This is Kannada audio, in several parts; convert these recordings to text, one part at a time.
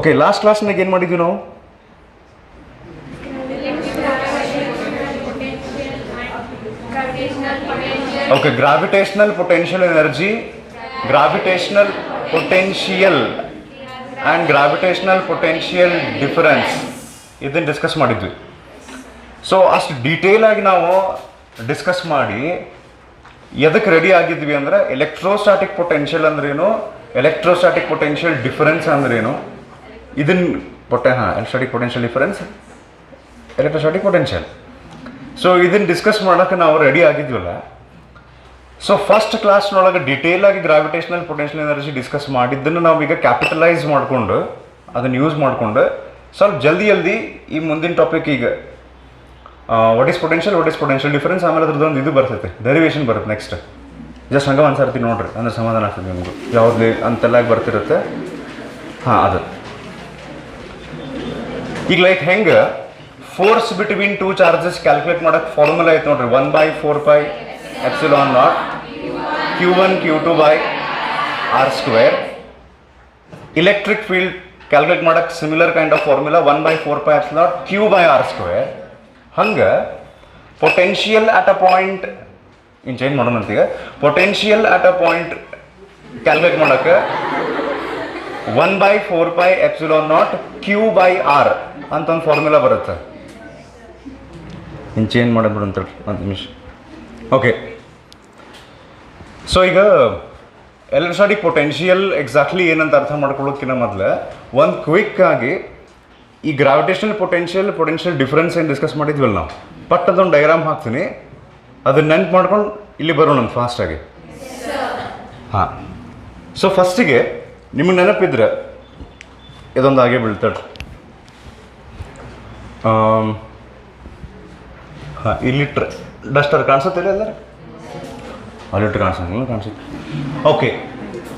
ಓಕೆ, ಲಾಸ್ಟ್ ಕ್ಲಾಸ್ನಾಗ ಏನು ಮಾಡಿದ್ವಿ ನಾವು? Okay, gravitational potential energy, gravitational potential and gravitational potential difference ಇದನ್ನು ಡಿಸ್ಕಸ್ ಮಾಡಿದ್ವಿ. ಸೊ ಅಷ್ಟು ಡೀಟೇಲಾಗಿ ನಾವು ಡಿಸ್ಕಸ್ ಮಾಡಿ ಎದಕ್ಕೆ ರೆಡಿ ಆಗಿದ್ವಿ ಅಂದರೆ ಎಲೆಕ್ಟ್ರೋಸ್ಟಾಟಿಕ್ ಪೊಟೆನ್ಷಿಯಲ್ ಅಂದ್ರೇನು, ಎಲೆಕ್ಟ್ರೋಸ್ಟಾಟಿಕ್ ಪೊಟೆನ್ಷಿಯಲ್ ಡಿಫರೆನ್ಸ್ ಅಂದ್ರೇನು, ಇದನ್ನು electrostatic potential difference, electrostatic potential. So ಇದನ್ನು ಡಿಸ್ಕಸ್ ಮಾಡೋಕ್ಕೆ ನಾವು ರೆಡಿ ಆಗಿದ್ವಲ್ಲ. ಸೊ ಫಸ್ಟ್ ಕ್ಲಾಸ್ನೊಳಗೆ ಡೀಟೇಲಾಗಿ ಗ್ರಾವಿಟೇಷನಲ್ ಪೊಟೆನ್ಷಿಯಲ್ ಎನರ್ಜಿ ಡಿಸ್ಕಸ್ ಮಾಡಿದ್ದನ್ನು ನಾವು ಈಗ ಕ್ಯಾಪಿಟಲೈಸ್ ಮಾಡಿಕೊಂಡು ಅದನ್ನು ಯೂಸ್ ಮಾಡಿಕೊಂಡು ಸ್ವಲ್ಪ ಜಲ್ದಿ ಈ ಮುಂದಿನ ಟಾಪಿಕ್ ಈಗ ವಾಟ್ ಈಸ್ ಪೊಟೆನ್ಷಿಯಲ್ ಡಿಫರೆನ್ಸ್, ಆಮೇಲೆ ಅದ್ರದ್ದೊಂದು ಇದು ಬರ್ತೈತೆ, ಡೆರಿವೇಷನ್ ಬರುತ್ತೆ ನೆಕ್ಸ್ಟ್. ಜಸ್ಟ್ ಹಂಗೆ ಒಂದು ಸರ್ತಿ ನೋಡ್ರಿ, ಅಂದ್ರೆ ಸಮಾಧಾನ ಆಗ್ತದೆ ನಿಮಗೂ. ಯಾವ್ದು ಅಂತೆಲ್ಲ ಬರ್ತಿರುತ್ತೆ. ಅದು ಈಗ ಲೈಕ್ ಹೆಂಗೆ force between two charges calculate ಮಾಡೋಕ್ಕೆ ಫಾರ್ಮುಲಾ ಐತೆ ನೋಡ್ರಿ, 1/4πε0 Q1 Q2 by r². Electric field calculate ಮಾಡೋಕ್ಕೆ similar kind of formula 1/4πε0 Q by r². ಹಂಗೆ ಪೊಟೆನ್ಷಿಯಲ್ ಅಟ್ ಅ ಪಾಯಿಂಟ್ ಇನ್ನು ಚೇಂಜ್ ಮಾಡೋಣ ಅಂತೀಗ. Potential at a point calculate ಮಾಡೋಕ್ಕೆ 1/4πε0 Q by r ಅಂತ ಒಂದು ಫಾರ್ಮುಲಾ ಬರುತ್ತೆ. ಇನ್ನು ಚೇಂಜ್ ಮಾಡೋದು ಅಂತ ಒಂದು ನಿಮಿಷ. ಓಕೆ, ಸೊ ಈಗ ಎಲೆಕ್ಟ್ರೋಸ್ಟಾಟಿಕ್ ಪೊಟೆನ್ಷಿಯಲ್ ಎಕ್ಸಾಕ್ಟ್ಲಿ ಏನಂತ ಅರ್ಥ ಮಾಡ್ಕೊಳ್ಳೋದಕ್ಕಿಂತ ಮೊದಲು ಒಂದು ಕ್ವಿಕ್ ಆಗಿ ಈ ಗ್ರಾವಿಟೇಷನಲ್ ಪೊಟೆನ್ಷಿಯಲ್ ಡಿಫರೆನ್ಸ್ ಏನು ಡಿಸ್ಕಸ್ ಮಾಡಿದ್ವಲ್ಲ ನಾವು, ಬಟ್ ಅದೊಂದು ಡೈಗ್ರಾಮ್ ಹಾಕ್ತೀನಿ, ಅದನ್ನ ನೆನ್ಪು ಮಾಡ್ಕೊಂಡು ಇಲ್ಲಿ ಬರೋಣ ಫಾಸ್ಟಾಗಿ. ಸೊ ಫಸ್ಟಿಗೆ ನಿಮಗೆ ನೆನಪಿದ್ರೆ ಇದೊಂದು ಹಾಗೆ ಬೀಳ್ತಾಳೆ. ಇಲ್ಲಿಟ್ರೆ ಡಸ್ಟರ್ ಕಾಣಿಸುತ್ತಿಲ್ಲ ಎಲ್ಲರೂ? ಅಲ್ಲಿಟ್ರೆ ಕಾಣಿಸುತ್ತೆ. ಓಕೆ,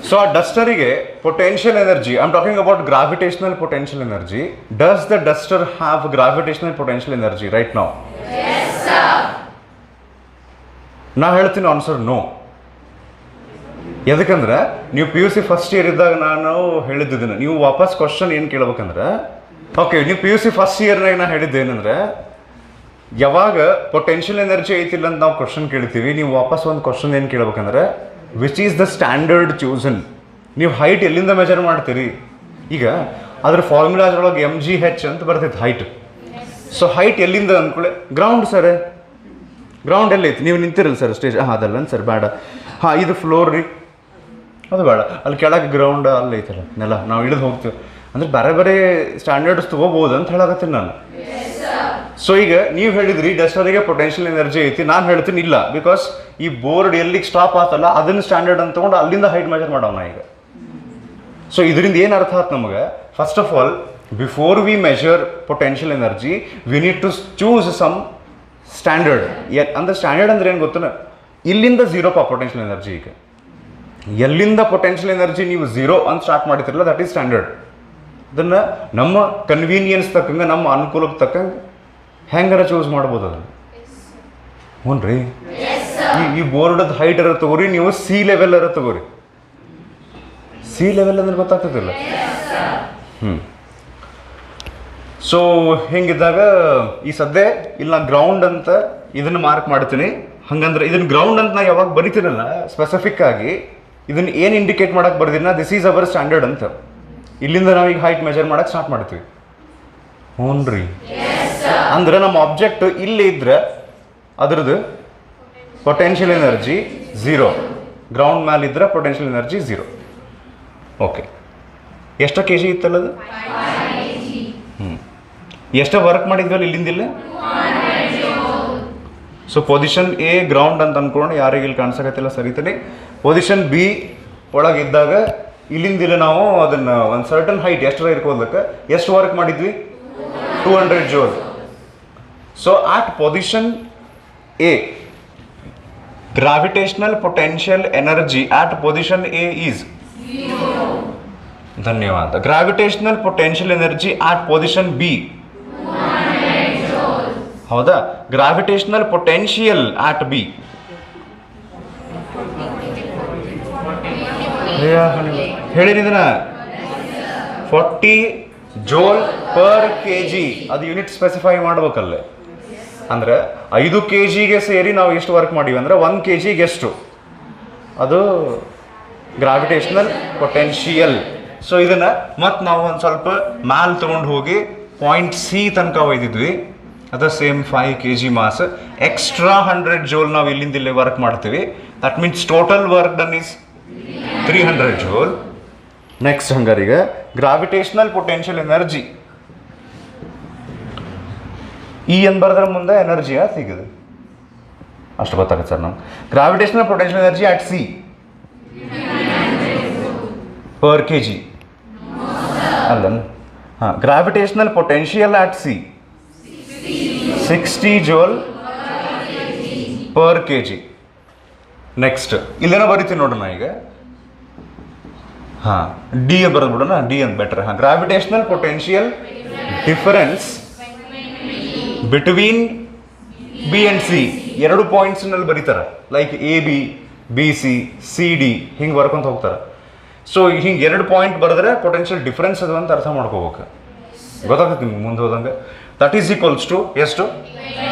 ಸೊ ಆ ಡಸ್ಟರಿಗೆ potential energy, I am talking about gravitational potential energy. Does the duster have gravitational potential energy right now? ನಾ ಹೇಳ್ತೀನಿ ಆನ್ಸರ್ ನೋ. ಎದಕ್ಕಂದ್ರೆ ನೀವು PUC ಫಸ್ಟ್ ಇಯರ್ ಇದ್ದಾಗ ನಾನು ಹೇಳಿದ್ದಿದ್ದೀನಿ, ನೀವು ವಾಪಸ್ ಕ್ವಶನ್ ಏನು ಕೇಳ್ಬೇಕಂದ್ರೆ, ಓಕೆ ನೀವು PUC ಫಸ್ಟ್ ಇಯರ್ನಾಗ ನಾನು ಹೇಳಿದ್ದೇನೆಂದ್ರೆ, ಯಾವಾಗ ಪೊಟೆನ್ಷಿಯಲ್ ಎನರ್ಜಿ ಐತಿಲ್ಲ ಅಂತ ನಾವು ಕ್ವಶನ್ ಕೇಳ್ತೀವಿ, ನೀವು ವಾಪಸ್ ಒಂದು ಕ್ವಶನ್ ಏನು ಕೇಳ್ಬೇಕಂದ್ರೆ which is the standard chosen. ನೀವು ಹೈಟ್ ಎಲ್ಲಿಂದ ಮೆಜರ್ ಮಾಡ್ತೀರಿ? ಈಗ ಅದ್ರ ಫಾರ್ಮುಲಾದ್ರೊಳಗೆ MGH ಅಂತ ಬರ್ತೈತೆ ಹೈಟ್. ಸೊ ಹೈಟ್ ಎಲ್ಲಿಂದ ಅಂದ್ಕೊಳ್ಳಿ, ಗ್ರೌಂಡ್ ಸರ್. ಗ್ರೌಂಡ್ ಎಲ್ಲೈತಿ? ನೀವು ನಿಂತಿರಲ್ಲ ಸರ್ ಸ್ಟೇಜ್, ಅದಲ್ಲ ಸರ್ ಬೇಡ. ಇದು ಫ್ಲೋರ್ ರೀ, ಅದು ಬೇಡ. ಅಲ್ಲಿ ಕೆಳಗೆ ಗ್ರೌಂಡ್ ಅಲ್ಲಿ ಐತಲ್ಲ ನೆಲ, ನಾವು ಇಳಿದು ಹೋಗ್ತೀವಿ ಅಂದ್ರೆ ಬೇರೆ ಬೇರೆ ಸ್ಟ್ಯಾಂಡರ್ಡ್ಸ್ ತೊಗೋಬೋದು ಅಂತ ಹೇಳಕತ್ತೀನಿ ನಾನು. ಸೊ ಈಗ ನೀವು ಹೇಳಿದ್ರಿ ಡಸ್ಟರಿಗೆ ಪೊಟೆನ್ಷಿಯಲ್ ಎನರ್ಜಿ ಐತಿ, ನಾನು ಹೇಳ್ತೀನಿ ಇಲ್ಲ, ಬಿಕಾಸ್ ಈ ಬೋರ್ಡ್ ಎಲ್ಲಿಗೆ ಸ್ಟಾಪ್ ಆತಲ್ಲ ಅದನ್ನು ಸ್ಟ್ಯಾಂಡರ್ಡ್ ಅಂತ ತೊಗೊಂಡು ಅಲ್ಲಿಂದ ಹೈಟ್ ಮೆಜರ್ ಮಾಡೋಣ ಈಗ. ಸೊ ಇದರಿಂದ ಏನು ಅರ್ಥ ಆಯ್ತು ನಮಗೆ? First of all, before we measure potential energy we need to choose some standard. ಅಂದ್ರೆ ಸ್ಟ್ಯಾಂಡರ್ಡ್ ಅಂದ್ರೆ ಏನು ಗೊತ್ತನ, ಇಲ್ಲಿಂದ 0 ಪೊಟೆನ್ಷಿಯಲ್ ಎನರ್ಜಿ. ಈಗ ಎಲ್ಲಿಂದ ಪೊಟೆನ್ಷಿಯಲ್ ಎನರ್ಜಿ ನೀವು 0 ಅಂತ ಸ್ಟಾರ್ಟ್ ಮಾಡ್ತಿರಲ್ಲ, ದಟ್ ಈಸ್ ಸ್ಟ್ಯಾಂಡರ್ಡ್. ಅದನ್ನು ನಮ್ಮ ಕನ್ವೀನಿಯನ್ಸ್ ತಕ್ಕಂಗೆ, ನಮ್ಮ ಅನುಕೂಲಕ್ಕೆ ತಕ್ಕಂಗೆ ಹೆಂಗಾರ ಚೂಸ್ ಮಾಡ್ಬೋದು ಅದನ್ನು. ಹ್ಞೂ ರೀ, ಈ ಬೋರ್ಡದ ಹೈಟ್ ಅರ ತಗೋರಿ, ನೀವು ಸಿ ಲೆವೆಲ್ ಅರ ತಗೋರಿ. ಸಿ ಲೆವೆಲ್ ಅಂದ್ರೆ ಗೊತ್ತಾಗ್ತದಿಲ್ಲ. ಸೊ ಹಿಂಗಿದ್ದಾಗ ಈ ಸದ್ಯ ಇಲ್ಲಿ ನಾ ಗ್ರೌಂಡ್ ಅಂತ ಇದನ್ನು ಮಾರ್ಕ್ ಮಾಡ್ತೀನಿ. ಹಂಗಂದ್ರೆ ಇದನ್ನು ಗ್ರೌಂಡ್ ಅಂತ ನಾ ಯಾವಾಗ ಬರಿತೀನಲ್ಲ ಸ್ಪೆಸಿಫಿಕ್ ಆಗಿ, ಇದನ್ನು ಏನು ಇಂಡಿಕೇಟ್ ಮಾಡಕ್ಕೆ ಬರ್ದಿನ ದಿಸ್ ಈಸ್ ಅವರ್ ಸ್ಟ್ಯಾಂಡರ್ಡ್ ಅಂತ. ಇಲ್ಲಿಂದ ನಾವೀಗ ಹೈಟ್ ಮೆಜರ್ ಮಾಡಕ್ಕೆ ಸ್ಟಾರ್ಟ್ ಮಾಡ್ತೀವಿ. ಹ್ಞೂ ರೀ, ಅಂದ್ರೆ ನಮ್ಮ ಆಬ್ಜೆಕ್ಟ್ ಇಲ್ಲಿ ಇದ್ರೆ ಅದ್ರದ್ದು ಪೊಟೆನ್ಷಿಯಲ್ ಎನರ್ಜಿ 0, ಗ್ರೌಂಡ್ ಮೇಲೆ ಇದ್ರೆ ಪೊಟೆನ್ಷಿಯಲ್ ಎನರ್ಜಿ 0. ಓಕೆ, ಎಷ್ಟು kg ಇತ್ತಲ್ಲ ಅದು? ಎಷ್ಟು ವರ್ಕ್ ಮಾಡಿದ್ವಲ್ಲ ಇಲ್ಲಿಂದಿಲ್ಲ? ಸೊ ಪೊಸಿಷನ್ A ಗ್ರೌಂಡ್ ಅಂತ ಅಂದ್ಕೊಂಡು ಯಾರಿಗೆ ಇಲ್ಲಿ ಕಾಣಿಸಕತ್ತಿಲ್ಲ ಸರಿತಾನೆ. ಪೊಸಿಷನ್ B ಒಳಗಿದ್ದಾಗ ಇಲ್ಲಿಂದಿಲ್ಲ ನಾವು ಅದನ್ನು ಒಂದು ಸರ್ಟನ್ ಹೈಟ್ ಎಷ್ಟರ ಇರ್ಕೋದಕ್ಕೆ ಎಷ್ಟು ವರ್ಕ್ ಮಾಡಿದ್ವಿ? 200 joule. So at position A, gravitational potential energy at position A is 0. ಧನ್ಯವಾದ. Gravitational potential energy at position B 200 joules. ಹೌದಾ? Gravitational potential at B ಹೇಳಿದನ 40 ಜೋಲ್ ಪರ್ ಕೆ ಜಿ. ಅದು ಯೂನಿಟ್ ಸ್ಪೆಸಿಫೈ ಮಾಡ್ಬೇಕಲ್ಲೇ. ಅಂದ್ರೆ 5 kgಗೆ ಸೇರಿ ನಾವು ಎಷ್ಟು ವರ್ಕ್ ಮಾಡೀವಿ ಅಂದ್ರೆ 1 kgಗೆ ಎಷ್ಟು, ಅದು ಗ್ರಾವಿಟೇಷನಲ್ ಪೊಟೆನ್ಷಿಯಲ್. ಸೊ ಇದನ್ನ ಮತ್ತೆ ನಾವು ಒಂದು ಸ್ವಲ್ಪ ಮ್ಯಾಲ್ ತಗೊಂಡು ಹೋಗಿ ಪಾಯಿಂಟ್ ಸಿ ತನಕ ಒಯ್ದಿದ್ವಿ. ಅದು same 5 kg mass. Extra 100 joule ನಾವು ಇಲ್ಲಿಂದ ಇಲ್ಲೇ ವರ್ಕ್ ಮಾಡ್ತೀವಿ. That means total work done is 300 joule. Next ಹಂಗಾರೀಗ ಗ್ರಾವಿಟೇಷನಲ್ ಪೊಟೆನ್ಷಿಯಲ್ ಎನರ್ಜಿ. ಇ ಏನು ಬರೆದ್ರೆ ಮುಂದೆ ಎನರ್ಜಿಯಾ ಸಿಗದು ಅಷ್ಟು ಗೊತ್ತಾಗುತ್ತೆ ಸರ್ ನಮ್ಗೆ. Gravitational potential energy at C per K G ಅಲ್ಲ. ಹಾಂ, gravitational potential at C 60 joule per K G. Next ಇಲ್ಲೇನೋ ಬರೀತೀನಿ ನೋಡೋಣ ಈಗ. ಹಾಂ, ಡಿ ಬರೆದ್ಬಿಡೋಣ. ಡಿ ಅಂತ ಬೆಟರ್. ಹಾಂ, gravitational potential difference between B and C. 2 ಪಾಯಿಂಟ್ಸ್ನಲ್ಲಿ ಬರೀತಾರೆ. Like A B, B C, C D ಹಿಂಗೆ ಬರ್ಕೊಂತ ಹೋಗ್ತಾರೆ. ಸೊ ಹಿಂಗೆ 2 ಪಾಯಿಂಟ್ ಬರೆದ್ರೆ ಪೊಟೆನ್ಷಿಯಲ್ ಡಿಫರೆನ್ಸ್ ಅದು ಅಂತ ಅರ್ಥ ಮಾಡ್ಕೋಬೇಕು. ಗೊತ್ತಾಗುತ್ತೆ ನಿಮ್ಗೆ ಮುಂದೆ ಹೋದಂಗೆ. ದಟ್ ಈಸ್ ಈಕ್ವಲ್ಸ್ ಟು ಎಷ್ಟು?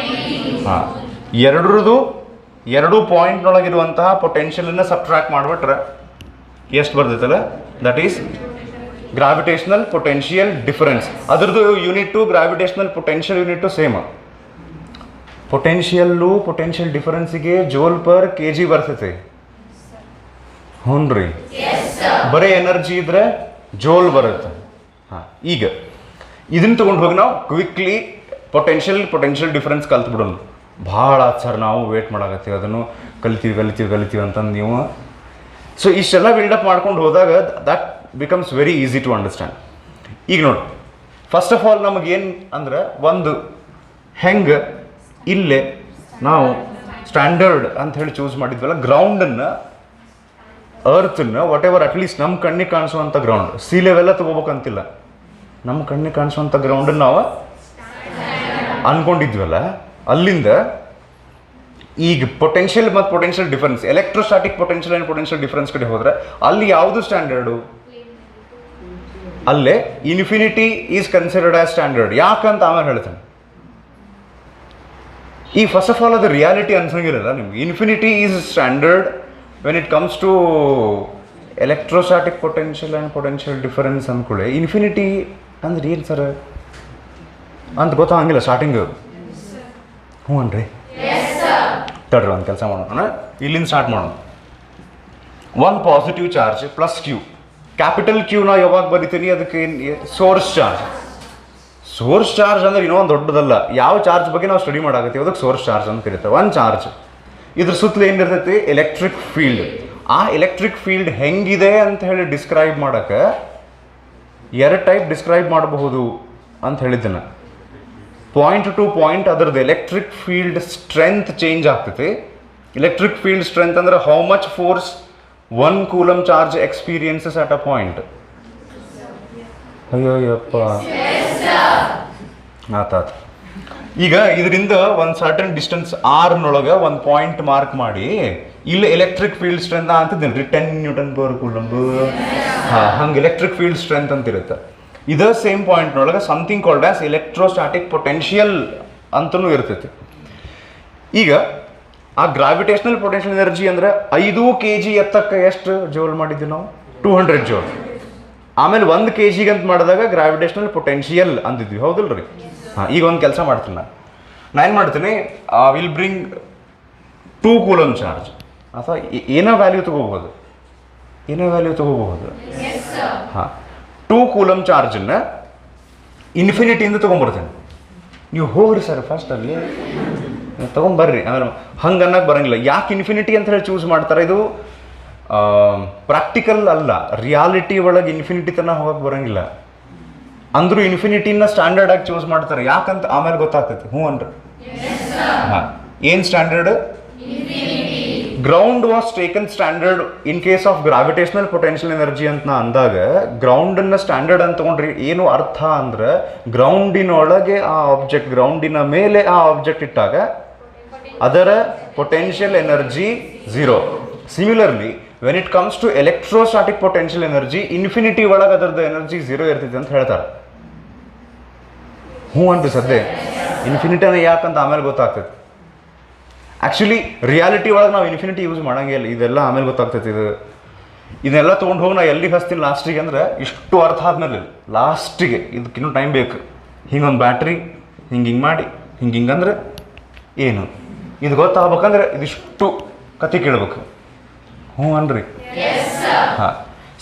ಹಾಂ, ಎರಡರದು 2 ಪಾಯಿಂಟ್ನೊಳಗಿರುವಂತಹ ಪೊಟೆನ್ಷಿಯಲನ್ನು ಸಬ್ಟ್ರಾಕ್ಟ್ ಮಾಡಿಬಿಟ್ರೆ ಎಷ್ಟು ಬರ್ತೈತಲ್ಲ, that is gravitational potential difference. ಅದರದ್ದು unit gravitational potential unit same. Potential ಡಿಫರೆನ್ಸಿಗೆ ಜೋಲ್ ಪರ್ ಕೆ ಜಿ ಬರ್ತೈತೆ. ಹ್ಞೂ ರೀ, ಬರೀ ಎನರ್ಜಿ ಇದ್ರೆ ಜೋಲ್ ಬರುತ್ತೆ. ಹಾಂ, ಈಗ ಇದನ್ನು ತೊಗೊಂಡು ಹೋಗಿ ನಾವು ಕ್ವಿಕ್ಲಿ ಪೊಟೆನ್ಷಿಯಲ್ ಡಿಫರೆನ್ಸ್ ಕಲ್ತ್ಬಿಡೋಣ. ಭಾಳ ಸರ್ ನಾವು ವೇಟ್ ಮಾಡಾಕತ್ತೀವಿ, ಅದನ್ನು ಕಲಿತೀವಿ ಅಂತಂದು ನೀವು. ಸೊ ಇಷ್ಟೆಲ್ಲ ಬಿಲ್ಡಪ್ ಮಾಡ್ಕೊಂಡು ಹೋದಾಗ that becomes very easy to understand. ಈಗ ನೋಡಿ, ಫಸ್ಟ್ ಆಫ್ ಆಲ್ ನಮಗೇನು ಅಂದ್ರೆ ಒಂದು ಹೆಂಗೆ ಇಲ್ಲೇ ನಾವು ಸ್ಟ್ಯಾಂಡರ್ಡ್ ಅಂತ ಹೇಳಿ ಚೂಸ್ ಮಾಡಿದ್ವಲ್ಲ, ಗ್ರೌಂಡನ್ನು ಅರ್ಥನ್ನು ವಾಟ್ ಎವರ್ ಅಟ್ಲೀಸ್ಟ್ ನಮ್ಮ ಕಣ್ಣಿಗೆ ಕಾಣಿಸುವಂಥ ಗ್ರೌಂಡ್, ಸಿ ಲೆವೆಲ್ಲ ತೊಗೋಬೇಕಂತಿಲ್ಲ, ನಮ್ಮ ಕಣ್ಣಿಗೆ ಕಾಣಿಸುವಂಥ ಗ್ರೌಂಡನ್ನು ನಾವು ಅಂದ್ಕೊಂಡಿದ್ವಲ್ಲ, ಅಲ್ಲಿಂದ ಈಗ ಪೊಟೆನ್ಷಿಯಲ್ ಮತ್ತು potential difference, electrostatic potential and potential difference ಕಡೆ ಹೋದರೆ ಅಲ್ಲಿ ಯಾವುದು ಸ್ಟ್ಯಾಂಡರ್ಡು? ಅಲ್ಲೇ infinity is considered as standard. ಯಾಕಂತ ಆಮೇಲೆ ಹೇಳ್ತೇನೆ. ಈ ಫಸ್ಟ್ ಆಫ್ ಆಲ್ ಅದು ರಿಯಾಲಿಟಿ ಅನ್ಸಂಗಿರಲ್ಲ ನಿಮ್ಗೆ. Infinity is standard when it comes to electrostatic potential and potential difference ಅಂದ್ಕೊಳ್ಳಿ. ಇನ್ಫಿನಿಟಿ ಅಂದ್ರೆ ಏನು ಸರ್ ಅಂತ ಗೊತ್ತಾಗಂಗಿಲ್ಲ ಸ್ಟಾರ್ಟಿಂಗು. ಹ್ಞೂ ಅನ್ರಿ, ತಡ್ರಿ ಒಂದು ಕೆಲಸ ಮಾಡೋಣ, ಇಲ್ಲಿಂದ ಸ್ಟಾರ್ಟ್ ಮಾಡೋಣ. 1 positive charge plus Q. Capital ಕ್ಯೂನ ಯಾವಾಗ ಬರಿತೀನಿ? ಅದಕ್ಕೆ ಸೋರ್ಸ್ ಚಾರ್ಜ್. ಸೋರ್ಸ್ ಚಾರ್ಜ್ ಅಂದ್ರೆ ಇನ್ನೊಂದು ದೊಡ್ಡದಲ್ಲ. ಯಾವ ಚಾರ್ಜ್ ಬಗ್ಗೆ ನಾವು ಸ್ಟಡಿ ಮಾಡಾಕತ್ತೀವಿ ಅದಕ್ಕೆ ಸೋರ್ಸ್ ಚಾರ್ಜ್ ಅಂತ ಕರೀತಾರೆ. 1 ಚಾರ್ಜ್, ಇದ್ರ ಸುತ್ತಲೂ ಏನಿರ್ತೈತಿ? Electric field. ಆ ಎಲೆಕ್ಟ್ರಿಕ್ ಫೀಲ್ಡ್ ಹೆಂಗಿದೆ ಅಂತ ಹೇಳಿ ಡಿಸ್ಕ್ರೈಬ್ ಮಾಡೋಕ್ಕೆ 2 ಟೈಪ್ ಡಿಸ್ಕ್ರೈಬ್ ಮಾಡಬಹುದು ಅಂತ ಹೇಳಿದ್ದೇನೆ. ಪಾಯಿಂಟ್ ಟು ಪಾಯಿಂಟ್ ಅದರದ್ದು ಎಲೆಕ್ಟ್ರಿಕ್ ಫೀಲ್ಡ್ ಸ್ಟ್ರೆಂತ್ ಚೇಂಜ್ ಆಗ್ತೈತಿ. ಎಲೆಕ್ಟ್ರಿಕ್ ಫೀಲ್ಡ್ ಸ್ಟ್ರೆಂತ್ ಅಂದ್ರೆ how much force 1 coulomb charge experiences at a point. ಅಯ್ಯೋಯ್ಯಪ್ಪ, ಆತಾತ. ಈಗ ಇದರಿಂದ ಒಂದು ಸರ್ಟನ್ ಡಿಸ್ಟೆನ್ಸ್ ಆರ್ನೊಳಗೆ 1 ಪಾಯಿಂಟ್ ಮಾರ್ಕ್ ಮಾಡಿ ಇಲ್ಲಿ ಎಲೆಕ್ಟ್ರಿಕ್ ಫೀಲ್ಡ್ ಸ್ಟ್ರೆಂತ್ ಅಂತಿದ್ದೀನಿ ರೀ, 10 ನ್ಯೂಟನ್ ಪರ್ ಕೂಲಂಬ್. ಹಾಂ, ಹಂಗೆ ಎಲೆಕ್ಟ್ರಿಕ್ ಫೀಲ್ಡ್ ಸ್ಟ್ರೆಂತ್ ಅಂತ ಇರುತ್ತೆ. ಇದೇ ಸೇಮ್ ಪಾಯಿಂಟ್ನೊಳಗೆ something called as electrostatic potential ಅಂತಲೂ ಇರ್ತೈತಿ. ಈಗ ಆ ಗ್ರಾವಿಟೇಷನಲ್ ಪೊಟೆನ್ಷಿಯಲ್ ಎನರ್ಜಿ ಅಂದರೆ 5 kg ಎತ್ತಕ್ಕೆ ಎಷ್ಟು ಜೋಲ್ ಮಾಡಿದ್ವಿ ನಾವು? 200 ಜೋಲ್. ಆಮೇಲೆ 1 kg ಅಂತ ಮಾಡಿದಾಗ ಗ್ರಾವಿಟೇಷನಲ್ ಪೊಟೆನ್ಷಿಯಲ್ ಅಂದಿದ್ವಿ, ಹೌದಲ್ಲ ರೀ? ಹಾಂ, ಈಗ ಒಂದು ಕೆಲಸ ಮಾಡ್ತೀನಿ ನಾನು ಏನು ಮಾಡ್ತೀನಿ, ವಿಲ್ ಬ್ರಿಂಗ್ 2 ಕೂಲಮ್ ಚಾರ್ಜ್ ಅಥವಾ ಏನೋ ವ್ಯಾಲ್ಯೂ ತಗೋಬಹುದು. ಹಾಂ, 2 ಕೂಲಮ್ ಚಾರ್ಜನ್ನು ಇನ್ಫಿನಿಟಿಯಿಂದ ತೊಗೊಂಬರ್ತೇನೆ. ನೀವು ಹೋಗ್ರಿ ಸರ್ ಫಸ್ಟ್ ಅಲ್ಲಿ ತೊಗೊಂಬರ್ರಿ, ಆಮೇಲೆ ಹಂಗೆ ಅನ್ನಕ್ಕೆ ಬರೋಂಗಿಲ್ಲ. ಯಾಕೆ ಇನ್ಫಿನಿಟಿ ಅಂತ ಹೇಳಿ ಚೂಸ್ ಮಾಡ್ತಾರೆ? ಇದು ಪ್ರಾಕ್ಟಿಕಲ್ ಅಲ್ಲ, ರಿಯಾಲಿಟಿ ಒಳಗೆ ಇನ್ಫಿನಿಟಿ ತನಕ ಹೋಗಕ್ಕೆ ಬರೋಂಗಿಲ್ಲ. ಅಂದರೂ ಇನ್ಫಿನಿಟಿನ ಸ್ಟ್ಯಾಂಡರ್ಡ್ ಆಗಿ ಚೂಸ್ ಮಾಡ್ತಾರೆ. ಯಾಕಂತ ಆಮೇಲೆ ಗೊತ್ತಾಗ್ತೈತಿ. ಹ್ಞೂ ಅನ್ರಿ. ಹಾಂ, ಏನು standard? Ground was taken standard in case of gravitational potential energy ಅಂತ ನಾ ಅಂದಾಗ ಗ್ರೌಂಡನ್ನು ಸ್ಟ್ಯಾಂಡರ್ಡ್ ಅಂತ ತೊಗೊಂಡ್ರಿ. ಏನು ಅರ್ಥ ಅಂದ್ರೆ ಗ್ರೌಂಡಿನೊಳಗೆ ಆ ಆಬ್ಜೆಕ್ಟ್, ಗ್ರೌಂಡಿನ ಮೇಲೆ ಆ ಆಬ್ಜೆಕ್ಟ್ ಇಟ್ಟಾಗ ಅದರ potential energy 0. Similarly when it comes to electrostatic potential energy, infinity ಒಳಗೆ ಅದರದ್ದು ಎನರ್ಜಿ 0 ಇರ್ತೈತೆ ಅಂತ ಹೇಳ್ತಾರೆ. ಹ್ಞೂ ಅಂತ ಸದ್ಯ ಇನ್ಫಿನಿಟಿನ ಯಾಕಂತ ಆಮೇಲೆ ಗೊತ್ತಾಗ್ತೈತೆ. ಆ್ಯಕ್ಚುಲಿ ರಿಯಾಲಿಟಿ ಒಳಗೆ ನಾವು ಇನ್ಫಿನಿಟಿ ಯೂಸ್ ಮಾಡಂಗೇ ಇಲ್ಲ, ಇದೆಲ್ಲ ಆಮೇಲೆ ಗೊತ್ತಾಗ್ತೈತೆ. ಇದನ್ನೆಲ್ಲ ತೊಗೊಂಡು ಹೋಗಿ ನಾ ಎಲ್ಲಿಗೆ ಹಚ್ತೀನಿ ಲಾಸ್ಟಿಗೆ ಅಂದ್ರೆ ಇಷ್ಟು ಅರ್ಥ ಆದ್ಮೇಲೆ ಲಾಸ್ಟಿಗೆ ಇದಕ್ಕಿನ್ನೂ ಟೈಮ್ ಬೇಕು. ಹಿಂಗೊಂದು ಬ್ಯಾಟ್ರಿ ಹಿಂಗೆ ಮಾಡಿ ಹಿಂಗಂದ್ರೆ ಏನು ಇದು ಗೊತ್ತಾಗ್ಬೇಕಂದ್ರೆ ಇದಿಷ್ಟು ಕತೆ ಕೇಳ್ಬೇಕು. ಹ್ಞೂ ಅನ್ರಿ. ಹಾಂ.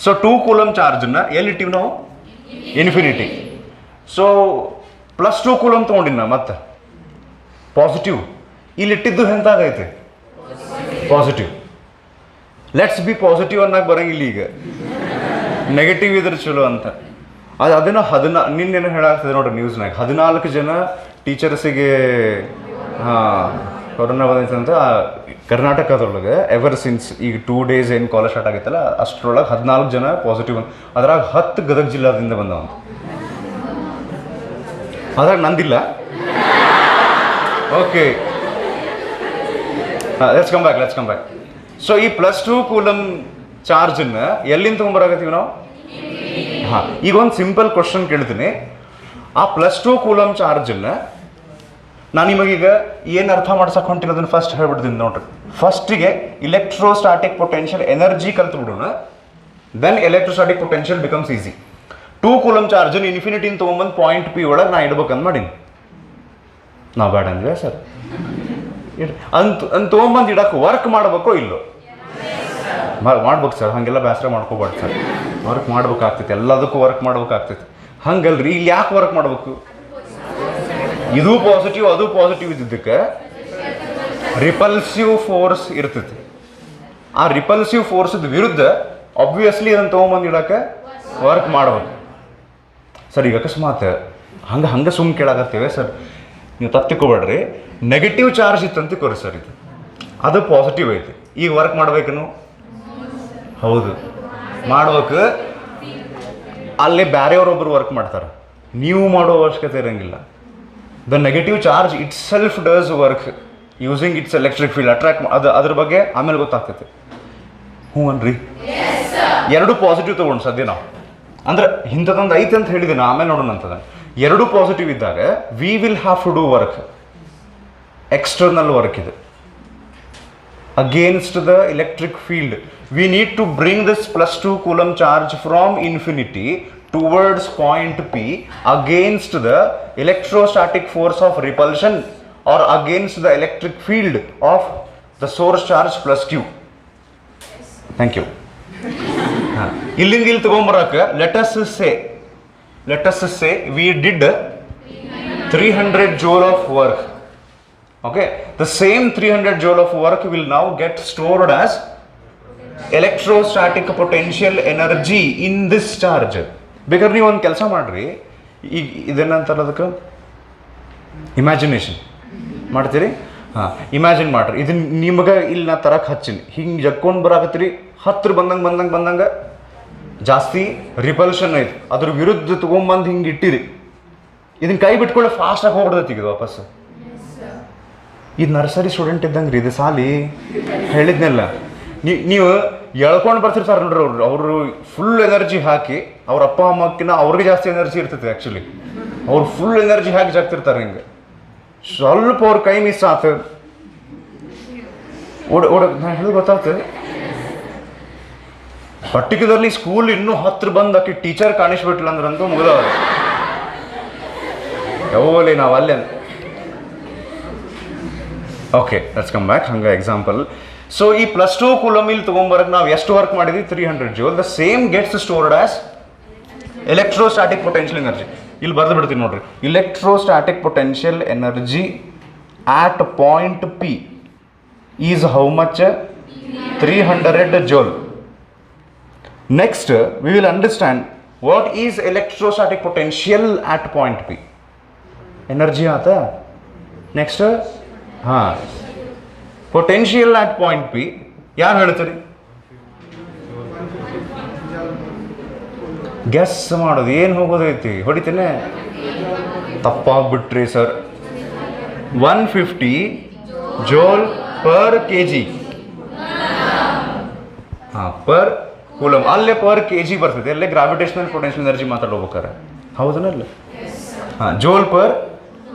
ಸೊ 2 ಕೂಲಮ್ ಚಾರ್ಜನ್ನ ಎಲ್ಲಿಟ್ಟಿವಿ ನಾವು? ಇನ್ಫಿನಿಟಿ. ಸೊ +2 ಕೂಲಮ್ ತೊಗೊಂಡಿನಿ ನಾ ಮತ್ತೆ ಪಾಸಿಟಿವ್. ಇಲ್ಲಿಟ್ಟಿದ್ದು ಎಂತಾಗೈತೆ? ಪಾಸಿಟಿವ್. ಲೆಟ್ಸ್ ಬಿ ಪಾಸಿಟಿವ್ ಅನ್ನಕ್ಕೆ ಬರಂಗಿಲ್ಲ ಈಗ, ನೆಗೆಟಿವ್ ಇದ್ರೆ ಚಲೋ ಅಂತ. ಅದನ್ನು ನಿನ್ನೇನು ಹೇಳಾಗ್ತದೆ ನೋಡ್ರಿ ನ್ಯೂಸ್ನಾಗ, 14 ಜನ ಟೀಚರ್ಸಿಗೆ ಕೊರೋನಾ ಬಂದೈತೆ ಅಂತ ಕರ್ನಾಟಕದೊಳಗೆ. ಎವರ್ ಸಿನ್ಸ್ ಈಗ 2 days ಏನು ಕಾಲೇಜ್ ಸ್ಟಾರ್ಟ್ ಆಗೈತಲ್ಲ ಅಷ್ಟರೊಳಗೆ 14 ಜನ ಪಾಸಿಟಿವ್ ಬಂದು, ಅದ್ರಾಗ 10 ಗದಗ ಜಿಲ್ಲಾದಿಂದ ಬಂದವ. ಅದ್ರಾಗ ನಂದಿಲ್ಲ. Okay, let's come back. So ಈ +2 ಕೂಲಮ್ ಚಾರ್ಜನ್ನು ಎಲ್ಲಿಂದ ತೊಗೊಂಬರಾಗತ್ತೀವಿ ನಾವು? ಹಾಂ, ಈಗ ಒಂದು ಸಿಂಪಲ್ ಕ್ವಶನ್ ಕೇಳ್ತೀನಿ. ಆ +2 ಕೂಲಮ್ ಚಾರ್ಜನ್ನು ನಾನು ನಿಮಗೀಗ ಏನು ಅರ್ಥ ಮಾಡ್ಸಕ್ಕೆ ಹೊಂಟಿಲ್ಲ ಅದನ್ನು ಫಸ್ಟ್ ಹೇಳ್ಬಿಡ್ತೀನಿ ನೋಡ್ರಿ. ಫಸ್ಟಿಗೆ ಇಲೆಕ್ಟ್ರೋಸ್ಟಾಟಿಕ್ ಪೊಟೆನ್ಷಿಯಲ್ ಎನರ್ಜಿ ಕಲ್ತ್ಬಿಡೋಣ, then electrostatic potential becomes easy. 2 coulomb ಚಾರ್ಜನ್ನು ಇನ್ಫಿನಿಟಿನ ತೊಗೊಂಬಂದು ಪಾಯಿಂಟ್ P ಒಳಗೆ ನಾ ಇಡ್ಬೇಕಂತ ಮಾಡೀನಿ. ನಾವು ಬೇಡ ಅಂದ್ವಿ ಸರ್. ಅಂತ ತೊಗೊಂಬಂದು ಇಡಕ್ಕೆ ವರ್ಕ್ ಮಾಡಬೇಕೋ ಇಲ್ಲೋ? ಮಾಡ್ಬೇಕು ಸರ್, ಹಾಗೆಲ್ಲ ಬೇಸರ ಮಾಡ್ಕೋಬಾರ್ದು ಸರ್. ವರ್ಕ್ ಮಾಡ್ಬೇಕಾಗ್ತೈತೆ, ಎಲ್ಲದಕ್ಕೂ ವರ್ಕ್ ಮಾಡ್ಬೇಕಾಗ್ತೈತೆ. ಹಂಗಲ್ರಿ, ಇಲ್ಲಿ ಯಾಕೆ ವರ್ಕ್ ಮಾಡ್ಬೇಕು? ಇದು ಪಾಸಿಟಿವ್ ಅದು ಪಾಸಿಟಿವ್ ಇದ್ದಿದ್ದಕ್ಕೆ ರಿಪಲ್ಸಿವ್ ಫೋರ್ಸ್ ಇರ್ತೈತಿ. ಆ ರಿಪಲ್ಸಿವ್ ಫೋರ್ಸ್ದ ವಿರುದ್ಧ ಆಬ್ವಿಯಸ್ಲಿ ಅದನ್ನು ತೊಗೊಂಬಂದು ಇಡಕ್ಕೆ ವರ್ಕ್ ಮಾಡ್ಬೇಕು ಸರ್. ಈಗ ಅಕಸ್ಮಾತ್ ಹಂಗೆ ಸುಮ್ಮನೆ ಕೇಳಾಕತ್ತೇವೆ ಸರ್, ನೀವು ತಪ್ಪಿಕೋಬೇಡ್ರಿ. ನೆಗೆಟಿವ್ ಚಾರ್ಜ್ ಇತ್ತಂತ ಕೊರಿ ಸರ್, ಅದು ಪಾಸಿಟಿವ್ ಐತಿ, ಈಗ ವರ್ಕ್ ಮಾಡ್ಬೇಕೇನು? ಹೌದು ಮಾಡ್ಬೇಕು. ಅಲ್ಲಿ ಬೇರೆಯವರೊಬ್ಬರು ವರ್ಕ್ ಮಾಡ್ತಾರೆ, ನೀವು ಮಾಡೋ ಅವಶ್ಯಕತೆ ಇರೋಂಗಿಲ್ಲ. The negative charge it self does work using it's electric field attract. ಅದ್ರ ಬಗ್ಗೆ ಆಮೇಲೆ ಗೊತ್ತಾಗ್ತೈತೆ. ಹ್ಞೂ ಅನ್ರಿ. 2 ಪಾಸಿಟಿವ್ ತೊಗೊಂಡು ಸದ್ಯ ನಾವು ಅಂದ್ರೆ ಇಂಥದ್ದೊಂದು ಐತೆ ಅಂತ ಹೇಳಿದೆ ನಾ, ಆಮೇಲೆ ನೋಡೋಣ ಅಂತದ. 2 ಪಾಸಿಟಿವ್ ಇದ್ದಾಗ we will have to do work, external work ಇದೆ against the electric field. We need to bring this +2 coulomb charge from infinity towards point P against the electrostatic force of repulsion or against the electric field of the source charge +Q. Thank you. ಇಲ್ಲಿಂದ ಇಲ್ಲಿ ತಗೊಂಬರಕ್ಕೆ let us say we did 300 joule of work. Okay, the same 300 joule of work will now get stored as electrostatic potential energy in this charge. ಬೇಕಾದ್ರೆ ನೀವು ಒಂದು ಕೆಲಸ ಮಾಡ್ರಿ, ಈಗ ಇದೇನಂತಾರ ಅದಕ್ಕೆ ಇಮ್ಯಾಜಿನೇಷನ್ ಮಾಡ್ತೀರಿ. ಹಾಂ, ಇಮ್ಯಾಜಿನ್ ಮಾಡ್ರಿ, ಇದನ್ನ ನಿಮಗೆ ಇಲ್ಲಿ ನಾ ತರಕ್ಕೆ ಹಚ್ಚಿನಿ, ಹಿಂಗೆ ಜಕ್ಕೊಂಡು ಬರಾಕತ್ತೀರಿ, ಹತ್ರ ಬಂದಂಗೆ ಜಾಸ್ತಿ ರಿಪಲ್ಷನ್ ಐತಿ, ಅದ್ರ ವಿರುದ್ಧ ತೊಗೊಂಬಂದು ಹಿಂಗೆ ಇಟ್ಟಿರಿ, ಇದನ್ನ ಕೈ ಬಿಟ್ಕೊಳ್ಳೆ ಫಾಸ್ಟಾಗಿ ಹೋಗ್ಬಿಡ್ತೈತಿ ಈಗ ವಾಪಸ್ಸು. ಇದು ನರ್ಸರಿ ಸ್ಟೂಡೆಂಟ್ ಇದ್ದಂಗೆ ರೀ, ಇದು ಸಾಲಿ ಹೇಳಿದ್ನೆಲ್ಲ ನೀವು ಎಳ್ಕೊಂಡು ಬರ್ತಿರ್ತಾರೆ ನೋಡ್ರಿ. ಅವರು ಫುಲ್ ಎನರ್ಜಿ ಹಾಕಿ, ಅವ್ರ ಅಪ್ಪ ಅಮ್ಮಕ್ಕಿಂತ ಅವ್ರಿಗೆ ಜಾಸ್ತಿ ಎನರ್ಜಿ ಇರ್ತೈತಿ. ಆ್ಯಕ್ಚುಲಿ ಅವ್ರು ಫುಲ್ ಎನರ್ಜಿ ಹಾಕಿ ಜಾಗ್ತಿರ್ತಾರೆ. ಹಿಂಗೆ ಸ್ವಲ್ಪ ಅವ್ರ ಕೈ ಮಿಸ್ ಆತ ನಾನು ಹೇಳಿ ಗೊತ್ತಾಗ್ತದೆ. ಪರ್ಟಿಕ್ಯುಲರ್ಲಿ ಸ್ಕೂಲ್ ಇನ್ನೂ ಹತ್ರ ಬಂದು ಆಕಿ ಟೀಚರ್ ಕಾಣಿಸ್ಬಿಟ್ಲ ಅಂದ್ರಂತೂ ಮುಗಿದ ಯಾವಲ್ಲಿ ನಾವು ಅಲ್ಲೇ. Okay, let's come back. ಹಂಗೆ ಎಕ್ಸಾಂಪಲ್. ಸೊ ಈ +2 ಕೂಲಮ್ ಇಲ್ಲಿ ತೊಗೊಂಬರಕ್ಕೆ ನಾವು ಎಷ್ಟು ವರ್ಕ್ ಮಾಡಿದ್ವಿ? 300 joule. The same gets stored as electrostatic potential energy. ಇಲ್ಲಿ ಬರೆದು ಬಿಡ್ತೀನಿ ನೋಡ್ರಿ. Electrostatic potential energy at point P is how much? 300 joule. Next we will understand what is electrostatic potential at point P. Energy ಆತ. ನೆಕ್ಸ್ಟ್ ಹಾಂ, ಪೊಟೆನ್ಷಿಯಲ್ ಆಟ್ ಪಾಯಿಂಟ್ P ಯಾರು ಹೇಳ್ತೀರಿ? ಗೆಸ್ ಮಾಡೋದು ಏನು ಹೋಗೋದೈತಿ? ಹೊಡಿತೇನೆ? ತಪ್ಪಾಗ್ಬಿಟ್ರಿ ಸರ್. 150 joule per kg. ಹಾಂ, ಪರ್ ಕೂಲಮ್. ಅಲ್ಲೇ ಪರ್ kg ಬರ್ತೈತೆ, ಅಲ್ಲೇ ಗ್ರಾವಿಟೇಷನಲ್ ಪೊಟೆನ್ಷಿಯಲ್ ಎನರ್ಜಿ ಮಾತಾಡ್ಬೇಕಾರೆ. ಹೌದನಲ್ಲ? ಹಾಂ, ಜೋಲ್ ಪರ್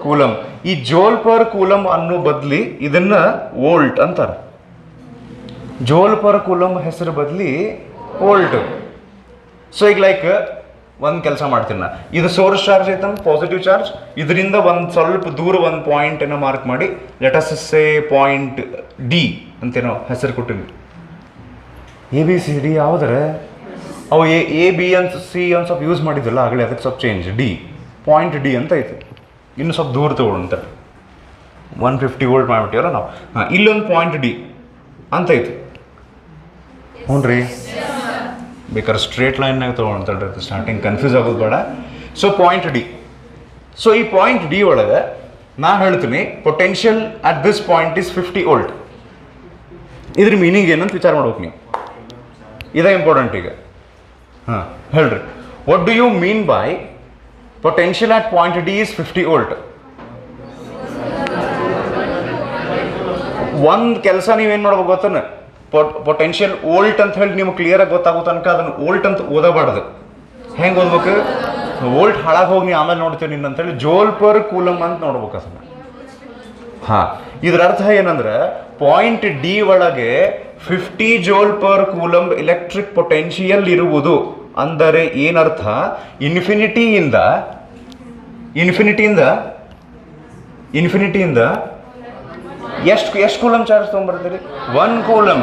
ಕೂಲಮ್. ಈ ಜೋಲ್ ಪರ್ ಕೂಲಮ್ ಅನ್ನೋ ಬದಲಿ ಇದನ್ನ ವೋಲ್ಟ್ ಅಂತಾರೆ. ಜೋಲ್ ಪರ್ ಕೂಲಮ್ ಹೆಸರು ಬದಲಿ ವೋಲ್ಟ್. ಸೊ ಈಗ ಲೈಕ್ ಒಂದು ಕೆಲಸ ಮಾಡ್ತೀನಿ ನಾ, ಇದು ಸೋರ್ಸ್ ಚಾರ್ಜ್ ಐತಂತ ಪಾಸಿಟಿವ್ ಚಾರ್ಜ್, ಇದರಿಂದ ಒಂದು ಸ್ವಲ್ಪ ದೂರ ಒಂದು ಪಾಯಿಂಟನ್ನು ಮಾರ್ಕ್ ಮಾಡಿ let us say point D ಅಂತೇನೋ ಹೆಸರು ಕೊಟ್ಟಿನಿ. ಎ ಬಿ ಸಿ ಡಿ ಯಾವುದ್ರೆ ಅವು ಎ ಬಿ ಅಂತ ಸಿ ಒಂದು ಸ್ವಲ್ಪ ಯೂಸ್ ಮಾಡಿದ್ರಲ್ಲ ಆಗಲೇ, ಅದಕ್ಕೆ ಸ್ವಲ್ಪ ಚೇಂಜ್. ಡಿ ಪಾಯಿಂಟ್ ಡಿ ಅಂತ ಐತೆ, ಇನ್ನು ಸ್ವಲ್ಪ ದೂರ ತಗೊಳ್ಳಂತ 150 ವೋಲ್ಟ್ ಮಾಡಿಬಿಟ್ಟಿವಲ್ಲ ನಾವು. ಹಾಂ, ಇಲ್ಲೊಂದು ಪಾಯಿಂಟ್ ಡಿ ಅಂತ ಐತೆ. ಹ್ಞೂ ರೀ, ಬೇಕಾದ್ರೆ ಸ್ಟ್ರೇಟ್ ಲೈನ್ನಾಗ ತೊಗೊಳ್ತಾರೆ, ಸ್ಟಾರ್ಟಿಂಗ್ ಕನ್ಫ್ಯೂಸ್ ಆಗೋದು ಬೇಡ. So point D. ಸೊ ಈ ಪಾಯಿಂಟ್ ಡಿ ಒಳಗೆ ನಾ ಹೇಳ್ತೀನಿ potential at this point is 50 volt. ಇದ್ರ ಮೀನಿಂಗ್ ಏನಂತ ವಿಚಾರ ಮಾಡ್ಬೇಕು ನೀವು, ಇದೇ ಇಂಪಾರ್ಟೆಂಟ್ ಈಗ. ಹಾಂ, ಹೇಳ್ರಿ, what do you mean by potential at point D is 50 volt? ಒಂದು ಕೆಲಸ ನೀವೇನು ಮಾಡ್ಬೇಕು ಗೊತ್ತಾನೆ, ಪೊಟೆನ್ಷಿಯಲ್ ವೋಲ್ಟ್ ಅಂತ ಹೇಳಿ ನಿಮ್ಗೆ ಕ್ಲಿಯರಾಗಿ ಗೊತ್ತಾಗೋ ತನಕ ಅದನ್ನು ವೋಲ್ಟ್ ಅಂತ ಓದಬಾರ್ದು. ಹೆಂಗೆ ಓದ್ಬೇಕು? ವೋಲ್ಟ್ ಹಾಳಾಗಿ ಹೋಗಿ ನೀ ಆಮೇಲೆ ನೋಡ್ತೀವಿ ನಿನ್ನ ಅಂತೇಳಿ ಜೋಲ್ ಪರ್ ಕೂಲಮ್ ಅಂತ ನೋಡ್ಬೇಕು ಅದನ್ನು. ಹಾಂ, ಇದರ ಅರ್ಥ ಏನಂದ್ರೆ ಪಾಯಿಂಟ್ ಡಿ ಒಳಗೆ 50 joule per coulomb electric potential ಇರುವುದು. ಅಂದರೆ ಏನರ್ಥ? ಇನ್ಫಿನಿಟಿಯಿಂದ ಎಷ್ಟು ಕೂಲಮ್ ಚಾರ್ಜ್ ತೊಗೊಂಡ್ಬರ್ತೀರಿ? 1 ಕೂಲಮ್.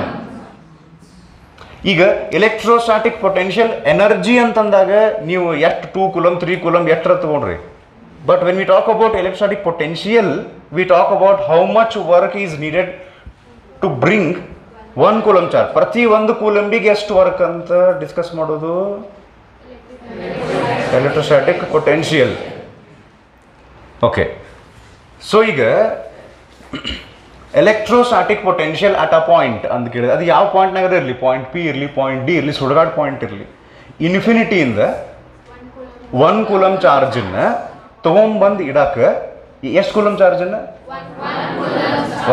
ಈಗ ಎಲೆಕ್ಟ್ರೋಸ್ಟಾಟಿಕ್ ಪೊಟೆನ್ಷಿಯಲ್ ಎನರ್ಜಿ ಅಂತಂದಾಗ ನೀವು ಎಷ್ಟು 2 ಕೂಲಮ್ 3 ಕೂಲಮ್ ಎಷ್ಟರ ತೊಗೊಂಡ್ರಿ. But when we talk about electrostatic potential we talk about how much work is needed to bring 1 coulomb charge. ಪ್ರತಿ 1 ಕೂಲಂಬಿಗೆ ಎಷ್ಟು ವರ್ಕ್ ಅಂತ ಡಿಸ್ಕಸ್ ಮಾಡೋದು ಎಲೆಕ್ಟ್ರೋಸ್ಟಾಟಿಕ್ ಪೊಟೆನ್ಷಿಯಲ್. ಓಕೆ, ಸೊ ಈಗ electrostatic potential at a point ಅಂತ ಕೇಳಿದ್ರೆ ಅದು ಯಾವ ಪಾಯಿಂಟ್ನಾಗ ಇರಲಿ, ಪಾಯಿಂಟ್ ಪಿ ಇರಲಿ, ಪಾಯಿಂಟ್ ಡಿ ಇರಲಿ, ಸುಡುಗಾಡು ಪಾಯಿಂಟ್ ಇರಲಿ, ಇನ್ಫಿನಿಟಿಯಿಂದ 1 ಕೂಲಮ್ ಚಾರ್ಜನ್ನು ತೊಗೊಂಬಂದು ಇಡಕ್ಕೆ ಎಷ್ಟು ಕೂಲಮ್ ಚಾರ್ಜನ್ನು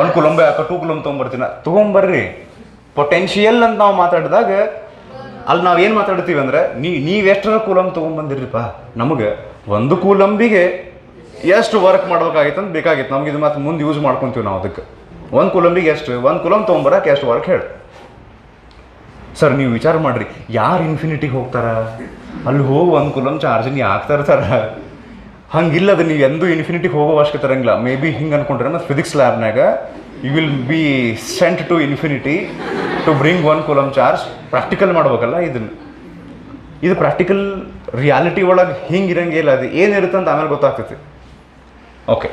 1 ಕೂಲಂಬೆ ಯಾಕೆ 2 ಕೂಲಮ್ ತೊಗೊಂಬರ್ತೀನ ತೊಗೊಂಬರ್ರಿ. ಪೊಟೆನ್ಷಿಯಲ್ ಅಂತ ನಾವು ಮಾತಾಡಿದಾಗ ಅಲ್ಲಿ ನಾವು ಏನು ಮಾತಾಡ್ತೀವಿ ಅಂದ್ರೆ ನೀವು ಎಷ್ಟರ ಕೂಲಮ್ ತೊಗೊಂಬಂದಿರ್ರಿಪ್ಪ, ನಮಗೆ 1 ಕೂಲಂಬಿಗೆ ಎಷ್ಟು ವರ್ಕ್ ಮಾಡ್ಬೇಕಾಗಿತ್ತು ಅಂತ ಬೇಕಾಗಿತ್ತು ನಮ್ಗೆ. ಇದು ಮತ್ತೆ ಮುಂದೆ ಯೂಸ್ ಮಾಡ್ಕೊತೀವಿ ನಾವು ಅದಕ್ಕೆ. 1 ಕೂಲಂಬಿಗೆ ಎಷ್ಟು, 1 ಕೂಲಮ್ ತೊಗೊಂಬರಕ್ಕೆ ಎಷ್ಟು ವರ್ಕ್ ಹೇಳಿ. ಸರ್ ನೀವು ವಿಚಾರ ಮಾಡಿರಿ, ಯಾರು ಇನ್ಫಿನಿಟಿಗೆ ಹೋಗ್ತಾರ? ಅಲ್ಲಿ ಹೋಗಿ 1 ಕೂಲಮ್ ಚಾರ್ಜ್ ಯಾಕೆ ತರ್ತಾರ? ಹಂಗಿಲ್ಲ, ಅದು ನೀವು ಎಂದೂ ಇನ್ಫಿನಿಟಿಗೆ ಹೋಗೋ ಅವಶ್ಯಕತೆ ಇರಂಗಿಲ್ಲ. ಮೇ ಬಿ ಹಿಂಗೆ ಅನ್ಕೊಂಡ್ರೆ ಮತ್ತು ಫಿಸಿಕ್ಸ್ ಲ್ಯಾಬ್ನಾಗ you will be sent to infinity to bring 1 coulomb charge. Practical ಮಾಡ್ಬೇಕಲ್ಲ ಇದನ್ನು. ಇದು ಪ್ರಾಕ್ಟಿಕಲ್ ರಿಯಾಲಿಟಿ ಒಳಗೆ ಹಿಂಗೆ ಇರಂಗಿಲ್ಲ, ಅದು ಏನಿರುತ್ತೆ ಅಂತ ಆಮೇಲೆ ಗೊತ್ತಾಗ್ತೈತಿ. Okay,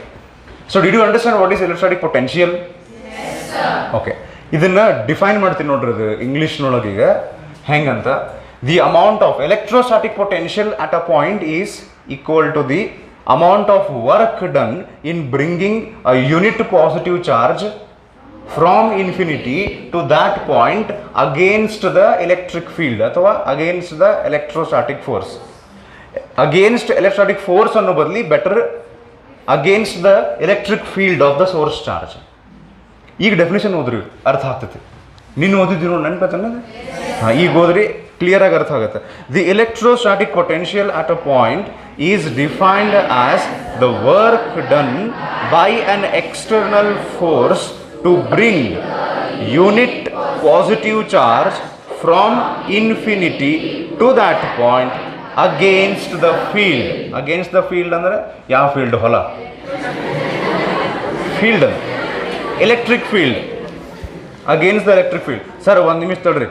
so did you understand what is electrostatic potential? Okay, ಇದನ್ನು ಡಿಫೈನ್ ಮಾಡ್ತೀನಿ ನೋಡ್ರಿ. ಅದು ಇಂಗ್ಲೀಷ್ನೊಳಗೀಗ ಹೆಂಗಂತ, the amount of electrostatic potential at a point is equal to the amount of work done in bringing a unit positive charge from infinity to that point against the electric field ಅಥವಾ against the electrostatic force. Against electrostatic force ಅನ್ನೋ ಬದಲಿ better against the electric field of the source charge. ಈಗ ಡೆಫಿನೇಷನ್ ಓದ್ರಿ, ಅರ್ಥ ಆಗ್ತೈತಿ. ನೀನು ಓದಿದ್ದೀವಿ ನೋಡಿ, ನೆನಪತ್ತನ್ನೋದು. ಹಾಂ, ಈಗ ಓದ್ರಿ, ಕ್ಲಿಯರಾಗಿ ಅರ್ಥ ಆಗುತ್ತೆ. The electrostatic potential at a point is defined as the work done by an external force to bring unit positive charge from infinity to that point against the field. Against the field ಅಂದರೆ ಯಾವ ಫೀಲ್ಡ್? ಹೊಲ field, electric field. Against the electric field. Sir ಒಂದು ನಿಮಿಷ ತಡ್ರಿ,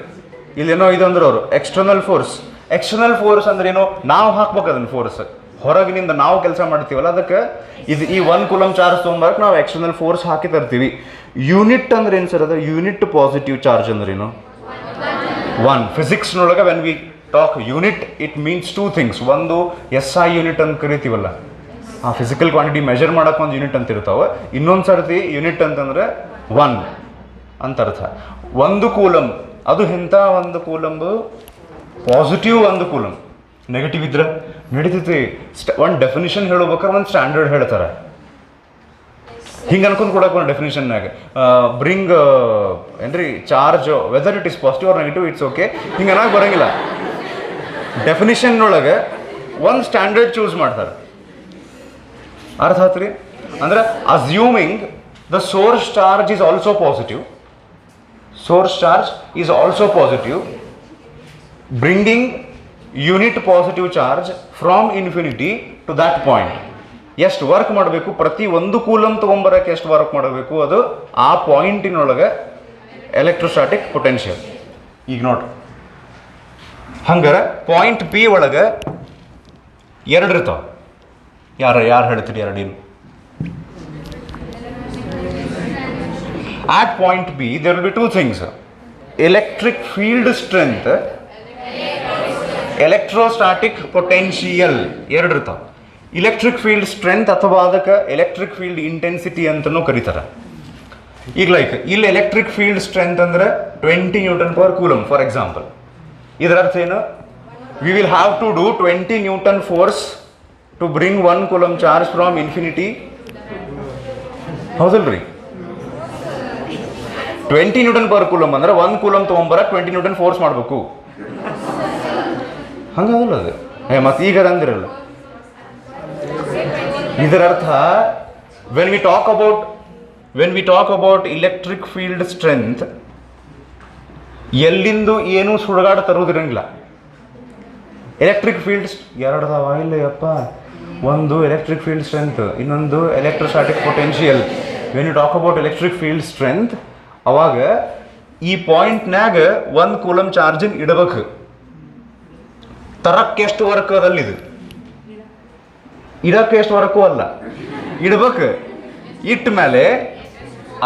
ಇಲ್ಲೇನೋ ಇದು ಅಂದ್ರೆ ಅವರು ಎಕ್ಸ್ಟರ್ನಲ್ ಫೋರ್ಸ್. ಎಕ್ಸ್ಟರ್ನಲ್ ಫೋರ್ಸ್ ಅಂದ್ರೆ ಏನು? ನಾವು ಹಾಕ್ಬೇಕು ಅದನ್ನು ಫೋರ್ಸ್, ಹೊರಗಿನಿಂದ ನಾವು ಕೆಲಸ ಮಾಡ್ತೀವಲ್ಲ ಅದಕ್ಕೆ. ಇದು ಈ 1 ಕೂಲಮ್ ಚಾರ್ಜ್ ತೊಗೊಂಬರಕ್ಕೆ ನಾವು ಎಕ್ಸ್ಟರ್ನಲ್ ಫೋರ್ಸ್ ಹಾಕಿ ತರ್ತೀವಿ. ಯೂನಿಟ್ ಅಂದ್ರೆ ಏನು ಸರ್? ಅದು ಯೂನಿಟ್ ಪಾಸಿಟಿವ್ ಚಾರ್ಜ್ ಅಂದ್ರೆ ಏನು? 1. ಫಿಸಿಕ್ಸ್ನೊಳಗೆ when we talk unit it means 2 things. ಒಂದು SI ಯೂನಿಟ್ ಅಂತ ಕರಿತೀವಲ್ಲ, ಆ ಫಿಸಿಕಲ್ ಕ್ವಾಂಟಿಟಿ ಮೆಜರ್ ಮಾಡೋಕೆ ಒಂದು ಯೂನಿಟ್ ಅಂತ ಇರ್ತಾವೆ. ಇನ್ನೊಂದು ಸರ್ತಿ ಯೂನಿಟ್ ಅಂತಂದರೆ 1 ಅಂತ ಅರ್ಥ. 1 ಕೂಲಮ್ ಅದು ಎಂಥ 1 ಕೂಲಂಬು? Positive 1 coulomb. ನೆಗೆಟಿವ್ ಇದ್ರೆ ನಡೀತೈತಿ. ಒಂದು ಡೆಫಿನಿಷನ್ ಹೇಳ್ಬೇಕಾದ್ರೆ ಒಂದು ಸ್ಟ್ಯಾಂಡರ್ಡ್ ಹೇಳ್ತಾರೆ. ಹಿಂಗೆ ಅನ್ಕೊಂಡು ಕೊಡಕ್ಕೆ ಒಂದು ಡೆಫಿನಿಷನ್ನಾಗ ಬ್ರಿಂಗ್ ಏನ್ರಿ charge whether it is positive or negative it's okay, ಹಿಂಗೆ ಅನ್ನೋಕೆ ಬರೋಂಗಿಲ್ಲ. ಡೆಫಿನಿಷನ್ನೊಳಗೆ ಒಂದು ಸ್ಟ್ಯಾಂಡರ್ಡ್ ಚೂಸ್ ಮಾಡ್ತಾರೆ. ಅರ್ಥ ಆತ್ರಿ? ಅಂದ್ರೆ assuming the source charge is also positive, source charge is also positive, bringing unit positive charge from infinity to that point. ಎಷ್ಟು ವರ್ಕ್ ಮಾಡಬೇಕು, ಪ್ರತಿ ಒಂದು ಕೂಲಮ್ ತೊಗೊಂಬರಕ್ಕೆ ಎಷ್ಟು ವರ್ಕ್ ಮಾಡಬೇಕು, ಅದು ಆ ಪಾಯಿಂಟಿನೊಳಗೆ ಎಲೆಕ್ಟ್ರೋಸ್ಟಾಟಿಕ್ ಪೊಟೆನ್ಷಿಯಲ್. ಈಗ ನೋಡ್ರಿ, ಹಂಗಾರೆ ಪಾಯಿಂಟ್ ಪಿ ಒಳಗೆ ಎರಡು ಇರ್ತಾವ. ಯಾರು ಹೇಳ್ತೀರಿ ಎರಡು? ಏನು at point B there will be two things: electric field strength, electrostatic potential. ಎರಡು ಇರ್ತಾವ. ಇಲೆಕ್ಟ್ರಿಕ್ ಫೀಲ್ಡ್ ಸ್ಟ್ರೆಂತ್ ಅಥವಾ ಅದಕ್ಕೆ ಎಲೆಕ್ಟ್ರಿಕ್ ಫೀಲ್ಡ್ ಇಂಟೆನ್ಸಿಟಿ ಅಂತಲೂ ಕರೀತಾರೆ. ಈಗ ಲೈಕ್ ಇಲ್ಲಿ ಎಲೆಕ್ಟ್ರಿಕ್ ಫೀಲ್ಡ್ ಸ್ಟ್ರೆಂತ್ ಅಂದ್ರೆ 20 newton per coulomb for example. ಇದರ ಅರ್ಥ ಏನು? We will have to do 20 newton force to bring 1 coulomb charge from infinity. ಹೌದಲ್ರಿ? 20 ನ್ಯೂಟನ್ ಪರ್ ಕೂಲಮ್ ಅಂದ್ರೆ 1 ಕೂಲಮ್ ತೊಗೊಂಬರ 20 ನ್ಯೂಟನ್ ಫೋರ್ಸ್ ಮಾಡಬೇಕು. ಹಂಗಾಗಲ್ಲ ಅದು. ಮತ್ತೆ ಈಗ ಅಂದಿರಲ್ಲ. ಇದರ ಅರ್ಥ when we talk about electric field strength, ಎಲ್ಲಿಂದು ಏನು ಸುಡುಗಾಡು ತರುವುದಿರಂಗಿಲ್ಲ. ಎಲೆಕ್ಟ್ರಿಕ್ ಫೀಲ್ಡ್ ಎರಡದಾವ ಇಲ್ಲಯ್ಯಪ್ಪ, ಒಂದು ಎಲೆಕ್ಟ್ರಿಕ್ ಫೀಲ್ಡ್ ಸ್ಟ್ರೆಂತ್, ಇನ್ನೊಂದು electrostatic potential. When you talk about electric field strength, ಅವಾಗ ಈ ಪಾಯಿಂಟ್ನಾಗ 1 ಕೂಲಮ್ ಚಾರ್ಜಿನ್ ಇಡಬೇಕು. ತರಕ್ಕೆ ಎಷ್ಟು ವರ್ಕ್ ಅದಲ್ಲಿದು, ಇಡಕ್ಕೆ ಎಷ್ಟು ವರ್ಕು ಅಲ್ಲ, ಇಡ್ಬೇಕು. ಇಟ್ಟ ಮೇಲೆ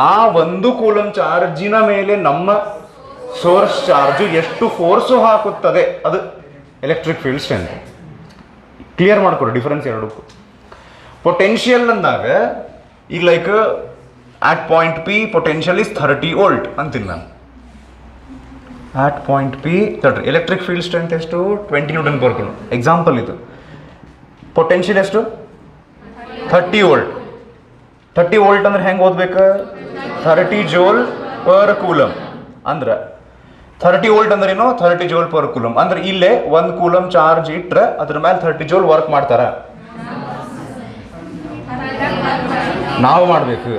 ಆ 1 ಕೂಲಮ್ ಚಾರ್ಜಿನ ಮೇಲೆ ನಮ್ಮ ಸೋರ್ಸ್ ಚಾರ್ಜು ಎಷ್ಟು ಫೋರ್ಸು ಹಾಕುತ್ತದೆ, ಅದು ಎಲೆಕ್ಟ್ರಿಕ್ ಫೀಲ್ಡ್ ಸ್ಟ್ರೆಂತ್. ಕ್ಲಿಯರ್ ಮಾಡ್ಕೊಡ್ರಿ ಡಿಫರೆನ್ಸ್ ಎರಡಕ್ಕೂ. ಪೊಟೆನ್ಷಿಯಲ್ ಅಂದಾಗ ಈಗ like at point P potential is 30 volt ಅಂತೀನಿ ನಾನು. ಆಟ್ ಪಾಯಿಂಟ್ ಪಿ ತಡ್ರಿ, ಎಲೆಕ್ಟ್ರಿಕ್ ಫೀಲ್ಡ್ ಸ್ಟ್ರೆಂತ್ ಎಷ್ಟು? 20 ನ್ಯೂಟನ್ ಪರ್ ಕೂಲಮ್ ಎಕ್ಸಾಂಪಲ್ ಇದು. ಪೊಟೆನ್ಷಿಯಲ್ ಎಷ್ಟು? 30 ವೋಲ್ಟ್. 30 ವೋಲ್ಟ್ ಅಂದ್ರೆ ಹೆಂಗೆ ಓದ್ಬೇಕು? 30 ಜೋಲ್ ಪರ್ ಕೂಲಮ್. ಅಂದ್ರೆ 30 ವೋಲ್ಟ್ ಅಂದ್ರೆ ಏನು? 30 ಜೋಲ್ ಪರ್ ಕೂಲಮ್. ಅಂದ್ರೆ ಇಲ್ಲೇ 1 ಕೂಲಮ್ ಚಾರ್ಜ್ ಇಟ್ರೆ ಅದ್ರ ಮೇಲೆ 30 ಜೋಲ್ ವರ್ಕ್ ಮಾಡ್ತಾರ. ನಾವು ಮಾಡ್ಬೇಕು.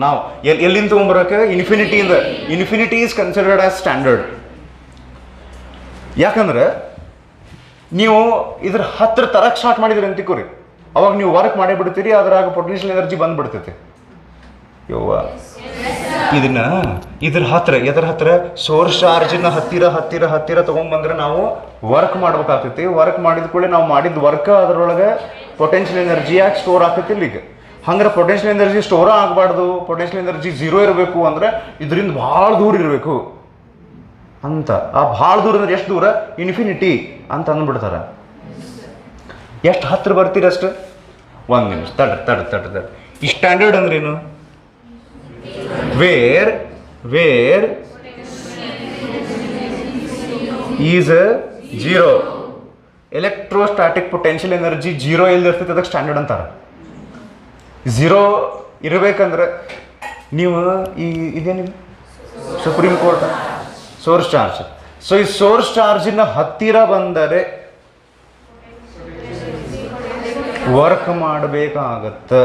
ನಾವು ಎಲ್ಲಿಂದ ತೊಗೊಂಬರಕ್ಕೆ? ಇನ್ಫಿನಿಟಿಯಿಂದ. Infinity is considered as standard. ಯಾಕಂದ್ರೆ ನೀವು ಇದ್ರ ಹತ್ರ ತರಕ್ಕೆ ಸ್ಟಾರ್ಟ್ ಮಾಡಿದ್ರಿ ಅಂತಿಕೋರಿ, ಅವಾಗ ನೀವು ವರ್ಕ್ ಮಾಡೇ ಬಿಡ್ತೀರಿ, ಅದ್ರಾಗ ಪೊಟೆನ್ಷಿಯಲ್ ಎನರ್ಜಿ ಬಂದ್ಬಿಡ್ತೈತಿ. ಯವ್ವ, ಇದ್ರ ಹತ್ರ ಸೋರ್ಸ್ ಚಾರ್ಜಿನ ಹತ್ತಿರ ತೊಗೊಂಡ್ಬಂದ್ರೆ ನಾವು ವರ್ಕ್ ಮಾಡ್ಬೇಕಾಗ್ತೈತಿ. ವರ್ಕ್ ಮಾಡಿದ ಕೂಡಲೇ ನಾವು ಮಾಡಿದ ವರ್ಕ್ ಅದರೊಳಗೆ ಪೊಟೆನ್ಷಿಯಲ್ ಎನರ್ಜಿ ಯಾಕೆ ಸ್ಟೋರ್ ಆಗ್ತೈತಿ ಇಲ್ಲಿಗೆ. ಹಂಗಾರೆ ಪೊಟೆನ್ಷಿಯಲ್ ಎನರ್ಜಿ ಸ್ಟೋರ್ ಆಗಬಾರ್ದು, ಪೊಟೆನ್ಷಿಯಲ್ ಎನರ್ಜಿ 0 ಇರಬೇಕು ಅಂದ್ರೆ ಇದರಿಂದ ಭಾಳ ದೂರ ಇರಬೇಕು ಅಂತ. ಆ ಭಾಳ ದೂರ ಅಂದ್ರೆ ಎಷ್ಟು ದೂರ? ಇನ್ಫಿನಿಟಿ ಅಂತ ಅಂದ್ಬಿಡ್ತಾರೆ. ಎಷ್ಟು ಹತ್ರ ಬರ್ತೀರಿ ಅಷ್ಟು? 1 ನಿಮಿಷ ತಡ್ರಿ. ಈ ಸ್ಟ್ಯಾಂಡರ್ಡ್ ಅಂದ್ರೆ ಏನು? Where is 0, electrostatic potential energy 0 ಎಲ್ಲಿರ್ತೈತೆ ಅದಕ್ಕೆ ಸ್ಟ್ಯಾಂಡರ್ಡ್ ಅಂತಾರೆ. 0 ಇರಬೇಕಂದ್ರೆ ನೀವು ಇದೇನಿದೆ supreme court source charge. So ಈ ಸೋರ್ಸ್ ಚಾರ್ಜಿನ ಹತ್ತಿರ ಬಂದರೆ ವರ್ಕ್ ಮಾಡಬೇಕಾಗತ್ತೆ.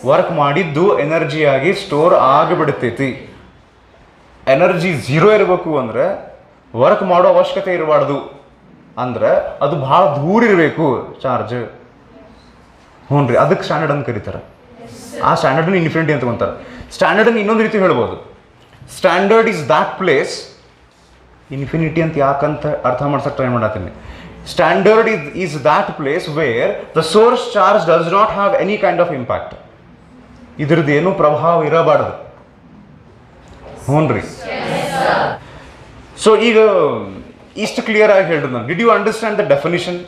ವರ್ಕ್ ಮಾಡಿದ್ದು ಎನರ್ಜಿಯಾಗಿ ಸ್ಟೋರ್ ಆಗಿಬಿಡ್ತೈತಿ. ಎನರ್ಜಿ 0 ಇರಬೇಕು ಅಂದರೆ ವರ್ಕ್ ಮಾಡೋ ಅವಶ್ಯಕತೆ ಇರಬಾರ್ದು. ಅಂದ್ರೆ ಅದು ಭಾಳ ದೂರ ಇರಬೇಕು ಚಾರ್ಜ್. ಹ್ಞೂ ರೀ, ಅದಕ್ಕೆ ಸ್ಟ್ಯಾಂಡರ್ಡ್ ಅಂತ ಕರೀತಾರೆ. ಆ ಸ್ಟ್ಯಾಂಡರ್ಡ್ನ ಇನ್ಫಿನಿಟಿ ಅಂತ ಅಂತಾರೆ. ಸ್ಟ್ಯಾಂಡರ್ಡನ್ನು ಇನ್ನೊಂದು ರೀತಿ ಹೇಳ್ಬೋದು. Standard is that place. Infinity ಅಂತ ಯಾಕಂತ ಅರ್ಥ ಮಾಡ್ಸಕ್ಕೆ ಟ್ರೈ ಮಾಡತ್ತೀನಿ. Standard is that place where the source charge does not have any kind of impact. ಇದ್ರದ್ದು ಏನೂ ಪ್ರಭಾವ ಇರಬಾರ್ದು. ಹ್ಞೂ ರೀ. ಸೊ ಈಗ ಇಷ್ಟು ಕ್ಲಿಯರ್ ಆಗಿ ಹೇಳ್ರಿ ನಾನು. Did you understand the definition?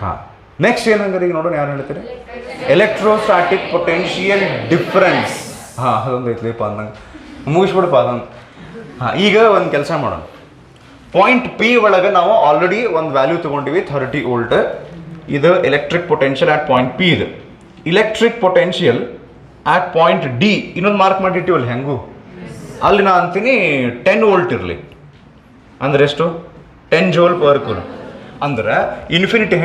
ಹಾಂ. ನೆಕ್ಸ್ಟ್ ಏನಂದ್ರೆ ಈಗ ನೋಡೋಣ, ಯಾರು ಹೇಳ್ತೀರಿ? Electrostatic potential difference. ಹಾಂ, ಅದೊಂದು ಐತ್ಲಿಪ್ಪ ಅಂದಂಗೆ ಮುಗಿಸ್ಬಿಡಪ್ಪ ಅದೊಂದು. ಹಾಂ, ಈಗ ಒಂದು ಕೆಲಸ ಮಾಡೋಣ. ಪಾಯಿಂಟ್ ಪಿ ಒಳಗೆ ನಾವು ಆಲ್ರೆಡಿ ಒಂದು ವ್ಯಾಲ್ಯೂ ತೊಗೊಂಡಿವಿ, 30 ವೋಲ್ಟ್. ಇದು electric potential at point P. ಇದು electric potential at point D ಇನ್ನೊಂದು ಮಾರ್ಕ್ ಮಾಡಿಟ್ಟಿವಲ್ಲ ಹೆಂಗೂ, ಅಲ್ಲಿ ನಾ ಅಂತೀನಿ 10 ವೋಲ್ಟ್ ಇರಲಿ. ಅಂದ್ರೆ ಎಷ್ಟು? 10 ಜೋಲ್ ಪರ್ ಕೂಲಮ್. ಅಂದ್ರೆ ಇನ್ಫಿನಿಟಿ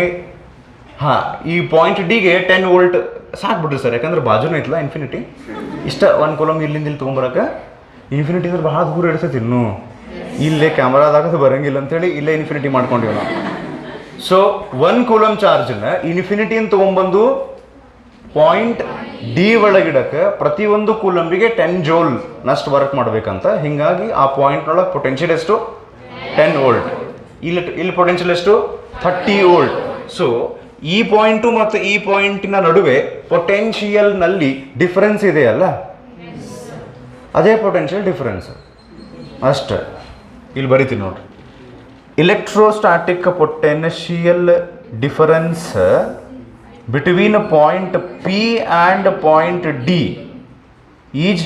ಹಾಂ, ಈ ಪಾಯಿಂಟ್ ಡಿಗೆ 10 ವೋಲ್ಟ್ ಸಾಕ್ಬಿಡ್ರಿ ಸರ್, ಯಾಕಂದ್ರೆ ಬಾಜುನೇ ಐತಲ್ಲ ಇನ್ಫಿನಿಟಿ. ಇಷ್ಟ 1 ಕೂಲಮ್ ಇಲ್ಲಿಂದ ಇಲ್ಲಿ ತೊಗೊಂಬರಕ್ಕೆ. ಇನ್ಫಿನಿಟಿ ಅಂದ್ರೆ ಭಾಳ ದೂರ ಇಡ್ತೈತಿ ಇನ್ನೂ. ಇಲ್ಲೇ ಕ್ಯಾಮ್ರಾದಾಗದು ಬರೋಂಗಿಲ್ಲ ಅಂತೇಳಿ ಇಲ್ಲೇ ಇನ್ಫಿನಿಟಿ ಮಾಡ್ಕೊಂಡಿವಿ ನಾವು. ಸೊ 1 ಕೂಲಮ್ ಚಾರ್ಜನ್ನ ಇನ್ಫಿನಿಟಿಯನ್ನು ತೊಗೊಂಬಂದು ಪಾಯಿಂಟ್ ಡಿ ಒಳಗಿಡಕ್ಕೆ ಪ್ರತಿಯೊಂದು ಕೂಲಂಬಿಗೆ 10 ಜೋಲ್ ನಷ್ಟು ವರ್ಕ್ ಮಾಡ್ಬೇಕಂತ. ಹೀಗಾಗಿ ಆ ಪಾಯಿಂಟ್ನೊಳಗೆ ಪೊಟೆನ್ಷಿಯಲ್ ಎಷ್ಟು? 10 ವೋಲ್ಟ್. ಇಲ್ಲಿ ಪೊಟೆನ್ಷಿಯಲ್ ಎಷ್ಟು? 30 ವೋಲ್ಟ್. ಸೊ ಈ ಪಾಯಿಂಟು ಮತ್ತು ಈ ಪಾಯಿಂಟಿನ ನಡುವೆ ಪೊಟೆನ್ಷಿಯಲ್ನಲ್ಲಿ ಡಿಫರೆನ್ಸ್ ಇದೆಯಲ್ಲ, ಅದೇ ಪೊಟೆನ್ಷಿಯಲ್ ಡಿಫರೆನ್ಸ್ ಅಷ್ಟೇ. ಇಲ್ಲಿ ಬರಿತೀನಿ ನೋಡ್ರಿ. Electrostatic potential difference between point P and point D ಈಜ್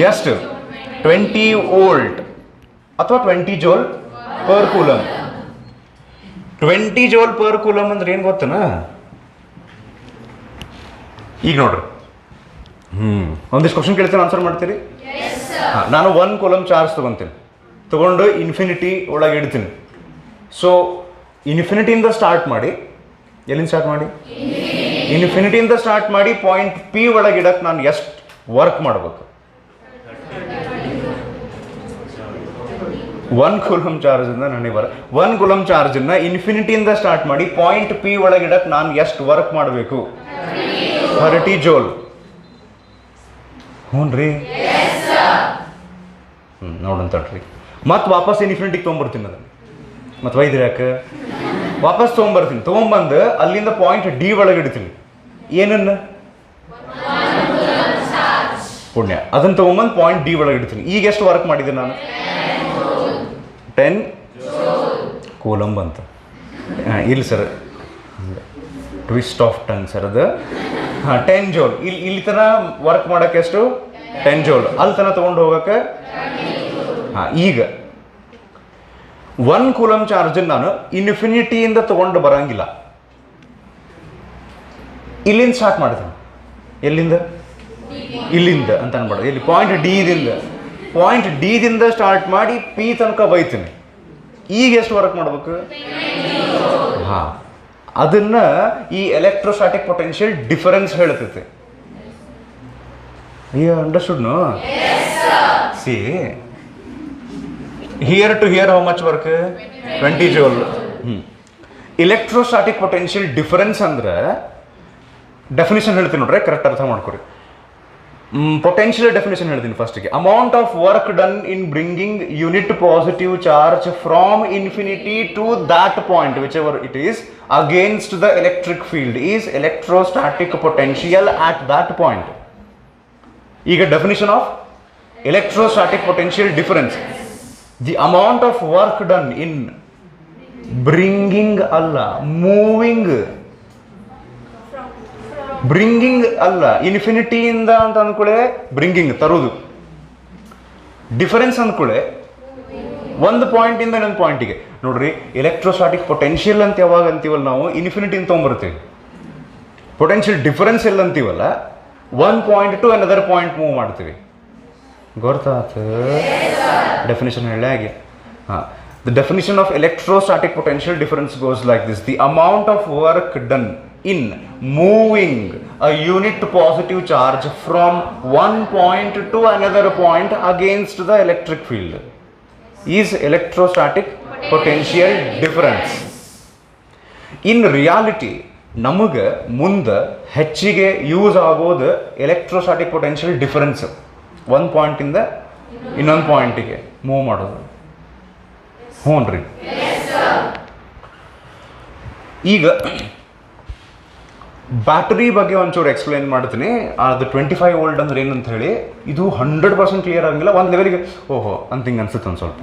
ಎಷ್ಟು? 20 ವೋಲ್ಟ್ ಅಥವಾ 20 ಜೋಲ್ ಪರ್ ಕೂಲಮ್. 20 ಜೋಲ್ ಪರ್ ಕೂಲಮ್ ಅಂದ್ರೆ ಏನು ಗೊತ್ತನಾ? ಈಗ ನೋಡ್ರಿ, ಒಂದಿಷ್ಟು ಕ್ವಶನ್ ಕೇಳ್ತೀನಿ, ಆನ್ಸರ್ ಮಾಡ್ತೀರಿ? ಹಾಂ, ನಾನು 1 ಕೂಲಮ್ ಚಾರ್ಜ್ ತೊಗೊಂಡು ಇನ್ಫಿನಿಟಿ ಒಳಗೆ ಇಡ್ತೀನಿ. ಸೊ ಇನ್ಫಿನಿಟಿಯಿಂದ ಸ್ಟಾರ್ಟ್ ಮಾಡಿ, ಎಲ್ಲಿಂದ ಸ್ಟಾರ್ಟ್ ಮಾಡಿ? ಇನ್ಫಿನಿಟಿಯಿಂದ ಸ್ಟಾರ್ಟ್ ಮಾಡಿ ಪಾಯಿಂಟ್ ಪಿ ಒಳಗೆ ಇಡಕ್ಕೆ ನಾನು ಎಷ್ಟು ವರ್ಕ್ ಮಾಡಬೇಕು? 1 ಕೂಲಮ್ ಚಾರ್ಜಿಂದ ನನಗೆ 1 ಕೂಲಮ್ ಚಾರ್ಜನ್ನ ಇನ್ಫಿನಿಟಿಯಿಂದ ಸ್ಟಾರ್ಟ್ ಮಾಡಿ ಪಾಯಿಂಟ್ ಪಿ ಒಳಗೆ ಇಡಕ್ಕೆ ನಾನು ಎಷ್ಟು ವರ್ಕ್ ಮಾಡಬೇಕು? 30 ಜೋಲ್. ಹ್ಞೂ ರೀ, ನೋಡಂತಡ್ರಿ. ಮತ್ತೆ ವಾಪಸ್ ಇನ್ಫಿನಿಟಿಗೆ ತೊಗೊಂಬರ್ತೀನಿ ಅದನ್ನು. ಮತ್ತು ಒಯ್ದ್ರಿ ಯಾಕೆ? ವಾಪಸ್ ತೊಗೊಂಬಂದು ಅಲ್ಲಿಂದ ಪಾಯಿಂಟ್ ಡಿ ಒಳಗೆ ಇಡ್ತೀನಿ. ಏನನ್ನ? ಪುಣ್ಯ. ಅದನ್ನು ತೊಗೊಂಬಂದು ಪಾಯಿಂಟ್ ಡಿ ಒಳಗೆ ಇಡ್ತೀನಿ. ಈಗ ಎಷ್ಟು ವರ್ಕ್ ಮಾಡಿದ್ದೀನಿ ನಾನು? 10 ಕೂಲಮ್ ಅಂತ. ಇಲ್ಲ sir, twist of tongue sir ಅದು. ಹಾಂ, 10 ಜೋಲ್. ಇಲ್ಲಿ ತನಕ ವರ್ಕ್ ಮಾಡೋಕ್ಕೆ ಎಷ್ಟು? 10 ಜೋಲ್. ಅಲ್ಲಿ ತನಕ ತೊಗೊಂಡು ಹೋಗೋಕ್ಕೆ. ಹಾಂ, ಈಗ 1 ಕೂಲಮ್ ಚಾರ್ಜನ್ನು ನಾನು ಇನ್ಫಿನಿಟಿಯಿಂದ ತೊಗೊಂಡು ಬರೋಂಗಿಲ್ಲ. ಇಲ್ಲಿಂದ ಸ್ಟಾರ್ಟ್ ಮಾಡ್ತೀನಿ. ಎಲ್ಲಿಂದ? ಇಲ್ಲಿಂದ ಅಂತ ಅನ್ಬಾರ್ದು. ಇಲ್ಲಿ ಪಾಯಿಂಟ್ ಡಿದಿಂದ ಸ್ಟಾರ್ಟ್ ಮಾಡಿ ಪಿ ತನಕ ಬೈತೀನಿ. ಈಗ ಎಷ್ಟು ವರ್ಕ್ ಮಾಡಬೇಕು? ಹಾಂ, ಅದನ್ನ ಈ ಎಲೆಕ್ಟ್ರೋಸ್ಟಾಟಿಕ್ ಪೊಟೆನ್ಷಿಯಲ್ ಡಿಫರೆನ್ಸ್ ಹೇಳ್ತೈತೆ. You understood no? See, here to here how much work? 20 joule. Electrostatic potential difference ಅಂದ್ರೆ ಡೆಫಿನೇಷನ್ ಹೇಳ್ತೀನಿ ನೋಡ್ರಿ, ಕರೆಕ್ಟ್ ಅರ್ಥ ಮಾಡ್ಕೊರಿ. ಪೊಟೆನ್ಷಿಯಲ್ ಡೆಫಿನೇಷನ್ ಹೇಳ್ತೀನಿ ಫಸ್ಟಿಗೆ. Amount of work done in bringing unit positive charge from infinity to that point which ever it is against the electric field is electrostatic potential at that point. ಈಗ definition of electrostatic potential difference, the amount of work done in bringing alla bringing alla infinity inda anta ankole bringing tarudu difference ankole ಒಂದು ಪಾಯಿಂಟ್ ಇಂದ ಇನ್ನೊಂದು ಪಾಯಿಂಟಿಗೆ. ನೋಡ್ರಿ, ಎಲೆಕ್ಟ್ರೋಸ್ಟಾಟಿಕ್ ಪೊಟೆನ್ಷಿಯಲ್ ಅಂತ ಯಾವಾಗ ಅಂತೀವಲ್ಲ ನಾವು, ಇನ್ಫಿನಿಟಿ ಅಂತ ತೊಗೊಂಬರ್ತೀವಿ. ಪೊಟೆನ್ಷಿಯಲ್ ಡಿಫರೆನ್ಸ್ ಎಲ್ಲ ಅಂತೀವಲ್ಲ, 1 point to another point move ಮಾಡ್ತೀವಿ. ಗೊತ್ತಾಯ್ತು? ಡೆಫಿನೇಷನ್ ಹೇಳಿ ಹಾಗೆ. ಹಾಂ, the definition of electrostatic potential difference goes like this: the amount of work done in moving a unit positive charge from one point to another point against the electric field is electrostatic potential difference. In reality, ನಮಗೆ ಮುಂದೆ ಹೆಚ್ಚಿಗೆ ಯೂಸ್ ಆಗೋದು ಎಲೆಕ್ಟ್ರೋಸ್ಟಾಟಿಕ್ ಪೊಟೆನ್ಷಿಯಲ್ ಡಿಫರೆನ್ಸ್. ಒಂದು ಪಾಯಿಂಟಿಂದ ಇನ್ನೊಂದು ಪಾಯಿಂಟಿಗೆ ಮೂವ್ ಮಾಡೋದು. ಹ್ಞೂ ರೀ. ಈಗ ಬ್ಯಾಟರಿ ಬಗ್ಗೆ ಒಂಚೂರು ಎಕ್ಸ್ಪ್ಲೈನ್ ಮಾಡ್ತೀನಿ. ಅದು 25 ವೋಲ್ಟ್ ಅಂದ್ರೆ ಏನಂತ ಹೇಳಿ, ಇದು 100% ಕ್ಲಿಯರ್ ಆಗಿಲ್ಲ. ಒಂದು ಲೆವೆಲ್ಗೆ ಓಹೋ ಅಂತ ಹಿಂಗೆ ಅನ್ಸುತ್ತೆ ಒಂದು ಸ್ವಲ್ಪ.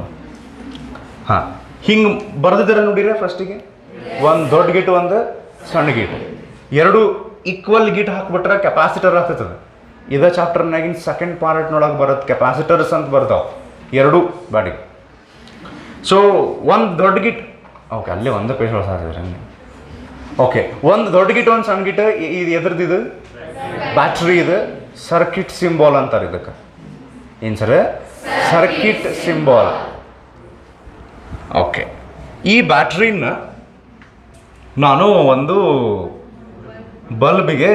ಹಾಂ, ಹಿಂಗೆ ಬರೆದಿದ್ದಾರೆ ನೋಡಿರ. ಫಸ್ಟಿಗೆ ಒಂದು ದೊಡ್ಡ ಗೇಟ್, ಒಂದು ಸಣ್ಣ ಗೇಟ್, ಎರಡು ಈಕ್ವಲ್ ಗೇಟ್ ಹಾಕ್ಬಿಟ್ರೆ ಕೆಪಾಸಿಟರ್ ಆಗ್ತದೆ. ಇದೇ ಚಾಪ್ಟರ್ನಾಗಿನ ಸೆಕೆಂಡ್ ಪಾರ್ಟ್ನೊಳಗೆ ಬರುತ್ತೆ, ಕೆಪಾಸಿಟರ್ಸ್ ಅಂತ ಬರ್ತಾವೆ ಎರಡು ಬಾಡಿ. ಸೊ ಒಂದು ದೊಡ್ಡ ಗಿಟ್, ಓಕೆ, ಅಲ್ಲೇ ಒಂದು ಪೇಜ್ ಹೊಸಾದ್ರೆ. ಓಕೆ, ಒಂದು ದೊಡ್ಡ ಗಿಟ್, ಒಂದು ಸಣ್ಣ ಗಿಟ್. ಇದು ಎದ್ರದ್ದು? ಬ್ಯಾಟ್ರಿ. ಇದು ಸರ್ಕಿಟ್ ಸಿಂಬಾಲ್ ಅಂತಾರೆ ಇದಕ್ಕೆ. ಏನು ಸರ್? Circuit symbol. ಓಕೆ, ಈ ಬ್ಯಾಟ್ರಿನ ನಾನು ಒಂದು ಬಲ್ಬಿಗೆ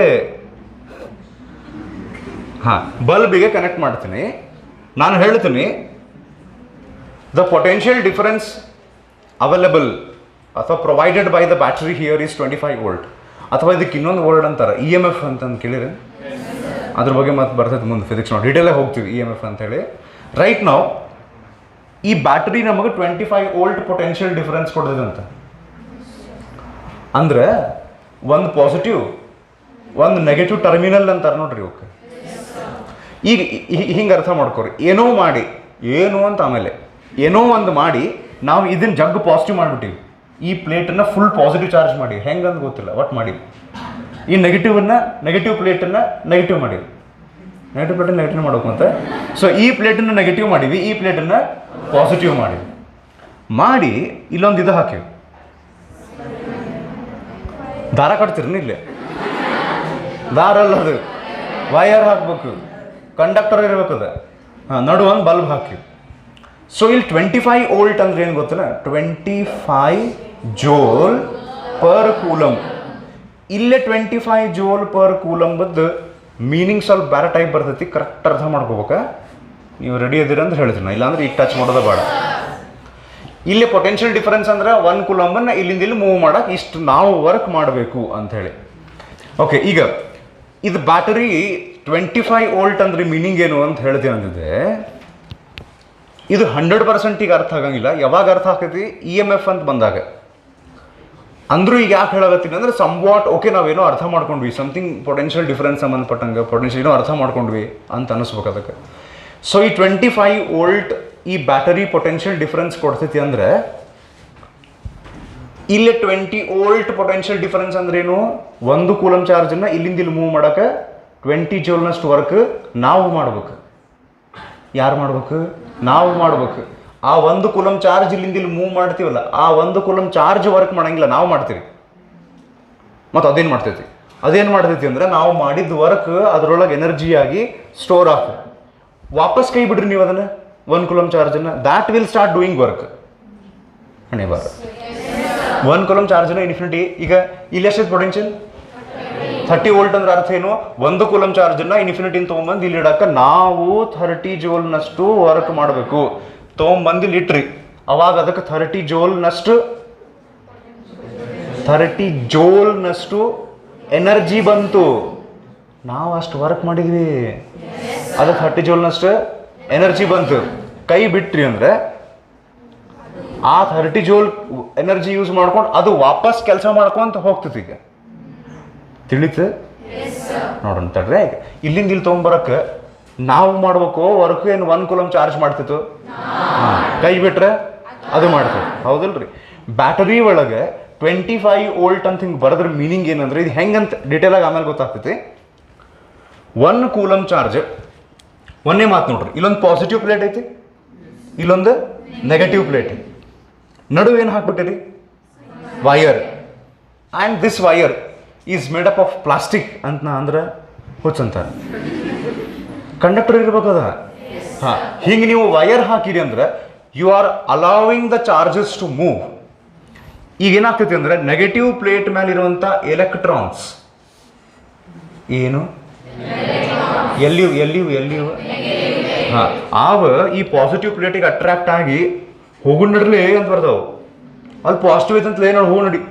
ಕನೆಕ್ಟ್ ಮಾಡ್ತೀನಿ. ನಾನು ಹೇಳ್ತೀನಿ ದ ಪೊಟೆನ್ಷಿಯಲ್ ಡಿಫರೆನ್ಸ್ ಅವೈಲೇಬಲ್ ಅಥವಾ provided by the battery here is 25 volt. ಅಥವಾ ಇದಕ್ಕೆ ಇನ್ನೊಂದು ವರ್ಡ್ ಅಂತಾರೆ EMF ಅಂತಂದು ಕೇಳಿರಿ. ಅದ್ರ ಬಗ್ಗೆ ಮತ್ತೆ ಬರ್ತೈತೆ ಮುಂದೆ ಫಿಸಿಕ್ಸ್ ನಾವು ಡೀಟೇಲಾಗಿ ಹೋಗ್ತೀವಿ EMF ಅಂತೇಳಿ. ರೈಟ್ ನಾವು ಈ ಬ್ಯಾಟ್ರಿ ನಮಗೆ 25 ವೋಲ್ಟ್ ಪೊಟೆನ್ಷಿಯಲ್ ಡಿಫರೆನ್ಸ್ ಕೊಡ್ತದೆ ಅಂತ. ಅಂದ್ರೆ ಒಂದು ಪಾಸಿಟಿವ್ ಒಂದು ನೆಗೆಟಿವ್ ಟರ್ಮಿನಲ್ ಅಂತಾರೆ ನೋಡ್ರಿ. ಓಕೆ, ಈಗ ಹಿಂಗೆ ಅರ್ಥ ಮಾಡ್ಕೊರಿ. ಏನೋ ಮಾಡಿ ಏನು ಅಂತ ಆಮೇಲೆ ಏನೋ ಒಂದು ಮಾಡಿ ನಾವು ಇದನ್ನ ಜಗ್ ಪಾಸಿಟಿವ್ ಮಾಡಿಬಿಟ್ಟಿವಿ. ಈ ಪ್ಲೇಟನ್ನು ಫುಲ್ ಪಾಸಿಟಿವ್ ಚಾರ್ಜ್ ಮಾಡಿ ಹೆಂಗಂತ ಗೊತ್ತಿಲ್ಲ ಒಟ್ಟು ಮಾಡಿ. ಈ ನೆಗೆಟಿವ್ ಪ್ಲೇಟನ್ನು ನೆಗೆಟಿವ್ ಮಾಡಿ, ನೆಗೆಟಿವ್ ಪ್ಲೇಟನ್ನು ನೆಗೆಟಿವ್ ಮಾಡ್ಬೇಕು ಮತ್ತೆ. ಸೊ ಈ ಪ್ಲೇಟನ್ನು ನೆಗೆಟಿವ್ ಮಾಡೀವಿ, ಈ ಪ್ಲೇಟನ್ನು ಪಾಸಿಟಿವ್ ಮಾಡಿ ಇಲ್ಲೊಂದು ಇದು ಹಾಕಿವಿ. ದಾರ ಕಟ್ತಿರ್ನಿ ಇಲ್ಲಿ, ದಾರ ಅಲ್ಲ ಅದು ವೈರ್ ಹಾಕ್ಬೇಕು, ಕಂಡಕ್ಟರ್ ಇರ್ಬೇಕು ಅದು. ನಡು ಒಂದು ಬಲ್ಬ್ ಹಾಕಿ. ಸೊ ಇಲ್ಲಿ 25 ವೋಲ್ಟ್ ಅಂದ್ರೆ ಏನು ಗೊತ್ತಿಲ್ಲ, 25 ಜೋಲ್ ಪರ್ ಕೂಲಮ್. ಇಲ್ಲೇ 25 ಜೋಲ್ ಪರ್ ಕೂಲಮ್ ಬದ್ದು ಮೀನಿಂಗ್ ಸ್ವಲ್ಪ ಬೇರೆ ಟೈಪ್ ಬರ್ತೈತಿ. ಕರೆಕ್ಟ್ ಅರ್ಥ ಮಾಡ್ಕೋಬೇಕಾ? ನೀವು ರೆಡಿ ಇದ್ದೀರ ಅಂತ ಹೇಳ್ತೀನಿ, ಇಲ್ಲಾಂದ್ರೆ ಈಗ ಟಚ್ ಮಾಡೋದು ಬೇಡ. ಇಲ್ಲಿ ಪೊಟೆನ್ಷಿಯಲ್ ಡಿಫರೆನ್ಸ್ ಅಂದ್ರೆ 1 ಕೂಲಂಬನ್ನು ಇಲ್ಲಿಂದ ಇಲ್ಲಿ ಮೂವ್ ಮಾಡಕ್ಕೆ ಇಷ್ಟು ನಾವು ವರ್ಕ್ ಮಾಡಬೇಕು ಅಂತ ಹೇಳಿ. ಓಕೆ, ಈಗ ಇದು ಬ್ಯಾಟರಿ 25 ವೋಲ್ಟ್ ಅಂದ್ರೆ ಮೀನಿಂಗ್ ಏನು ಅಂತ ಹೇಳ್ತೀನಿ ಅಂದಿದ್ದೆ. ಇದು 100% ಈಗ ಅರ್ಥ ಆಗಂಗಿಲ್ಲ. ಯಾವಾಗ ಅರ್ಥ ಆಗ್ತೈತಿ? EMF ಅಂತ ಬಂದಾಗ. ಅಂದ್ರೂ ಈಗ ಯಾಕೆ ಹೇಳಾಗತ್ತೀನಿ ಅಂದ್ರೆ ಸಂವಾಟ್ ಓಕೆ ನಾವೇನೋ ಅರ್ಥ ಮಾಡ್ಕೊಂಡ್ವಿ, ಸಮಥಿಂಗ್ ಪೊಟೆನ್ಷಿಯಲ್ ಡಿಫರೆನ್ಸ್ ಸಂಬಂಧಪಟ್ಟಂಗೆ ಪೊಟೆನ್ಷಿಯಲ್ ಏನೋ ಅರ್ಥ ಮಾಡ್ಕೊಂಡ್ವಿ ಅಂತ ಅನಿಸ್ಬೇಕು ಅದಕ್ಕೆ. ಸೊ ಈ 25 ವೋಲ್ಟ್ ಈ ಬ್ಯಾಟರಿ ಪೊಟೆನ್ಷಿಯಲ್ ಡಿಫರೆನ್ಸ್ ಕೊಡ್ತೈತಿ ಅಂದ್ರೆ ಇಲ್ಲೇ 20 ವೋಲ್ಟ್ ಪೊಟೆನ್ಷಿಯಲ್ ಡಿಫರೆನ್ಸ್ ಅಂದ್ರೆ ಏನು? 1 ಕೂಲಮ್ ಚಾರ್ಜನ್ನು ಇಲ್ಲಿಂದ ಇಲ್ಲಿ ಮೂವ್ ಮಾಡೋಕೆ 20 ಜೋಲ್ನಷ್ಟು ವರ್ಕ್ ನಾವು ಮಾಡ್ಬೇಕು. ಯಾರು ಮಾಡ್ಬೇಕು? ನಾವು ಮಾಡ್ಬೇಕು. ಆ 1 ಕೂಲಮ್ ಚಾರ್ಜ್ ಇಲ್ಲಿಂದ ಇಲ್ಲಿ ಮೂವ್ ಮಾಡ್ತೀವಲ್ಲ, ಆ 1 ಕೂಲಮ್ ಚಾರ್ಜ್ ವರ್ಕ್ ಮಾಡಂಗಿಲ್ಲ, ನಾವು ಮಾಡ್ತೀವಿ. ಮತ್ತು ಅದೇನು ಮಾಡ್ತೈತಿ ಅಂದ್ರೆ ನಾವು ಮಾಡಿದ ವರ್ಕ್ ಅದರೊಳಗೆ ಎನರ್ಜಿಯಾಗಿ ಸ್ಟೋರ್ ಆಗ್ತದೆ. ವಾಪಸ್ ಕೈ ಬಿಡ್ರಿ ನೀವು ಅದನ್ನು 1 ಕೂಲಮ್ ಚಾರ್ಜನ್ನು, that will start doing work. ಹಣೆ ಬಾರ 1 ಕೂಲಮ್ ಚಾರ್ಜನ್ನು ಇನ್ಫಿನಿಟಿ. ಈಗ ಇಲ್ಲಿ ಎಷ್ಟಿದೆ ಪೊಟೆನ್ಷಿಯಲ್? 30 ವೋಲ್ಟ್ ಅಂದ್ರೆ ಅರ್ಥ ಏನು? 1 ಕೂಲಮ್ ಚಾರ್ಜನ್ನು ಇನ್ಫಿನಿಟಿನ ತೊಗೊಂಬಂದು ಇಲ್ಲಿ ಇಡಕ್ಕೆ ನಾವು 30 ಜೋಲ್ನಷ್ಟು ವರ್ಕ್ ಮಾಡಬೇಕು. ತೊಗೊಂಬಂದು ಇಲ್ಲಿ ಇಟ್ರಿ, ಅವಾಗ ಅದಕ್ಕೆ 30 ಜೋಲ್ನಷ್ಟು ಎನರ್ಜಿ ಬಂತು. ನಾವು ಅಷ್ಟು ವರ್ಕ್ ಮಾಡಿದ್ವಿ, ಅದಕ್ಕೆ 30 ಜೋಲ್ನಷ್ಟು ಎನರ್ಜಿ ಬಂತು. ಕೈ ಬಿಟ್ರಿ ಅಂದರೆ ಆ 30 ಜೋಲ್ ಎನರ್ಜಿ ಯೂಸ್ ಮಾಡ್ಕೊಂಡು ಅದು ವಾಪಸ್ ಕೆಲಸ ಮಾಡ್ಕೊಂತ ಹೋಗ್ತೈತಿ. ಈಗ ತಿಳಿತು ನೋಡೋಣ ತಡ್ರಿ. ಇಲ್ಲಿಂದ ಇಲ್ಲಿ ತೊಗೊಂಬರಕ್ಕೆ ನಾವು ಮಾಡ್ಬೇಕು ವರ್ಕ್. ಏನು 1 ಕೂಲಮ್ ಚಾರ್ಜ್ ಮಾಡ್ತಿತ್ತು, ಕೈ ಬಿಟ್ರೆ ಅದು ಮಾಡ್ತೇವೆ, ಹೌದಲ್ರಿ? ಬ್ಯಾಟರಿ ಒಳಗೆ 25 ವೋಲ್ಟ್ ಅಂತ ಹಿಂಗೆ ಬರೋದ್ರ ಮೀನಿಂಗ್ ಏನಂದ್ರೆ ಇದು ಹೆಂಗಂತ ಡೀಟೇಲಾಗಿ ಆಮೇಲೆ ಗೊತ್ತಾಗ್ತೈತಿ. 1 ಕೂಲಮ್ ಚಾರ್ಜ್ ಒಂದೇ ಮಾತು ನೋಡ್ರಿ. ಇಲ್ಲೊಂದು ಪಾಸಿಟಿವ್ ಪ್ಲೇಟ್ ಐತಿ, ಇಲ್ಲೊಂದು ನೆಗೆಟಿವ್ ಪ್ಲೇಟ್ ಐತಿ. ನಡುವೆ ಏನು ಹಾಕ್ಬಿಟ್ಟಿರಿ? Wire. And this wire is made up of plastic ಅಂತ ಅಂದ್ರೆ ಹುಚ್ಚಂತ ಕಂಡಕ್ಟರ್ ಇರ್ಬೇಕದ. ಹಾಂ, ಹಿಂಗೆ ನೀವು ವೈರ್ ಹಾಕಿರಿ ಅಂದ್ರೆ you are allowing the charges to move. ಈಗ ಏನಾಗ್ತೈತಿ ಅಂದ್ರೆ ನೆಗೆಟಿವ್ ಪ್ಲೇಟ್ ಮೇಲೆ ಇರುವಂಥ ಎಲೆಕ್ಟ್ರಾನ್ಸ್ ಏನು ಎಲ್ಲಿಯೂ ಹಾಂ ಆವ ಈ ಪಾಸಿಟಿವ್ ಪ್ಲೇಟಿಗೆ ಅಟ್ರಾಕ್ಟ್ ಆಗಿ ಹೋಗು ನಡ್ಲಿ ಅಂತ ಬರ್ತಾವೆ. ಅಲ್ಲಿ ಪಾಸಿಟಿವ್ ಐತಂತಲೇ ನೋಡಿ ಹೋಗಿ ನಡಿ.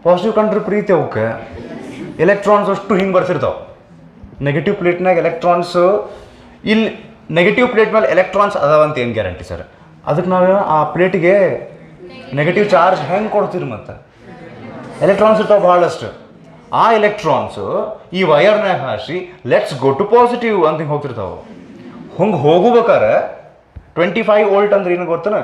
ಪಾಸಿಟಿವ್ ಕಂಡ್ರೆ ಪ್ರೀತಿ ಅವಕ್ಕೆ ಎಲೆಕ್ಟ್ರಾನ್ಸ್ ಅಷ್ಟು ಹಿಂಗೆ ಬರ್ತಿರ್ತಾವೆ. ನೆಗೆಟಿವ್ ಪ್ಲೇಟ್ನಾಗ ಎಲೆಕ್ಟ್ರಾನ್ಸು ಇಲ್ಲಿ ನೆಗೆಟಿವ್ ಪ್ಲೇಟ್ ಮೇಲೆ ಎಲೆಕ್ಟ್ರಾನ್ಸ್ ಅದಾವಂತ ಏನು ಗ್ಯಾರಂಟಿ ಸರ್? ಅದಕ್ಕೆ ನಾವು ಆ ಪ್ಲೇಟಿಗೆ ನೆಗೆಟಿವ್ ಚಾರ್ಜ್ ಹೆಂಗೆ ಕೊಡ್ತೀರಿ? ಮತ್ತು ಎಲೆಕ್ಟ್ರಾನ್ಸ್ ಇರ್ತಾವೆ ಭಾಳಷ್ಟು. ಆ ಎಲೆಕ್ಟ್ರಾನ್ಸು ಈ ವೈರ್ನಾಗ ಹಾಸಿ ಲೆಟ್ಸ್ ಗೋ ಟು ಪಾಸಿಟಿವ್ ಅಂತ ಹಿಂಗೆ ಹೋಗ್ತಿರ್ತಾವೆ. ಹಂಗೆ ಹೋಗ್ಬೇಕಾರೆ 25 ವೋಲ್ಟ್ ಅಂದ್ರೆ ಏನು ಗೊತ್ತನ?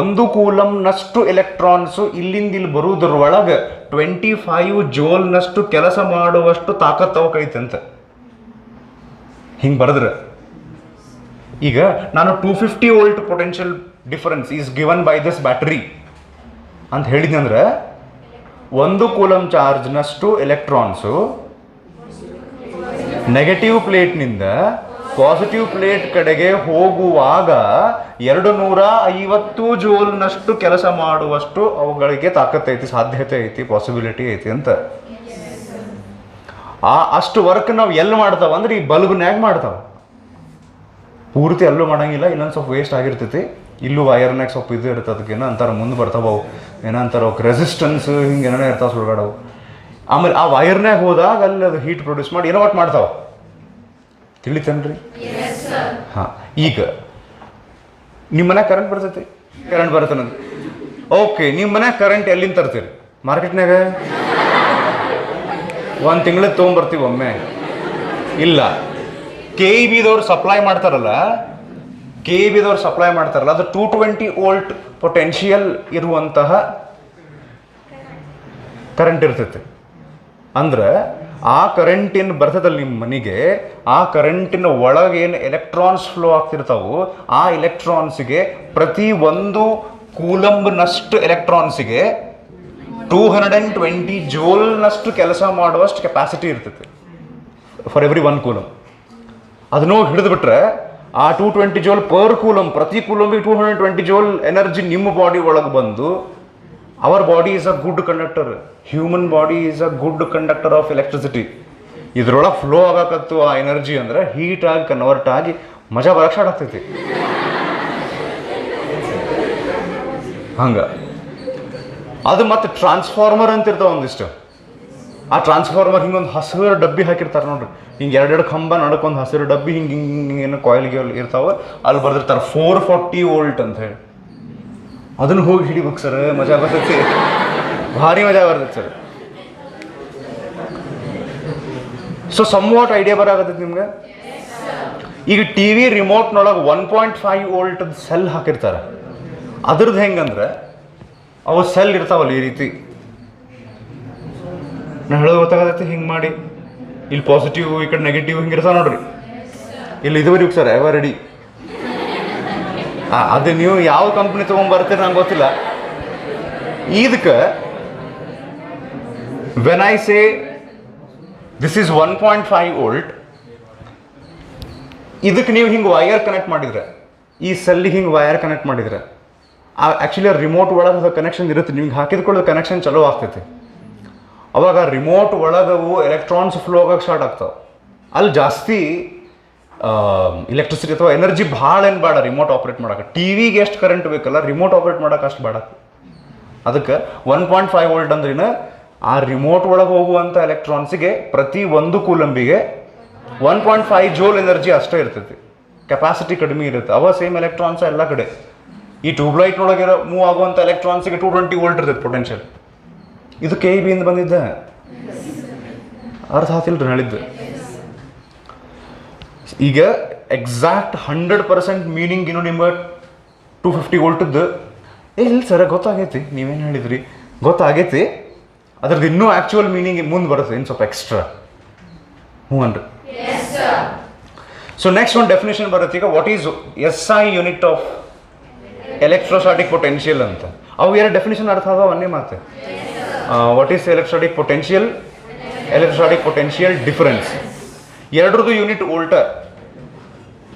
1 ಕೂಲಮ್ನಷ್ಟು ಎಲೆಕ್ಟ್ರಾನ್ಸು ಇಲ್ಲಿಂದ ಇಲ್ಲಿ ಬರುವುದರೊಳಗೆ 25 ಜೋಲ್ನಷ್ಟು ಕೆಲಸ ಮಾಡುವಷ್ಟು ತಾಕತ್ತು ಅವಕೈತೆ ಅಂತ ಹಿಂಗೆ ಬರೆದ್ರೆ. ಈಗ ನಾನು 250 volt potential difference is given by this battery ಅಂತ ಹೇಳಿದ್ನಿ ಅಂದ್ರೆ 1 ಕೂಲಮ್ ಚಾರ್ಜ್ನಷ್ಟು ಎಲೆಕ್ಟ್ರಾನ್ಸು ನೆಗೆಟಿವ್ ಪ್ಲೇಟ್ನಿಂದ ಪಾಸಿಟಿವ್ ಪ್ಲೇಟ್ ಕಡೆಗೆ ಹೋಗುವಾಗ 250 ಜೂಲ್ನಷ್ಟು ಕೆಲಸ ಮಾಡುವಷ್ಟು ಅವುಗಳಿಗೆ ತಾಕತ್ತೈತಿ, ಸಾಧ್ಯತೆ ಐತಿ, ಪಾಸಿಬಿಲಿಟಿ ಐತಿ ಅಂತ. ಅಷ್ಟು ವರ್ಕ್ ನಾವು ಎಲ್ಲಿ ಮಾಡ್ತಾವ ಅಂದ್ರೆ ಈ ಬಲ್ಬ್ನ್ಯಾಗ ಮಾಡ್ತಾವ. ಪೂರ್ತಿ ಎಲ್ಲೂ ಮಾಡಂಗಿಲ್ಲ, ಇಲ್ಲೊಂದು ಸ್ವಲ್ಪ ವೇಸ್ಟ್ ಆಗಿರ್ತೈತಿ. ಇಲ್ಲೂ ವೈರ್ನಾಗ ಸ್ವಲ್ಪ ಇದು ಇರ್ತದೆ, ಅದಕ್ಕೆ ಏನೋ ಅಂತಾರೆ ಮುಂದೆ ಬರ್ತಾವ ಅವು, ಏನಂತಾರೆ ಅವಕ್ಕೆ ರೆಸಿಸ್ಟೆನ್ಸ್ ಹಿಂಗೆ ಏನೋ ಇರ್ತಾವೆ ಸುಳ್ಗಾಡವು. ಆಮೇಲೆ ಆ ವೈರ್ನಾಗ ಹೋದಾಗ ಅಲ್ಲಿ ಅದು ಹೀಟ್ ಪ್ರೊಡ್ಯೂಸ್ ಮಾಡಿ ಏನೋ ಒಟ್ಟು ಮಾಡ್ತಾವ. ತಿಳಿತೇನ್ರಿ? ಹಾಂ. ಈಗ ನಿಮ್ಮ ಮನ್ಯಾಗ ಕರೆಂಟ್ ಬರ್ತೈತಿ, ಕರೆಂಟ್ ಬರುತ್ತೆ ಅನ್ನೋದು ಓಕೆ. ನಿಮ್ಮ ಮನ್ಯಾಗ ಕರೆಂಟ್ ಎಲ್ಲಿಂದ ತರ್ತೀರಿ? ಮಾರ್ಕೆಟ್ನಾಗ ಒಂದು ತಿಂಗಳಿಗೆ ತೊಗೊಂಬರ್ತೀವಿ ಒಮ್ಮೆ? ಇಲ್ಲ. KEBದವ್ರು ಸಪ್ಲೈ ಮಾಡ್ತಾರಲ್ಲ, KEBದವ್ರು ಸಪ್ಲೈ ಮಾಡ್ತಾರಲ್ಲ, ಅದು 220 ವೋಲ್ಟ್ ಪೊಟೆನ್ಷಿಯಲ್ ಇರುವಂತಹ ಕರೆಂಟ್ ಇರ್ತೈತೆ. ಅಂದ್ರೆ ಆ ಕರೆಂಟ್ ಏನು ಬರ್ತದಲ್ಲ ನಿಮ್ಮ ಮನೆಗೆ, ಆ ಕರೆಂಟಿನ ಒಳಗೆ ಏನು ಎಲೆಕ್ಟ್ರಾನ್ಸ್ ಫ್ಲೋ ಆಗ್ತಿರ್ತಾವು, ಆ ಎಲೆಕ್ಟ್ರಾನ್ಸ್ಗೆ ಪ್ರತಿ ಒಂದು ಕೂಲಂಬ್ನಷ್ಟು ಎಲೆಕ್ಟ್ರಾನ್ಸಿಗೆ 220 ಜೂಲ್ನಷ್ಟು ಕೆಲಸ ಮಾಡುವಷ್ಟು ಕೆಪಾಸಿಟಿ ಇರ್ತೈತೆ ಫಾರ್ ಎವ್ರಿ 1 ಕೂಲಮ್. ಅದನ್ನು ಹಿಡಿದು ಬಿಟ್ರೆ ಆ 220 ಜೋಲ್ ಪರ್ ಕೂಲಮ್, ಪ್ರತಿ ಕೂಲಮ್ಗೆ 220 ಜೋಲ್ ಎನರ್ಜಿ ನಿಮ್ಮ ಬಾಡಿ ಒಳಗೆ ಬಂದು, our body is a good conductor, human body is a good conductor of electricity. ಇದ್ರೊಳಗೆ ಫ್ಲೋ ಆಗಕತ್ತು ಆ ಎನರ್ಜಿ ಅಂದ್ರೆ ಹೀಟ್ ಆಗಿ ಕನ್ವರ್ಟ್ ಆಗಿ ಮಜಾ ಬರಕ್ಕೆ ಸ್ಟಾರ್ಟ್ ಆಗ್ತೈತಿ. ಹಂಗ ಅದು ಮತ್ತೆ ಟ್ರಾನ್ಸ್ಫಾರ್ಮರ್ ಅಂತ ಇರ್ತಾವ ಒಂದಿಷ್ಟು. ಆ ಟ್ರಾನ್ಸ್ಫಾರ್ಮರ್ ಹಿಂಗೊಂದು ಹಸಿರು ಡಬ್ಬಿ ಹಾಕಿರ್ತಾರೆ ನೋಡ್ರಿ, ಹಿಂಗೆ 2 ಕಂಬ ನಡ್ಕೊಂದು ಹಸಿರು ಡಬ್ಬಿ ಹಿಂಗೆ ಹಿಂಗೆ ಏನು ಕಾಯಿಲ್ಗೆ ಇರ್ತಾವ, ಅಲ್ಲಿ ಬರ್ದಿರ್ತಾರೆ 440 ವೋಲ್ಟ್ ಅಂತ ಹೇಳಿ. ಅದನ್ನು ಹೋಗಿ ಹಿಡಿಬೇಕು ಸರ್, ಮಜಾ ಬರ್ತೈತಿ, ಭಾರಿ ಮಜಾ ಬರ್ತೈತಿ sir. So somewhat idea ಬರಾಕತ್ತೈತಿ ನಿಮ್ಗೆ. ಈಗ TV ರಿಮೋಟ್ನೊಳಗೆ 1.5 ವೋಲ್ಟ್ ಸೆಲ್ ಹಾಕಿರ್ತಾರೆ. ಅದ್ರದ್ದು ಹೆಂಗಂದ್ರೆ ಅವು ಸೆಲ್ ಇರ್ತಾವಲ್ಲ ಈ ರೀತಿ, ನಾ ಹೇಳೋದು ಗೊತ್ತಾಗತ್ತೈತಿ, ಹಿಂಗೆ ಮಾಡಿ ಇಲ್ಲಿ ಪಾಸಿಟಿವ್ ಈ ಕಡೆ ನೆಗೆಟಿವ್ ಹಿಂಗೆ ಇರ್ತಾವ ನೋಡ್ರಿ. ಇಲ್ಲಿ ಇದುವರೆಗೂ ಸರ್ ಎವರ್ ರೆಡಿ. ಅದು ನೀವು ಯಾವ ಕಂಪ್ನಿ ತೊಗೊಂಡ್ಬರ್ತೀರಿ ನಂಗೆ ಗೊತ್ತಿಲ್ಲ. ಇದಕ್ಕೆ when I say this is 1.5 volt, ಇದಕ್ಕೆ ನೀವು ಹಿಂಗೆ ವೈರ್ ಕನೆಕ್ಟ್ ಮಾಡಿದ್ರೆ, ಈ ಸೆಲ್ಲಿಗೆ ಹಿಂಗೆ ವೈರ್ ಕನೆಕ್ಟ್ ಮಾಡಿದ್ರೆ, ಆ್ಯಕ್ಚುಲಿ ರಿಮೋಟ್ ಒಳಗೆ ಕನೆಕ್ಷನ್ ಇರುತ್ತೆ, ನಿಮ್ಗೆ ಹಾಕಿದ್ಕೊಳ್ಳೋದು ಕನೆಕ್ಷನ್ ಚಲೋ ಆಗ್ತೈತಿ. ಅವಾಗ ರಿಮೋಟ್ ಒಳಗವು ಎಲೆಕ್ಟ್ರಾನ್ಸ್ ಫ್ಲೋ ಆಗಕ್ಕೆ ಸ್ಟಾರ್ಟ್ ಆಗ್ತಾವೆ. ಅಲ್ಲಿ ಜಾಸ್ತಿ ಎಲೆಕ್ಟ್ರಿಸಿಟಿ ಅಥವಾ ಎನರ್ಜಿ ಭಾಳ ಏನು ಬೇಡ ರಿಮೋಟ್ ಆಪ್ರೇಟ್ ಮಾಡೋಕೆ. TVಗೆ ಎಷ್ಟು ಕರೆಂಟ್ ಬೇಕಲ್ಲ, ರಿಮೋಟ್ ಆಪ್ರೇಟ್ ಮಾಡೋಕೆ ಅಷ್ಟು ಬೇಡ. ಅದಕ್ಕೆ 1.5 ವೋಲ್ಟ್ ಅಂದ್ರಿನ ಆ ರಿಮೋಟ್ ಒಳಗೆ ಹೋಗುವಂಥ ಎಲೆಕ್ಟ್ರಾನ್ಸಿಗೆ ಪ್ರತಿ ಒಂದು ಕೂಲಂಬಿಗೆ 1.5 ಜೂಲ್ ಎನರ್ಜಿ ಅಷ್ಟೇ ಇರ್ತೈತಿ, ಕೆಪಾಸಿಟಿ ಕಡಿಮೆ ಇರುತ್ತೆ. ಅವ ಸೇಮ್ ಎಲೆಕ್ಟ್ರಾನ್ಸ್ ಎಲ್ಲ ಕಡೆ. ಈ ಟ್ಯೂಬ್ಲೈಟ್ನೊಳಗೆ ಮೂವ್ ಆಗುವಂಥ ಎಲೆಕ್ಟ್ರಾನ್ಸಿಗೆ 220 ವೋಲ್ಟ್ ಇರ್ತೈತೆ ಪೊಟೆನ್ಷಿಯಲ್. ಇದು KEBಯಿಂದ ಬಂದಿದ್ದೆ, ಅರ್ಥ ಆತಿಲ್ರಿ ಹೇಳಿದ್ದು. ಈಗ ಎಕ್ಸಾಕ್ಟ್ 100% ಮೀನಿಂಗ್ ಇನ್ನು ನಿಮ್ಮ 250 ವೋಲ್ಟದ್ದು ಇಲ್ಲ ಸರ್ ಗೊತ್ತಾಗೈತಿ, ನೀವೇನು ಹೇಳಿದ್ರಿ ಗೊತ್ತಾಗೈತಿ, ಅದ್ರದ್ದು ಇನ್ನೂ ಆ್ಯಕ್ಚುಯಲ್ ಮೀನಿಂಗ್ ಮುಂದೆ ಬರುತ್ತೆ, ಇನ್ನು ಸ್ವಲ್ಪ ಎಕ್ಸ್ಟ್ರಾ. ಹ್ಞೂ ಅನ್ರಿ. ಸೊ ನೆಕ್ಸ್ಟ್ ಒಂದು ಡೆಫಿನೇಷನ್ ಬರುತ್ತೆ. ಈಗ what is SI unit of electrostatic potential ಅಂತ. ಅವು ಎರಡು ಡೆಫಿನೇಷನ್ ಅರ್ಥ ಆಗ ಒಂದೇ ಮಾತು. What is electrostatic potential, electrostatic potential difference. ಎರಡ್ರದ್ದು ಯೂನಿಟ್ ವೋಲ್ಟ.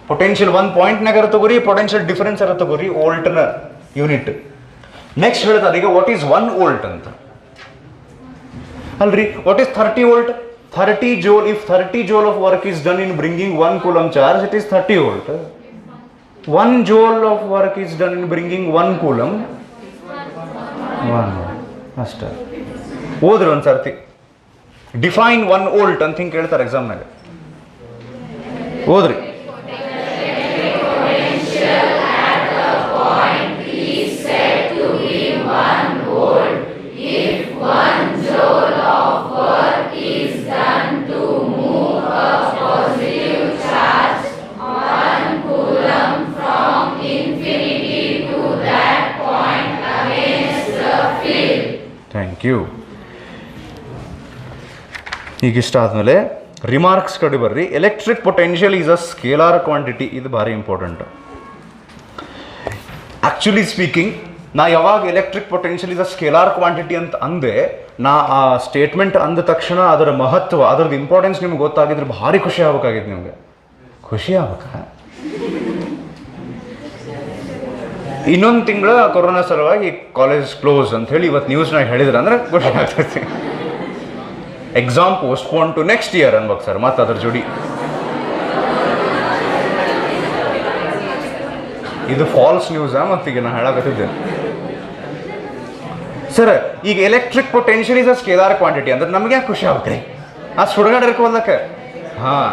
ಪೊಟೆನ್ಷಿಯಲ್ ಒಂದು ಪಾಯಿಂಟ್ನಾಗ ತಗೋರಿ, ಪೊಟೆನ್ಷಿಯಲ್ ಡಿಫರೆನ್ಸ್ ಅರ ತಗೋರಿ, ವೋಲ್ಟ್ನ ಯೂನಿಟ್. ನೆಕ್ಸ್ಟ್ ಹೇಳ್ತಾರೆ ಈಗ ವಾಟ್ ಈಸ್ 1 ವೋಲ್ಟ್ ಅಂತ. ಅಲ್ರಿ what is 30 volt? 30 joule. If 30 joule of work is done in bringing 1 coulomb charge, it is 30 volt. 1 joule of work is done in bringing 1 coulomb. 1 ಅಷ್ಟೇ. ಓದ್ರಿ ಒಂದು ಸರ್ತಿ. ಡಿಫೈನ್ 1 ವೋಲ್ಟ್ ಅಂತ ಹಿಂಗೆ ಕೇಳ್ತಾರೆ ಎಕ್ಸಾಮ್ನಾಗ. ಓದ್ರಿ. Thank you. ಈಗ ಇಷ್ಟ ಆದಮೇಲೆ ರಿಮಾರ್ಕ್ಸ್ ಕಡೆ ಬರ್ರಿ. Electric potential is a scalar quantity. ಇದು ಭಾರಿ ಇಂಪಾರ್ಟೆಂಟ್. ಆ್ಯಕ್ಚುಲಿ ಸ್ಪೀಕಿಂಗ್, ನಾ ಯಾವಾಗ electric potential is a scalar quantity ಅಂತ ಅಂದೆ, ನಾ ಆ ಸ್ಟೇಟ್ಮೆಂಟ್ ಅಂದ ತಕ್ಷಣ ಅದರ ಮಹತ್ವ, ಅದರದ್ದು ಇಂಪಾರ್ಟೆನ್ಸ್ ನಿಮ್ಗೆ ಗೊತ್ತಾಗಿದ್ರೆ ಭಾರಿ ಖುಷಿ ಆಗ್ಬೇಕಾಗಿತ್ತು. ನಿಮಗೆ ಖುಷಿ ಆಗ್ಬೇಕ. ಇನ್ನೊಂದು ತಿಂಗಳು ಕೊರೋನಾ ಸಲುವಾಗಿ ಕಾಲೇಜ್ ಕ್ಲೋಸ್ ಅಂತ ಹೇಳಿ ಇವತ್ತು ನ್ಯೂಸ್ನಾಗ ಹೇಳಿದ್ರೆ ಅಂದ್ರೆ ಖುಷಿ ಆಗ್ತೈತಿ. Exam postpone to next year ಅನ್ಬೇಕು ಸರ್. ಮತ್ತು ಅದ್ರ ಜೋಡಿ ಇದು ಫಾಲ್ಸ್ ನ್ಯೂಸಾ? ಮತ್ತೀಗ ನಾ ಹೇಳಕತ್ತಿದ್ದೆ ಸರ್. ಈಗ electric potential is a scalar quantity ಅಂದ್ರೆ ನಮಗೆ ಯಾಕೆ ಖುಷಿ ಆಗ್ತದೆ? ಆ ಸುಡುಗಾಡಕ್ಕೆ ಹೋದಕ್ಕೆ ಹಾಂ,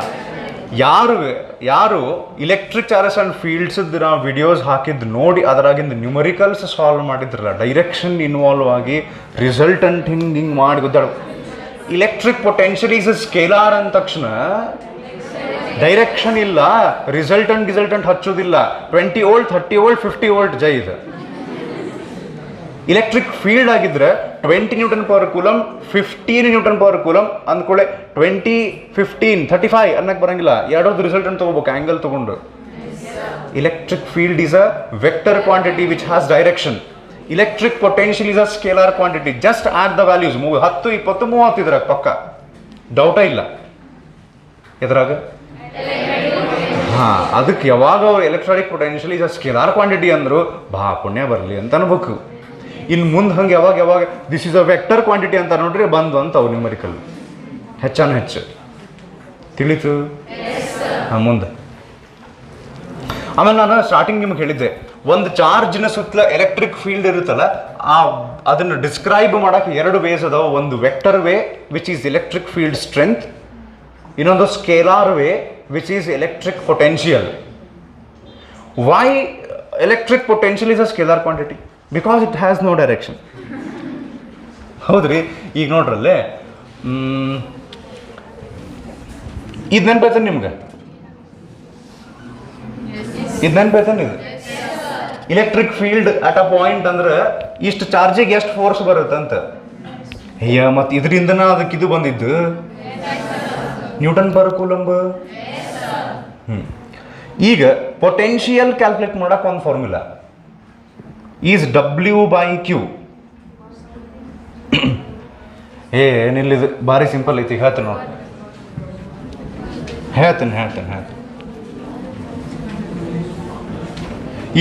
ಯಾರು ಇಲೆಕ್ಟ್ರಿಕ್ ಚಾರ್ಜಸ್ ಆ್ಯಂಡ್ ಫೀಲ್ಡ್ಸದ್ದು ನಾವು ವಿಡಿಯೋಸ್ ಹಾಕಿದ್ದು ನೋಡಿ ಅದರಾಗಿಂದ ನ್ಯೂಮರಿಕಲ್ಸ್ ಸಾಲ್ವ್ ಮಾಡಿದ್ರಲ್ಲ, ಡೈರೆಕ್ಷನ್ ಇನ್ವಾಲ್ವ್ ಆಗಿ ರಿಸಲ್ಟಂಟ್ ಹಿಂಗೆ ಮಾಡಿ ಗೊತ್ತಾಡ. ಇಲೆಕ್ಟ್ರಿಕ್ ಪೊಟೆನ್ಷಿಯಲ್ ಈಸ್ ಸ್ಕೇಲಾರ್ ಅಂದ ತಕ್ಷಣ ಡೈರೆಕ್ಷನ್ ಇಲ್ಲ, ರಿಸಲ್ಟಂಟ್ ಹಚ್ಚೋದಿಲ್ಲ. 20 ವೋಲ್ಟ್ 30 ವೋಲ್ಟ್ 50 ವೋಲ್ಟ್ ಜೈ ಇದೆ. ಇಲೆಕ್ಟ್ರಿಕ್ ಫೀಲ್ಡ್ ಆಗಿದ್ರೆ 20 newton per coulomb 15 newton per coulomb ಅಂದ್ಕೊಳ್ಳೆ 20 15 35 ಅನ್ನಕ್ಕೆ ಬರಂಗಿಲ್ಲ. ಎರಡೋದು ರಿಸಲ್ಟಂಟ್ ತೊಗೋಬೇಕು ಆ್ಯಂಗಲ್ ತೊಗೊಂಡು. Electric field is a vector quantity which has direction. Electric potential is a scalar quantity. Just at the values 10 20 30 ಇದ್ರಾಗ ಪಕ್ಕ ಡೌಟೇ ಇಲ್ಲ ಎದ್ರಾಗ. ಹಾಂ, ಅದಕ್ಕೆ ಯಾವಾಗ ಅವ್ರು electronic potential is a scalar quantity ಅಂದರು ಬಾ ಪುಣ್ಯ ಬರಲಿ ಅಂತ ಅನ್ಬೇಕು. ಇನ್ನು ಮುಂದೆ ಹಂಗೆ ಯಾವಾಗ this is a vector quantity ಅಂತ ನೋಡ್ರಿ ಬಂದು ಅಂತ ಅವು ನ್ಯೂಮರಿಕಲ್ ಹೆಚ್ಚು ತಿಳಿತು. ಹಾಂ, ಮುಂದೆ ಆಮೇಲೆ ನಾನು ಸ್ಟಾರ್ಟಿಂಗ್ ನಿಮ್ಗೆ ಹೇಳಿದ್ದೆ, ಒಂದು ಚಾರ್ಜ್ನ ಸುತ್ತಲ ಎಲೆಕ್ಟ್ರಿಕ್ ಫೀಲ್ಡ್ ಇರುತ್ತಲ್ಲ, ಅದನ್ನು ಡಿಸ್ಕ್ರೈಬ್ ಮಾಡೋಕ್ಕೆ 2 ವೇಸ್ ಅದಾವ. ಒಂದು vector way which is electric field strength, ಇನ್ನೊಂದು scalar way which is electric potential. Why electric potential is a scalar quantity? Because it has no direction. ಹೌದ್ರಿ. ಈಗ ನೋಡ್ರಲ್ಲೇ ಇದು ನೆನ್ಪಾಯ್ತಾನೆ ನಿಮ್ಗೆ? ಇದು ನೆನ್ಪಾಯ್ತಾನೆ? ಇದು electric field at a point ಅಂದ್ರೆ ಇಷ್ಟು ಚಾರ್ಜಿಗೆ ಎಷ್ಟು ಫೋರ್ಸ್ ಬರುತ್ತಂತ. ಅಯ್ಯ, ಮತ್ತು ಇದರಿಂದನ ಅದಕ್ಕೆ ಇದು ಬಂದಿದ್ದು ನ್ಯೂಟನ್ ಪರ್ ಕೂಲಂಬ್. ಈಗ ಪೊಟೆನ್ಷಿಯಲ್ ಕ್ಯಾಲ್ಕುಲೇಟ್ ಮಾಡಕ್ಕೆ ಒಂದು ಫಾರ್ಮುಲಾ ಈಸ್ W/Q. ಏನಿಲ್ಲಿದು ಭಾರಿ ಸಿಂಪಲ್ ಐತಿ, ಹೇಳ್ತೀನಿ ನೋಡಿ. ಹೇಳ್ತೀನಿ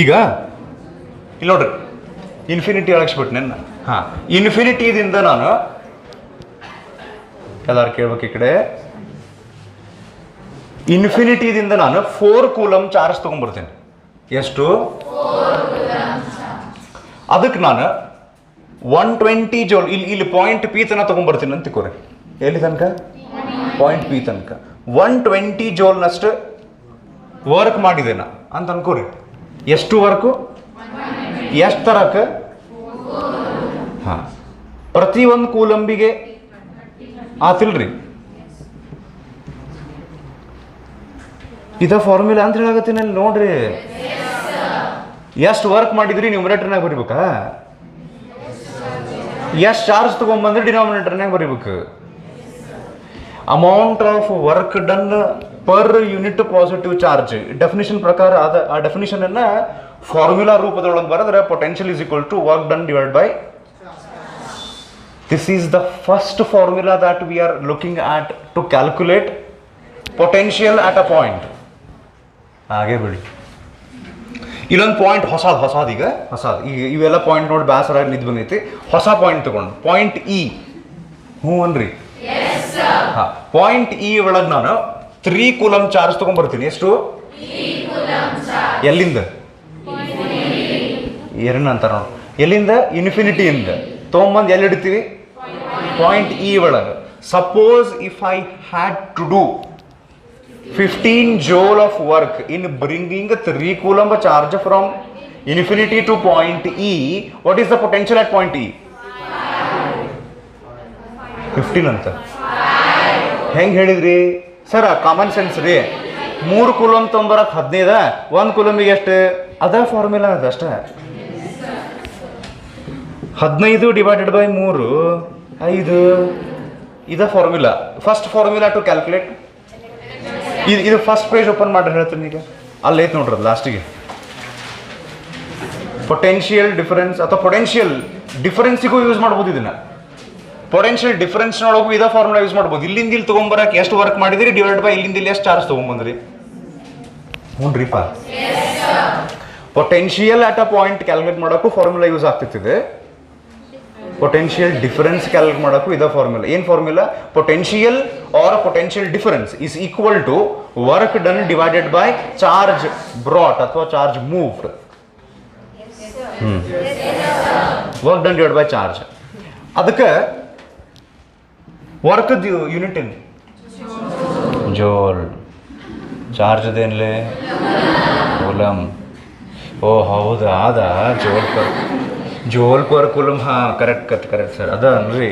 ಈಗ ಇಲ್ಲಿ ನೋಡ್ರಿ, ಇನ್ಫಿನಿಟಿ ಅಳಗಿಸ್ಬಿಟ್ಟು ನನ್ನ. ಹಾಂ, ಇನ್ಫಿನಿಟಿದಿಂದ ನಾನು ಎಲ್ಲರೂ ಕೇಳ್ಬೇಕು ಈ ಕಡೆ. ಇನ್ಫಿನಿಟಿದಿಂದ ನಾನು 4 ಕೂಲಮ್ ಚಾರ್ಜ್ ತೊಗೊಂಡ್ಬರ್ತೀನಿ. ಎಷ್ಟು? ಅದಕ್ಕೆ ನಾನು 120 ಜೋಲ್ ಇಲ್ಲಿ ಪಾಯಿಂಟ್ ಪಿ ತನಕ ತೊಗೊಂಡ್ಬರ್ತೀನಿ ಅಂತ ತಿಳ್ಕೊರಿ. ಎಲ್ಲಿ ತನಕ? ಪಾಯಿಂಟ್ ಪಿ ತನಕ 120 ಜೋಲ್ನಷ್ಟು ವರ್ಕ್ ಮಾಡಿದ್ದೇನೆ ಅಂತ ಅನ್ಕೋರಿ. ಎಷ್ಟು ವರ್ಕು? ಎಷ್ಟು ತರಕ್ಕೆ? ಹಾಂ, ಪ್ರತಿಯೊಂದು ಕೂಲಂಬಿಗೆ ಆತಿಲ್ರಿ. ಇದ ಫಾರ್ಮುಲಾ ಅಂತ ಹೇಳಾಗತ್ತೀನಿ ಅಲ್ಲಿ ನೋಡ್ರಿ. ಎಷ್ಟು ವರ್ಕ್ ಮಾಡಿದ್ರಿ ನ್ಯೂಮರೇಟರ್ನಾಗ ಬರಿಬೇಕಾ? ಎಷ್ಟು ಚಾರ್ಜ್ ತೊಗೊಂಬಂದ್ರೆ ಡಿನಾಮಿನೇಟರ್ನಾಗ ಬರಿಬೇಕು. Amount of work done per unit positive charge definition ಪ್ರಕಾರ ಆ ಡೆಫಿನಿಷನನ್ನು ಫಾರ್ಮುಲಾ ರೂಪದೊಳಗೆ ಬರೆದ್ರೆ potential is equal to work done divide by. This is the first formula that we are looking at to calculate potential at a point. ಹಾಗೆ ಬಿಡಿ. ಇಲ್ಲೊಂದು ಪಾಯಿಂಟ್ ಹೊಸಾದು ಈಗ ಇವೆಲ್ಲ ಪಾಯಿಂಟ್ ನೋಡಿ ಬೇಸರ ನಿದ್ದು ಬಂದೈತಿ. ಹೊಸ ಪಾಯಿಂಟ್ ತಗೊಂಡು ಪಾಯಿಂಟ್ ಇ. ಹ್ಞೂ ಅನ್ರಿ? ಹಾಂ, ಪಾಯಿಂಟ್ ಇ ಒಳಗೆ ನಾನು 3 ಕೂಲಮ್ ಚಾರ್ಜ್ ತೊಗೊಂಡ್ಬರ್ತೀನಿ. ಎಷ್ಟು? ಎಲ್ಲಿಂದ? ಅಂತಾರೆ ನೋಡಿ. ಎಲ್ಲಿಂದ? ಇನ್ಫಿನಿಟಿಯಿಂದ ತೊಗೊಂಬಂದು ಎಲ್ಲಿ ಇಡ್ತೀವಿ? ಪಾಯಿಂಟ್ ಇ ಒಳಗೆ. Suppose if I had to do 15 joule of work in bringing 3 coulomb charge from infinity to point E, what is the potential at point E? 15 ಅಂತ ಹೆಂಗೆ ಹೇಳಿದ್ರಿ ಸರ್? ಕಾಮನ್ ಸೆನ್ಸ್ ರೀ. 3 ಕೂಲಮ್ ತೊಂಬರಕ್ಕೆ 15, 1 ಕೂಲಮಿಗೆ ಎಷ್ಟು? ಅದ ಫಾರ್ಮುಲಾ ಅದಷ್ಟೇ. 15 ಡಿವೈಡೆಡ್ ಬೈ 3 5. ಇದ formula. First formula to calculate. ಇದು ಫಸ್ಟ್ ಪೇಜ್ ಓಪನ್ ಮಾಡಿ ಹೇಳ್ತೀನಿ. ಈಗ ಅಲ್ಲಿ ಐತೆ ನೋಡ್ರಿ ಲಾಸ್ಟಿಗೆ ಪೊಟೆನ್ಷಿಯಲ್ ಡಿಫರೆನ್ಸ್ ಅಥವಾ ಪೊಟೆನ್ಷಿಯಲ್ ಡಿಫರೆನ್ಸಿಗೂ ಯೂಸ್ ಮಾಡ್ಬೋದು. ಇದನ್ನ ಪೊಟೆನ್ಷಿಯಲ್ ಡಿಫರೆನ್ಸ್ನೊಳಗೂ ಇದೇ ಫಾರ್ಮುಲಾ ಯೂಸ್ ಮಾಡ್ಬೋದು. ಇಲ್ಲಿಂದ ಇಲ್ಲಿ ತೊಗೊಂಬರಕ್ಕೆ ಎಷ್ಟು ವರ್ಕ್ ಮಾಡಿದ್ರಿ ಡಿವೈಡ್ ಬೈ ಇಲ್ಲಿಂದ ಇಲ್ಲಿ ಎಷ್ಟು ಚಾರ್ಜ್ ತೊಗೊಂಬಂದ್ರಿ. ಹ್ಞೂ ರೀ ಪಾ potential at a point calculate ಮಾಡೋಕ್ಕೂ ಫಾರ್ಮುಲಾ ಯೂಸ್ ಆಗ್ತಿದೆ, ಪೊಟೆನ್ಷಿಯಲ್ ಡಿಫರೆನ್ಸ್ ಕ್ಯಾಲ್ಕುಲೇಟ್ ಮಾಡೋಕ್ಕೂ ಇದೇ ಫಾರ್ಮುಲಾ. ಏನು formula? Potential or potential difference is equal to work done divided by charge brought ಅಥವಾ charge moved. Work done divide by charge. ಅದಕ್ಕೆ ವರ್ಕದ ಯೂನಿಟ್ ಏನು? ಜೋಲ್. ಚಾರ್ಜ್ದೇನ್ಲೆ? ಕೂಲಮ್. ಓ ಹೌದಾ, ಅದ ಜೋಲ್ ಪರ್ ಕೂಲಮ್. ಹಾಂ, ಕರೆಕ್ಟ್ ಸರ್, ಅದ ಅನ್ರಿ.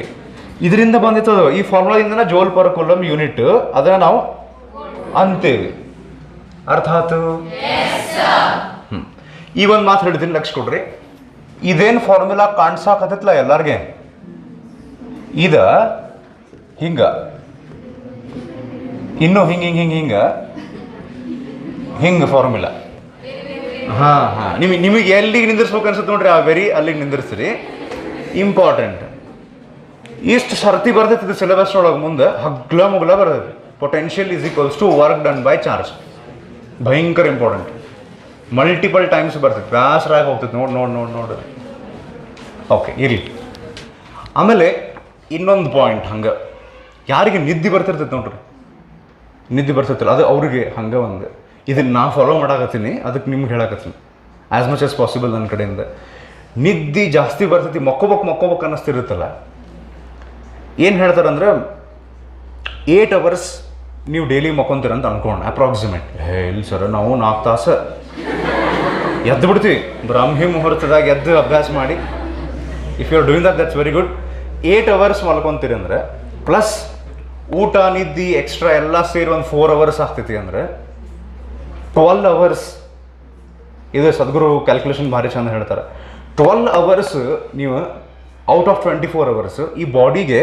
ಇದರಿಂದ ಬಂದಿತ್ತು, ಈ ಫಾರ್ಮುಲಾದಿಂದ ಜೋಲ್ ಪರ್ ಕೂಲಮ್ ಯೂನಿಟ್, ಅದನ್ನು ನಾವು ಅಂತೇವೆ. ಅರ್ಥ ಆಯ್ತು? ಈ ಒಂದು ಮಾತು ಹೇಳಿದ್ದೀನಿ, ಲಕ್ಷ ಕೊಡ್ರಿ. ಇದೇನು ಫಾರ್ಮುಲಾ ಕಾಣ್ಸಾಕತ್ತಲ್ಲ ಎಲ್ಲಾರ್ಗೆ, ಇದ ಹಿಂಗ ಇನ್ನು ಹಿಂಗ ಫಾರ್ಮುಲಾ. ಹಾಂ ನಿಮಗೆ ಎಲ್ಲಿಗೆ ನಿಂದಿರ್ಸ್ಬೇಕು ಅನ್ಸುತ್ತೆ ನೋಡ್ರಿ, ಆ ವೆರಿ ಅಲ್ಲಿಗೆ ನಿಂದಿರ್ಸ್ರಿ. ಇಂಪಾರ್ಟೆಂಟ್. ಇಷ್ಟು ಸರ್ತಿ ಬರ್ತೈತಿ ಇದು ಸಿಲೆಬಸ್ ಒಳಗೆ, ಮುಂದೆ ಹಗ್ಲ ಮುಗ್ಲ ಬರ್ತೈತಿ. Potential is equals to work done by charge. ಭಯಂಕರ ಇಂಪಾರ್ಟೆಂಟ್. ಮಲ್ಟಿಪಲ್ ಟೈಮ್ಸ್ ಬರ್ತೈತಿ, ಬ್ಯಾಸರಾಗಿ ಹೋಗ್ತೈತಿ. ನೋಡ್ರಿ. ಓಕೆ, ಇರಲಿ. ಆಮೇಲೆ ಇನ್ನೊಂದು ಪಾಯಿಂಟ್, ಹಂಗೆ ಯಾರಿಗೆ ನಿದ್ದೆ ಬರ್ತಿರ್ತೈತೆ ನೋಡ್ರಿ, ನಿದ್ದೆ ಬರ್ತೈತಿಲ್ಲ, ಅದು ಅವ್ರಿಗೆ ಹಂಗೆ ಒಂದು ಇದನ್ನು ನಾ ಫಾಲೋ ಮಾಡಾಕತ್ತೀನಿ, ಅದಕ್ಕೆ ನಿಮ್ಗೆ ಹೇಳಕತ್ತೀನಿ ಆ್ಯಸ್ ಮಚ್ ಆಸ್ ಪಾಸಿಬಲ್ ನನ್ನ ಕಡೆಯಿಂದ. ನಿದ್ದೆ ಜಾಸ್ತಿ ಬರ್ತೈತಿ, ಮಕ್ಕೋಬೇಕು ಅನ್ನಿಸ್ತಿರುತ್ತಲ್ಲ. ಏನು ಹೇಳ್ತಾರಂದ್ರೆ 8 hours ನೀವು ಡೈಲಿ ಮಕ್ಕೊಂತೀರ ಅಂತ ಅನ್ಕೊಂಡು ಅಪ್ರಾಕ್ಸಿಮೇಟ್. ಇಲ್ಲ ಸರ್, ನಾವು 4 ತಾಸು ಎದ್ದು ಬಿಡ್ತೀವಿ. ಬ್ರಾಹ್ಮಿ ಮುಹೂರ್ತದಾಗ ಎದ್ದು ಅಭ್ಯಾಸ ಮಾಡಿ, if you are doing that's very good. 8 hours ಮಲ್ಕೊತೀರಿ ಅಂದರೆ ಪ್ಲಸ್ ಊಟ ನಿದ್ದೆ ಎಕ್ಸ್ಟ್ರಾ ಎಲ್ಲ ಸೇರಿ ಒಂದು 4 hours ಆಗ್ತೈತಿ ಅಂದರೆ 12 hours. ಇದು ಸದ್ಗುರು ಕ್ಯಾಲ್ಕುಲೇಷನ್ ಭಾರಿ ಚಂದ ಹೇಳ್ತಾರೆ. 12 hours ನೀವು ಔಟ್ ಆಫ್ 24 hours ಈ ಬಾಡಿಗೆ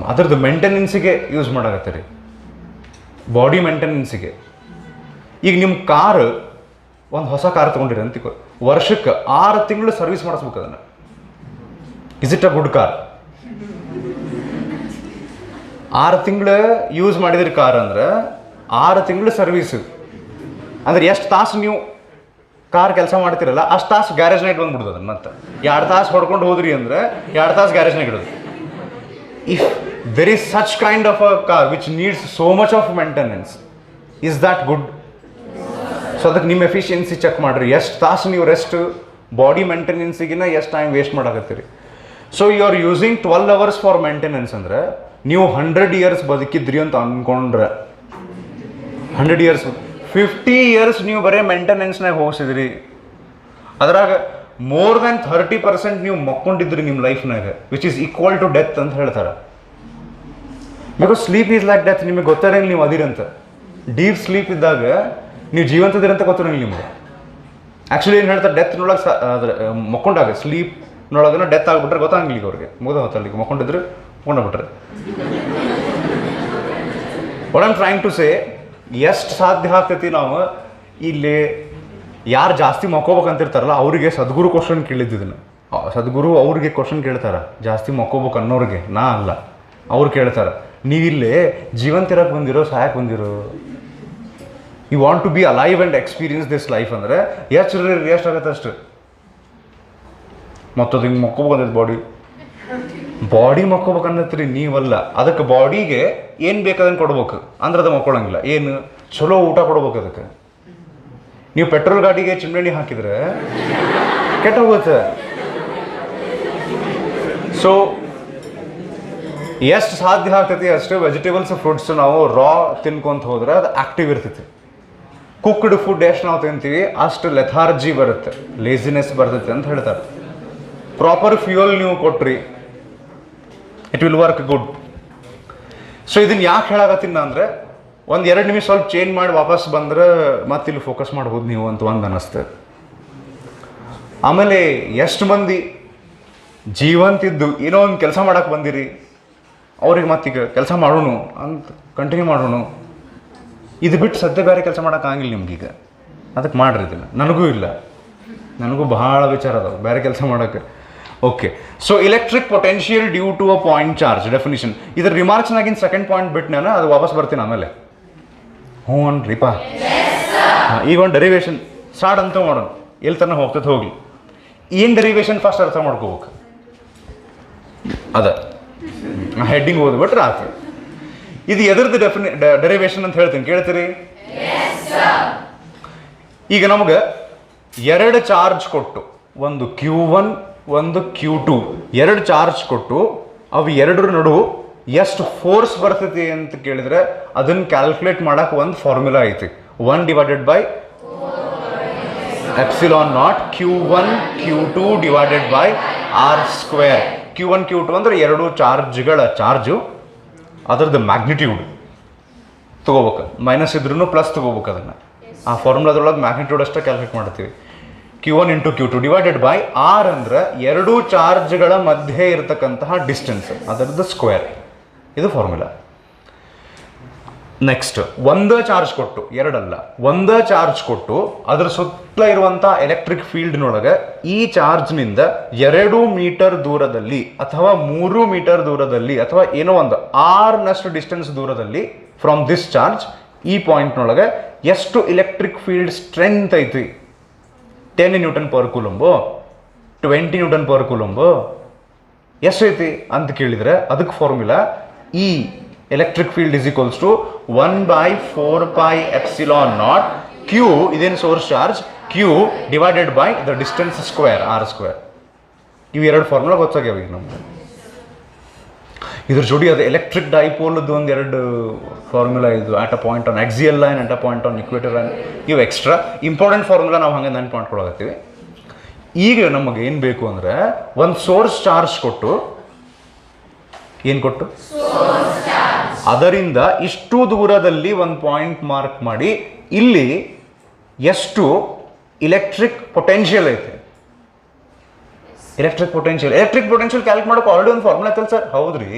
ಅದರದ್ದು ಮೇಂಟೆನೆನ್ಸಿಗೆ ಯೂಸ್ ಮಾಡಾಕತ್ತೀರಿ, ಬಾಡಿ ಮೇಂಟೆನೆನ್ಸಿಗೆ. ಈಗ ನಿಮ್ಮ ಕಾರ್, ಒಂದು ಹೊಸ ಕಾರ್ ತೊಗೊಂಡಿರಿ ಅಂತ ವರ್ಷಕ್ಕೆ 6 ತಿಂಗಳು ಸರ್ವಿಸ್ ಮಾಡಿಸ್ಬೇಕು ಅದನ್ನು. Is it a good car? 6 ತಿಂಗಳು ಯೂಸ್ ಮಾಡಿದ್ರಿ ಕಾರ್ ಅಂದ್ರೆ 6 ತಿಂಗಳು ಸರ್ವೀಸು ಅಂದ್ರೆ ಎಷ್ಟು ತಾಸು ನೀವು ಕಾರ್ ಕೆಲಸ ಮಾಡ್ತಿರಲ್ಲ ಅಷ್ಟು ತಾಸು ಗ್ಯಾರೇಜ್ನಾಗ ಬಂದ್ಬಿಡ್ತದೆ. ಅದನ್ನು ಮತ್ತೆ 2 ತಾಸು ಹೊಡ್ಕೊಂಡು ಹೋದ್ರಿ ಅಂದರೆ 2 ತಾಸು ಗ್ಯಾರೇಜ್ನಾಗ ಇಡೋದು. If there is such kind of a car which needs so much of maintenance, is that good? So ಅದಕ್ಕೆ ನಿಮ್ಮ ಎಫಿಷಿಯನ್ಸಿ ಚೆಕ್ ಮಾಡಿರಿ. ಎಷ್ಟು ತಾಸು ನೀವು ರೆಸ್ಟ್ ಬಾಡಿ ಮೇಂಟೆನೆನ್ಸಿಗಿನ ಎಷ್ಟು ಟೈಮ್ ವೇಸ್ಟ್ ಮಾಡಾಕತ್ತೀರಿ. So you are using 12 hours for maintenance ಅಂದರೆ ನೀವು 100 years ಬದುಕಿದ್ರಿ ಅಂತ ಅಂದ್ಕೊಂಡ್ರೆ 100 years 50 years ನೀವು ಬರೀ ಮೇಂಟೆನೆನ್ಸ್ನಾಗ ಹೋಗಿಸಿದ್ರಿ. ಅದ್ರಾಗ ಮೋರ್ ದ್ಯಾನ್ 30% ನೀವು ಮಕ್ಕೊಂಡಿದ್ರಿ ನಿಮ್ಮ ಲೈಫ್ನಾಗ, which is equal to death ಅಂತ ಹೇಳ್ತಾರೆ. Because sleep is like death. ನಿಮಗೆ ಗೊತ್ತಿರಂಗಿಲ್ಲ ನೀವು ಅದಿರಂತ. ಡೀಪ್ ಸ್ಲೀಪ್ ಇದ್ದಾಗ ನೀವು ಜೀವಂತದಿರಂತ ಗೊತ್ತಿರಂಗಿಲ್ಲ ನಿಮ್ಗೆ. ಆ್ಯಕ್ಚುಲಿ ಏನು ಹೇಳ್ತಾರೆ, ಡೆತ್ನೊಳಗೆ ಅದ್ರ ಮಕ್ಕೊಂಡಾಗ ಸ್ಲೀಪ್ನೊಳಗನ ಡೆತ್ ಆಗಿಬಿಟ್ರೆ ಗೊತ್ತಾಗಿಲ್ಲ ಈಗ ಅವ್ರಿಗೆ. ಮುಗಿದ ಹೊತ್ತಲ್ಲಿ ಮಕ್ಕೊಂಡಿದ್ರು ಮಕ್ಕೊಂಡೋಗ್ಬಿಟ್ರೆ. What I'm trying to say, ಎಷ್ಟು ಸಾಧ್ಯ ಆಗ್ತೈತಿ ನಾವು ಇಲ್ಲಿ ಯಾರು ಜಾಸ್ತಿ ಮಕ್ಕೋಬೇಕಂತಿರ್ತಾರಲ್ಲ ಅವರಿಗೆ ಸದ್ಗುರು ಕ್ವಶನ್ ಕೇಳಿದ್ದಿದ್ದನ್ನು. ಸದ್ಗುರು ಅವ್ರಿಗೆ ಕ್ವಶನ್ ಕೇಳ್ತಾರೆ, ಜಾಸ್ತಿ ಮಕ್ಕೋಬೇಕು ಅನ್ನೋರಿಗೆ, ನಾ ಅಲ್ಲ. ಅವ್ರು ಕೇಳ್ತಾರೆ, ನೀವಿಲ್ಲೇ ಜೀವಂತಿರಕ್ಕೆ ಬಂದಿರೋ ಸಾಯಕ್ಕೆ ಬಂದಿರೋ? You want to be alive and experience this life ಅಂದರೆ ಎಷ್ಟಾಗತ್ತೆ ಅಷ್ಟು. ಮತ್ತದು ಹಿಂಗೆ ಮಕ್ಕೋಬೇಕಂತೈತೆ ಬಾಡಿ ಮಕ್ಕೋಬೇಕನ್ನತ್ರಿ ನೀವಲ್ಲ. ಅದಕ್ಕೆ ಬಾಡಿಗೆ ಏನು ಬೇಕಾದನ್ನು ಕೊಡ್ಬೇಕು ಅಂದ್ರೆ ಅದು ಮಕ್ಕೊಳಂಗಿಲ್ಲ. ಏನು ಚಲೋ ಊಟ ಕೊಡ್ಬೇಕು ಅದಕ್ಕೆ. ನೀವು ಪೆಟ್ರೋಲ್ ಗಾಡಿಗೆ ಚಿಮ್ನೆಣ್ಣೆ ಹಾಕಿದ್ರೆ ಕೆಟ್ಟ ಹೋಗುತ್ತೆ. ಸೊ ಎಷ್ಟು ಸಾಧ್ಯ ಆಗ್ತೈತಿ ಅಷ್ಟು ವೆಜಿಟೇಬಲ್ಸ್ ಫ್ರೂಟ್ಸ್ ನಾವು ರಾ ತಿನ್ಕೊಂತ ಹೋದ್ರೆ ಅದು ಆ್ಯಕ್ಟಿವ್ ಇರ್ತೈತಿ. ಕುಕ್ಡ್ ಫುಡ್ ಎಷ್ಟು ನಾವು ತಿಂತೀವಿ ಅಷ್ಟು ಲೆಥಾರ್ಜಿ ಬರುತ್ತೆ, ಲೇಸಿನೆಸ್ ಬರ್ತೈತಿ ಅಂತ ಹೇಳ್ತಾರೆ. ಪ್ರಾಪರ್ ಫ್ಯೂಯಲ್ ನೀವು ಕೊಟ್ರಿ, it will work good. So ಇದನ್ನು ಯಾಕೆ ಹೇಳಾಕತ್ತೀನಿ ಅಂದರೆ, 1-2 ನಿಮಿಷ ಸ್ವಲ್ಪ ಚೇಂಜ್ ಮಾಡಿ ವಾಪಸ್ ಬಂದ್ರೆ ಮತ್ತೆ ಇಲ್ಲಿ ಫೋಕಸ್ ಮಾಡ್ಬೋದು ನೀವು ಅಂತ ಒಂದು ಅನ್ನಿಸ್ತದೆ. ಆಮೇಲೆ ಎಷ್ಟು ಮಂದಿ ಜೀವಂತಿದ್ದು ಏನೋ ಒಂದು ಕೆಲಸ ಮಾಡೋಕೆ ಬಂದಿರಿ, ಅವ್ರಿಗೆ ಮತ್ತೀಗ ಕೆಲಸ ಮಾಡೋಣ ಅಂತ ಕಂಟಿನ್ಯೂ ಮಾಡೋಣ. ಇದು ಬಿಟ್ಟು ಸದ್ಯ ಬೇರೆ ಕೆಲಸ ಮಾಡೋಕ್ಕಾಗಿಲ್ಲ ನಿಮ್ಗೀಗ, ಅದಕ್ಕೆ ಮಾಡ್ರಿ ಇದನ್ನು. ನನಗೂ ಬಹಳ ವಿಚಾರ ಅದಾವೆ ಬೇರೆ ಕೆಲಸ ಮಾಡೋಕ್ಕೆ. Okay, so electric potential due to a point charge definition. ಇದ್ರ ರಿಮಾರ್ಕ್ಸ್ನಾಗಿನ ಸೆಕೆಂಡ್ ಪಾಯಿಂಟ್ ಬಿಟ್ಟು ನಾನು ಅದು ವಾಪಸ್ ಬರ್ತೀನಿ ಆಮೇಲೆ. ಹ್ಞೂ ಅನ್ರಿಪ್ಪ. ಹಾಂ, ಈಗ ಒಂದು ಡೆರಿವೇಶನ್ ಸ್ಟಾರ್ಟ್ ಅಂತ ಮಾಡೋಣ, ಎಲ್ಲಿ ತನಕ ಹೋಗ್ತದೆ ಹೋಗಲಿ. ಏನು ಡೆರಿವೇಶನ್ ಫಸ್ಟ್ ಅರ್ಥ ಮಾಡ್ಕೋಬೇಕು, ಅದ ಹೆಡ್ಡಿಂಗ್ ಓದ್ಬಿಟ್ರೆ ಆತು. ಇದು ಎದ್ರದ್ದು ಡೆರಿವೇಶನ್ ಅಂತ ಹೇಳ್ತೀನಿ, ಕೇಳ್ತೀರಿ? ಈಗ ನಮಗೆ ಎರಡು ಚಾರ್ಜ್ ಕೊಟ್ಟು, ಒಂದು Q1 ಒಂದು Q2, ಎರಡು ಚಾರ್ಜ್ ಕೊಟ್ಟು ಅವು ಎರಡರ ನಡುವೆ ಎಷ್ಟು ಫೋರ್ಸ್ ಬರ್ತೈತಿ ಅಂತ ಕೇಳಿದ್ರೆ ಅದನ್ನು ಕ್ಯಾಲ್ಕುಲೇಟ್ ಮಾಡಕ್ಕೆ ಒಂದು ಫಾರ್ಮುಲಾ ಐತಿ. 1/4 Q1 Q2 divided by R². Q1 Q2 ಅಂದ್ರೆ ಎರಡು ಚಾರ್ಜ್ಗಳ ಚಾರ್ಜು, ಅದರದ್ದು ಮ್ಯಾಗ್ನಿಟ್ಯೂಡ್ ತಗೋಬೇಕು. ಮೈನಸ್ ಇದ್ರೂ ಪ್ಲಸ್ ತಗೋಬೇಕು. ಅದನ್ನು ಆ ಫಾರ್ಮುಲಾದೊಳಗೆ ಮ್ಯಾಗ್ನಿಟ್ಯೂಡ್ ಅಷ್ಟೇ ಕ್ಯಾಲ್ಕುಲೇಟ್ ಮಾಡ್ತೀವಿ. Q1 × Q2 divided by R ಅಂದ್ರೆ ಎರಡು ಚಾರ್ಜ್ಗಳ ಮಧ್ಯೆ ಇರತಕ್ಕಂತಹ ಡಿಸ್ಟೆನ್ಸ್, ಅದರದ್ದು ಸ್ಕ್ವೇರ್. ಇದು ಫಾರ್ಮುಲಾ. ನೆಕ್ಸ್ಟ್, ಒಂದೇ ಚಾರ್ಜ್ ಕೊಟ್ಟು, ಎರಡಲ್ಲ, ಒಂದೇ ಚಾರ್ಜ್ ಕೊಟ್ಟು ಅದರ ಸುತ್ತಲ ಇರುವಂಥ ಎಲೆಕ್ಟ್ರಿಕ್ ಫೀಲ್ಡ್ನೊಳಗೆ ಈ ಚಾರ್ಜ್ನಿಂದ 2 ಮೀಟರ್ ದೂರದಲ್ಲಿ ಅಥವಾ 3 ಮೀಟರ್ ದೂರದಲ್ಲಿ ಅಥವಾ ಏನೋ ಒಂದು R ಡಿಸ್ಟೆನ್ಸ್ ದೂರದಲ್ಲಿ ಫ್ರಮ್ ದಿಸ್ ಚಾರ್ಜ್ ಈ ಪಾಯಿಂಟ್ನೊಳಗೆ ಎಷ್ಟು ಎಲೆಕ್ಟ್ರಿಕ್ ಫೀಲ್ಡ್ ಸ್ಟ್ರೆಂತ್ ಐತಿ, 10 newton per coulomb, 20 newton per coulomb, ಎಷ್ಟೈತಿ ಅಂತ ಕೇಳಿದರೆ ಅದಕ್ಕೆ ಫಾರ್ಮುಲಾ ಈ electric field is equals to 1/4πε0 Q, ಇದೇನು source charge, Q divided by the distance square R². ಇವು ಎರಡು ಫಾರ್ಮುಲಾ ಗೊತ್ತಾಗ್ಯಾವ ಈಗ ನಮ್ಗೆ. ಇದ್ರ ಜೋಡಿ ಅದು ಎಲೆಕ್ಟ್ರಿಕ್ ಡೈಪೋಲ್ದು ಒಂದು ಎರಡು ಫಾರ್ಮುಲಾ ಇದು, at a point on axial line, at a point on equator line. ಇವು ಎಕ್ಸ್ಟ್ರಾ ಇಂಪಾರ್ಟೆಂಟ್ ಫಾರ್ಮುಲಾ, ನಾವು ಹಾಗೆ ನೆನಪು ಮಾಡ್ಕೊಳಕತ್ತೀವಿ. ಈಗ ನಮಗೆ ಏನು ಬೇಕು ಅಂದರೆ ಒಂದು ಸೋರ್ಸ್ ಚಾರ್ಜ್ ಕೊಟ್ಟು, ಏನು ಕೊಟ್ಟು, ಅದರಿಂದ ಇಷ್ಟು ದೂರದಲ್ಲಿ ಒಂದು ಪಾಯಿಂಟ್ ಮಾರ್ಕ್ ಮಾಡಿ ಇಲ್ಲಿ ಎಷ್ಟು ಎಲೆಕ್ಟ್ರಿಕ್ ಪೊಟೆನ್ಷಿಯಲ್ ಐತೆ. ಎಲೆಕ್ಟ್ರಿಕ್ ಪೊಟೆನ್ಷಿಯಲ್ ಕ್ಯಾಲ್ಕ್ ಮಾಡೋಕೆ ಆಲ್ರೆಡಿ ಒಂದು ಫಾರ್ಮುಲಾ ಐತಲ್ಲ ಸರ್? ಹೌದ್ರಿ.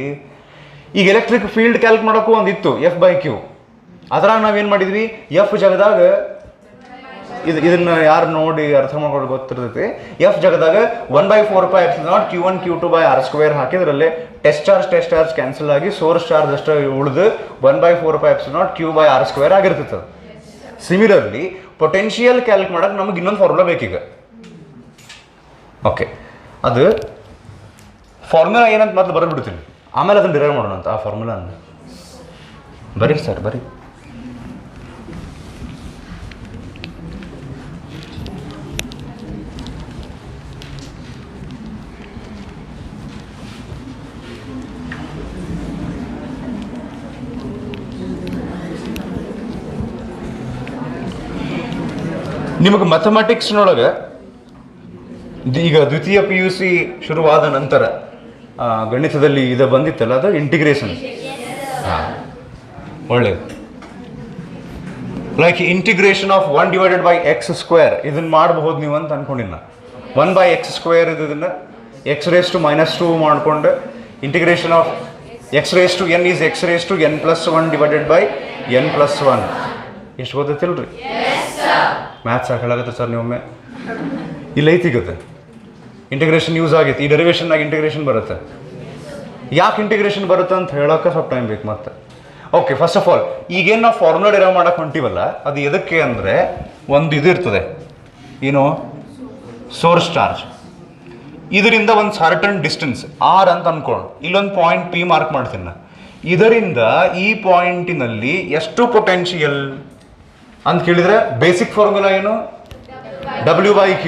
ಈಗ ಎಲೆಕ್ಟ್ರಿಕ್ ಫೀಲ್ಡ್ ಕ್ಯಾಲ್ಕ್ ಮಾಡೋಕ್ಕೂ ಒಂದು ಇತ್ತು, F/Q. ಅದ್ರಾಗ ನಾವೇನು ಮಾಡಿದ್ವಿ, ಎಫ್ ಜಾಗದಾಗ ಇದನ್ನ ಯಾರು ನೋಡಿ ಅರ್ಥ ಮಾಡ್ಕೊಂಡು ಗೊತ್ತಿರ್ತೈತಿ, ಎಫ್ ಜಾಗದಾಗ 1/4πε0 Q1 Q2 ಬೈ R² ಹಾಕಿದ್ರಲ್ಲಿ ಟೆಸ್ಟ್ ಚಾರ್ಜ್ ಕ್ಯಾನ್ಸಲ್ ಆಗಿ ಸೋರ್ಸ್ ಚಾರ್ಜ್ ಅಷ್ಟೇ ಉಳಿದು 1/4πε0 Q ಬೈ R² ಆಗಿರ್ತೈತೆ. ಸಿಮಿಲರ್ಲಿ ಪೊಟೆನ್ಷಿಯಲ್ ಕ್ಯಾಲ್ಕ್ ಮಾಡಕ್ಕೆ ನಮಗೆ ಇನ್ನೊಂದು ಫಾರ್ಮುಲಾ ಬೇಕೀಗ. ಓಕೆ, ಅದು ಫಾರ್ಮುಲಾ ಏನಂತ ಮೊದಲು ಬರೆದ್ಬಿಡ್ತೀನಿ, ಆಮೇಲೆ ಅದನ್ನು ಡಿರೈವ್ ಮಾಡೋಣ ಅಂತ. ಆ ಫಾರ್ಮುಲಾ ಬರೀ ಸರ್, ಬರೀ. ನಿಮಗೆ ಮ್ಯಾಥಮೆಟಿಕ್ಸ್ನೊಳಗೆ ಈಗ ದ್ವಿತೀಯ PUC ಶುರುವಾದ ನಂತರ ಗಣಿತದಲ್ಲಿ ಇದು ಬಂದಿತ್ತಲ್ಲ, ಅದು ಇಂಟಿಗ್ರೇಷನ್. ಹಾಂ, ಒಳ್ಳೆಯದು. ಲೈಕ್ ಇಂಟಿಗ್ರೇಷನ್ ಆಫ್ 1/x², ಇದನ್ನು ಮಾಡಬಹುದು ನೀವು ಅಂತ ಅನ್ಕೊಂಡಿನ. 1/x² ಇದನ್ನು x⁻² ಮಾಡಿಕೊಂಡು integration of x⁻n is x⁻n+1 divided by n+1. ಎಷ್ಟು ಗೊತ್ತೈತಿಲ್ರಿ? Maths ಹೇಳಾಗತ್ತೆ sir ನೀವೊಮ್ಮೆ. ಇಲ್ಲ ಐತಿಗತ್ತೆ ಇಂಟಿಗ್ರೇಷನ್ ಯೂಸ್ ಆಗೈತಿ. ಈ ಡೆರಿವೇಷನ್ನಾಗ ಇಂಟಿಗ್ರೇಷನ್ ಬರುತ್ತೆ. ಯಾಕೆ ಇಂಟಿಗ್ರೇಷನ್ ಬರುತ್ತೆ ಅಂತ ಹೇಳೋಕೆ ಸ್ವಲ್ಪ ಟೈಮ್ ಬೇಕು ಮತ್ತೆ. ಓಕೆ, ಫಸ್ಟ್ ಆಫ್ ಆಲ್ ಈಗೇನು ನಾವು ಫಾರ್ಮುಲಾ ಡಿರೈವ್ ಮಾಡಕ್ಕೆ ಹೊಂಟಿವಲ್ಲ, ಅದು ಎದಕ್ಕೆ ಅಂದರೆ ಒಂದು ಇದು ಇರ್ತದೆ, ಏನು, ಸೋರ್ಸ್ ಚಾರ್ಜ್. ಇದರಿಂದ ಒಂದು ಸರ್ಟನ್ ಡಿಸ್ಟೆನ್ಸ್ R ಅಂತ ಅನ್ಕೊಂಡು ಇಲ್ಲೊಂದು ಪಾಯಿಂಟ್ P ಮಾರ್ಕ್ ಮಾಡ್ತೀನಿ ನಾನು. ಇದರಿಂದ ಈ ಪಾಯಿಂಟಿನಲ್ಲಿ ಎಷ್ಟು ಪೊಟೆನ್ಷಿಯಲ್ ಅಂತ ಕೇಳಿದರೆ ಬೇಸಿಕ್ ಫಾರ್ಮುಲಾ ಏನು, W/Q.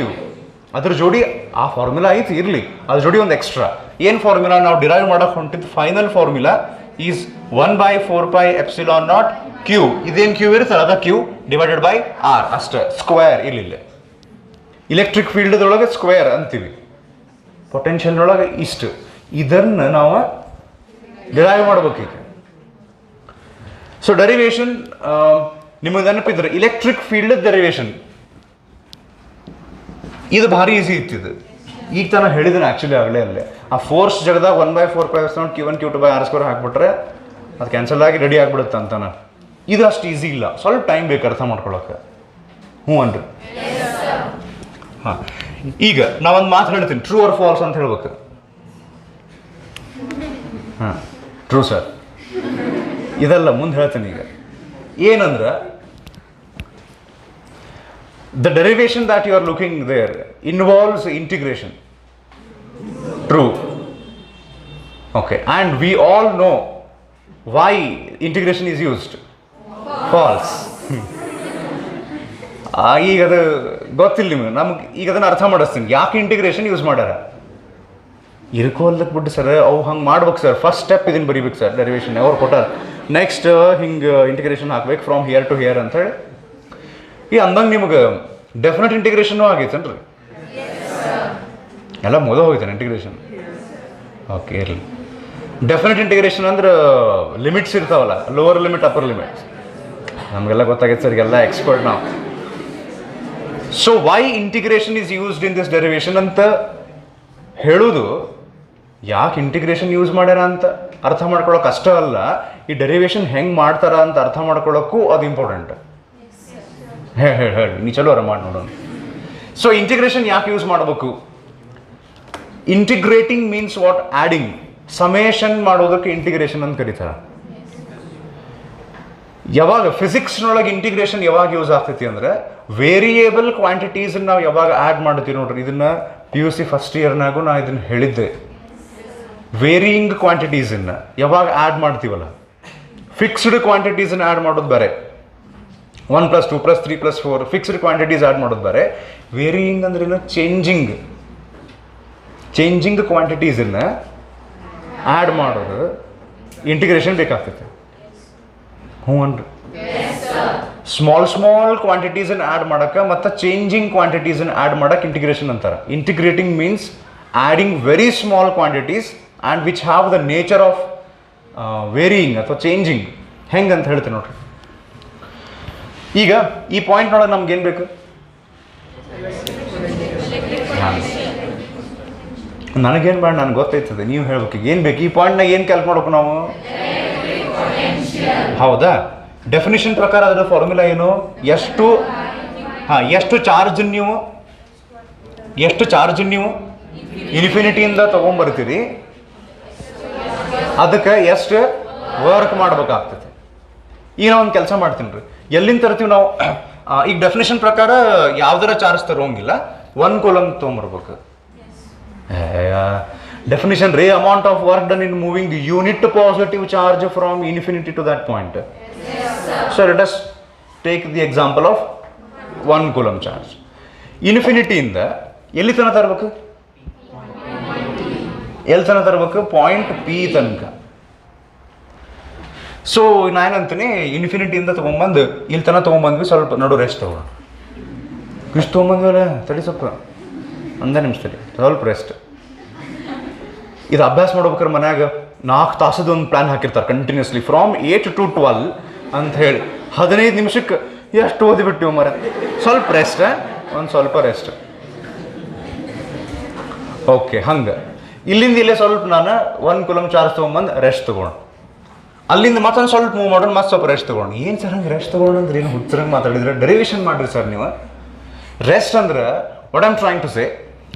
ಅದ್ರ ಜೋಡಿ ಆ ಫಾರ್ಮುಲಾ ಐತಿ, ಇರಲಿ, ಅದ್ರ ಜೋಡಿ ಒಂದು ಎಕ್ಸ್ಟ್ರಾ ಏನು ಫಾರ್ಮುಲಾ ನಾವು ಡಿರೈವ್ ಮಾಡಕ್ಕೆ ಹೊಂಟಿದ್ದು, ಫೈನಲ್ ಫಾರ್ಮುಲಾ ಈಸ್ 1/4πε0 Q. ಇದೇನು Q ಇರುತ್ತೆ ಅದ Q ಡಿವೈಡೆಡ್ ಬೈ R ಅಷ್ಟೇ, ಸ್ಕ್ವೇರ್. ಇಲ್ಲ ಇಲೆಕ್ಟ್ರಿಕ್ ಫೀಲ್ಡ್ದೊಳಗೆ ಸ್ಕ್ವೇರ್ ಅಂತೀವಿ, ಪೊಟೆನ್ಷಿಯಲ್ನೊಳಗೆ ಇಷ್ಟು. ಇದನ್ನು ನಾವು ಡಿರೈವ್ ಮಾಡ್ಬೇಕೀಗ. ಸೊ ಡೆರಿವೇಶನ್ ನಿಮಗೆ ನೆನಪಿದ್ರೆ ಇಲೆಕ್ಟ್ರಿಕ್ ಫೀಲ್ಡ್ ಡೆರಿವೇಶನ್ ಇದು ಭಾರಿ ಈಸಿ ಇತ್ತಿದ್ದು. ಈಗ ತಾನು ಹೇಳಿದ್ರೆ ಆ್ಯಕ್ಚುಲಿ ಆಗಲೇ ಅಲ್ಲೇ ಆ ಫೋರ್ಸ್ ಜಗದಾಗ 1/4πε0 Q1 Q2 ಬೈ R² ಹಾಕ್ಬಿಟ್ರೆ ಅದು ಕ್ಯಾನ್ಸಲ್ ಆಗಿ ರೆಡಿ ಆಗಿಬಿಡುತ್ತೆ ಅಂತಾನೆ. ಇದು ಅಷ್ಟು ಈಸಿ ಇಲ್ಲ, ಸ್ವಲ್ಪ ಟೈಮ್ ಬೇಕು ಅರ್ಥ ಮಾಡ್ಕೊಳಕ್ಕೆ. ಹ್ಞೂ ಅನ್ರಿ. ಹಾಂ, ಈಗ ನಾವೊಂದು ಮಾತು ಹೇಳ್ತೀನಿ, ಟ್ರೂ ಆರ್ ಫಾಲ್ಸ್ ಅಂತ ಹೇಳ್ಬೇಕು. ಹಾಂ, ಟ್ರೂ ಸರ್. ಇದೆಲ್ಲ ಮುಂದೆ ಹೇಳ್ತೀನಿ. ಈಗ ಏನಂದ್ರೆ the derivation that you are looking there involves integration. True. Okay, and we all know why integration is used. False. ಈಗ ಅದು ಗೊತ್ತಿಲ್ಲ ನಿಮಗೆ, ನಮ್ಗೆ ಈಗ ಅದನ್ನು ಅರ್ಥ ಮಾಡಿಸ್ತೀನಿ ಯಾಕೆ ಇಂಟಿಗ್ರೇಷನ್ ಯೂಸ್ ಮಾಡ್ಯಾರ. ಇರ್ಕೋಲ್ದಕ್ಕೆ ಬಿಟ್ಟು ಸರ್ ಅವು ಹಂಗೆ ಮಾಡ್ಬೇಕು ಸರ್, ಫಸ್ಟ್ ಸ್ಟೆಪ್ ಇದನ್ನು ಬರೀಬೇಕು ಸರ್ ಡೆರಿವೇಷನ್ ಅವ್ರು ಕೊಟ್ಟಾರ, ನೆಕ್ಸ್ಟ್ ಹಿಂಗೆ ಇಂಟಿಗ್ರೇಷನ್ ಹಾಕ್ಬೇಕು ಫ್ರಮ್ ಹಿಯರ್ ಟು ಹಿಯರ್ ಅಂತೇಳಿ. ಈ ಅಂದಂಗೆ ನಿಮಗೆ ಡೆಫಿನೆಟ್ ಇಂಟಿಗ್ರೇಷನ್ನು ಆಗೈತೇನ್ರಿ? ಎಲ್ಲ ಮೊದಲು ಹೋಗ್ತಾನೆ ಇಂಟಿಗ್ರೇಷನ್. ಓಕೆ ಇರಲಿ. ಡೆಫಿನೆಟ್ ಇಂಟಿಗ್ರೇಷನ್ ಅಂದ್ರೆ ಲಿಮಿಟ್ಸ್ ಇರ್ತಾವಲ್ಲ, ಲೋವರ್ ಲಿಮಿಟ್ ಅಪ್ಪರ್ ಲಿಮಿಟ್, ನಮಗೆಲ್ಲ ಗೊತ್ತಾಗೈತೆ ಸರ್, ಎಲ್ಲ ಎಕ್ಸ್ಪರ್ಟ್ ನಾವು. So why integration is used in this derivation ಅಂತ ಹೇಳೋದು, ಯಾಕೆ ಇಂಟಿಗ್ರೇಷನ್ ಯೂಸ್ ಮಾಡ್ಯಾರ ಅಂತ ಅರ್ಥ ಮಾಡ್ಕೊಳ್ಳೋಕೆ ಅಷ್ಟೇ ಅಲ್ಲ, ಈ ಡೆರಿವೇಷನ್ ಹೆಂಗೆ ಮಾಡ್ತಾರ ಅಂತ ಅರ್ಥ ಮಾಡ್ಕೊಳ್ಳೋಕ್ಕೂ ಅದು ಇಂಪಾರ್ಟೆಂಟ್. ಹೇಳಿ ನೀ ಚಲೋ ಮಾಡಿ ನೋಡೋಣ. ಸೊ ಇಂಟಿಗ್ರೇಷನ್ ಯಾಕೆ ಯೂಸ್ ಮಾಡಬೇಕು? Integrating means what? Adding. Summation ಮಾಡೋದಕ್ಕೆ ಇಂಟಿಗ್ರೇಷನ್ ಅಂತ ಕರೀತಾರೆ. ಯಾವಾಗ ಫಿಸಿಕ್ಸ್ನೊಳಗೆ ಇಂಟಿಗ್ರೇಷನ್ ಯಾವಾಗ ಯೂಸ್ ಆಗ್ತೈತಿ ಅಂದರೆ, ವೇರಿಯೇಬಲ್ ಕ್ವಾಂಟಿಟೀಸನ್ನು ನಾವು ಯಾವಾಗ ಆ್ಯಡ್ ಮಾಡ್ತೀವಿ ನೋಡ್ರಿ, ಇದನ್ನು PUC ಫಸ್ಟ್ ಇಯರ್ನಾಗೂ ನಾನು ಇದನ್ನು ಹೇಳಿದ್ದೆ. ವೇರಿಯಿಂಗ್ ಕ್ವಾಂಟಿಟೀಸನ್ನು ಯಾವಾಗ ಆ್ಯಡ್ ಮಾಡ್ತೀವಲ್ಲ, ಫಿಕ್ಸ್ಡ್ ಕ್ವಾಂಟಿಟೀಸನ್ನು ಆ್ಯಡ್ ಮಾಡೋದು ಬೇರೆ, 1 + 2 + 3 + 4 ಫಿಕ್ಸ್ಡ್ ಕ್ವಾಂಟಿಟೀಸ್ ಆ್ಯಡ್ ಮಾಡೋದು ಬೇರೆ. ವೇರಿಯಿಂಗ್ ಅಂದ್ರೇನು? ಚೇಂಜಿಂಗ್ ಕ್ವಾಂಟಿಟೀಸನ್ನು ಆ್ಯಡ್ ಮಾಡೋದು ಇಂಟಿಗ್ರೇಷನ್ ಬೇಕಾಗ್ತೈತೆ. ಹ್ಞೂ ಅನ್ರಿ. ಸ್ಮಾಲ್ ಕ್ವಾಂಟಿಟೀಸನ್ನು ಆ್ಯಡ್ ಮಾಡೋಕ್ಕೆ ಮತ್ತು ಚೇಂಜಿಂಗ್ ಕ್ವಾಂಟಿಟೀಸನ್ನು ಆ್ಯಡ್ ಮಾಡೋಕ್ಕೆ ಇಂಟಿಗ್ರೇಷನ್ ಅಂತಾರೆ. Integrating means adding very small quantities and which have the nature of varying ಅಥವಾ ಚೇಂಜಿಂಗ್. ಹೆಂಗೆ ಅಂತ ಹೇಳ್ತೀನಿ ನೋಡ್ರಿ. ಈಗ ಈ ಪಾಯಿಂಟ್ನೊಳಗೆ ನಮ್ಗೆ ಏನು ಬೇಕು? ನನಗೇನು ಬೇಡ, ನನಗೆ ಗೊತ್ತೈತದೆ, ನೀವು ಹೇಳ್ಬೇಕು ಏನು ಬೇಕು. ಈ ಪಾಯಿಂಟ್ನಾಗ ಏನು ಕ್ಯಾಲ್ಕ್ ಮಾಡ್ಬೇಕು ನಾವು? ಹೌದಾ? ಡೆಫಿನಿಷನ್ ಪ್ರಕಾರ ಅದರ ಫಾರ್ಮುಲಾ ಏನು? ಎಷ್ಟು ಚಾರ್ಜ್ ನೀವು ಇನ್ಫಿನಿಟಿಯಿಂದ ತೊಗೊಂಬರ್ತೀರಿ, ಅದಕ್ಕೆ ಎಷ್ಟು ವರ್ಕ್ ಮಾಡ್ಬೇಕಾಗ್ತದೆ. ಈಗ ನಾವು ಒಂದು ಕೆಲಸ ಮಾಡ್ತೀನಿ ರೀ, ಎಲ್ಲಿಂದ ತರ್ತೀವಿ ನಾವು? ಈಗ ಡೆಫಿನೇಷನ್ ಪ್ರಕಾರ ಯಾವ್ದಾರ ಚಾರ್ಜ್ ತರೋಂಗಿಲ್ಲ, 1 ಕೂಲಂಬ್ ತೊಗೊಂಬರ್ಬೇಕು. ಡೆಫಿನೇಷನ್ ರೀ, amount of work done in moving unit positive charge from infinity to that point. So let us take the example of 1 coulomb charge. ಇನ್ಫಿನಿಟಿಯಿಂದ ಎಲ್ಲಿ ತನಕ ತರಬೇಕು? ಪಾಯಿಂಟ್ P ತನಕ. ಸೊ ನಾನೇನಂತೀನಿ, ಇನ್ಫಿನಿಟಿಯಿಂದ ತೊಗೊಂಬಂದು ಇಲ್ಲಿ ತನಕ ತೊಗೊಂಬಂದ್ವಿ, ಸ್ವಲ್ಪ ನಡು ರೆಸ್ಟ್ ತಗೋಣ. ಇಷ್ಟು ತೊಗೊಂಬಂದ್ವಲ್ಲ, ತಡಿ ಸ್ವಲ್ಪ ಒಂದೇ ನಿಮಿಷದಲ್ಲಿ ಸ್ವಲ್ಪ ರೆಸ್ಟ್. ಇದು ಅಭ್ಯಾಸ ಮಾಡ್ಬೇಕಾರೆ ಮನ್ಯಾಗ 4 ತಾಸದ ಒಂದು ಪ್ಲ್ಯಾನ್ ಹಾಕಿರ್ತಾರೆ ಕಂಟಿನ್ಯೂಸ್ಲಿ, ಫ್ರಾಮ್ 8 to 12 ಅಂತ ಹೇಳಿ. 15 ನಿಮಿಷಕ್ಕೆ ಎಷ್ಟು ಓದಿಬಿಟ್ಟಿವಿ ಮರ. ಸ್ವಲ್ಪ ರೆಸ್ಟ್, ಒಂದು ಸ್ವಲ್ಪ ರೆಸ್ಟ್. ಓಕೆ, ಹಂಗೆ ಇಲ್ಲಿಂದ ಇಲ್ಲೇ ಸ್ವಲ್ಪ ನಾನು 1 ಕೂಲಂಬ್ ಚಾರ್ಜ್ ತೊಗೊಂಬಂದು ರೆಸ್ಟ್ ತೊಗೊಂಡು, ಅಲ್ಲಿಂದ ಮತ್ತೊಂದು ಸ್ವಲ್ಪ ಮೂವ್ ಮಾಡೋಣ, ಮತ್ತೆ ಸ್ವಲ್ಪ ರೆಸ್ಟ್ ತೊಗೊಂಡು. ಏನು ಸರ್ ಹಂಗೆ ರೆಸ್ಟ್ ತೊಗೊಂಡು ಅಂದ್ರೆ ಏನು ಹುಚ್ಚರಂಗೆ ಮಾತಾಡಿದ್ರೆ? ಡೆರಿವೇಷನ್ ಮಾಡಿರಿ ಸರ್ ನೀವು. ರೆಸ್ಟ್ ಅಂದ್ರೆ what I'm trying to say,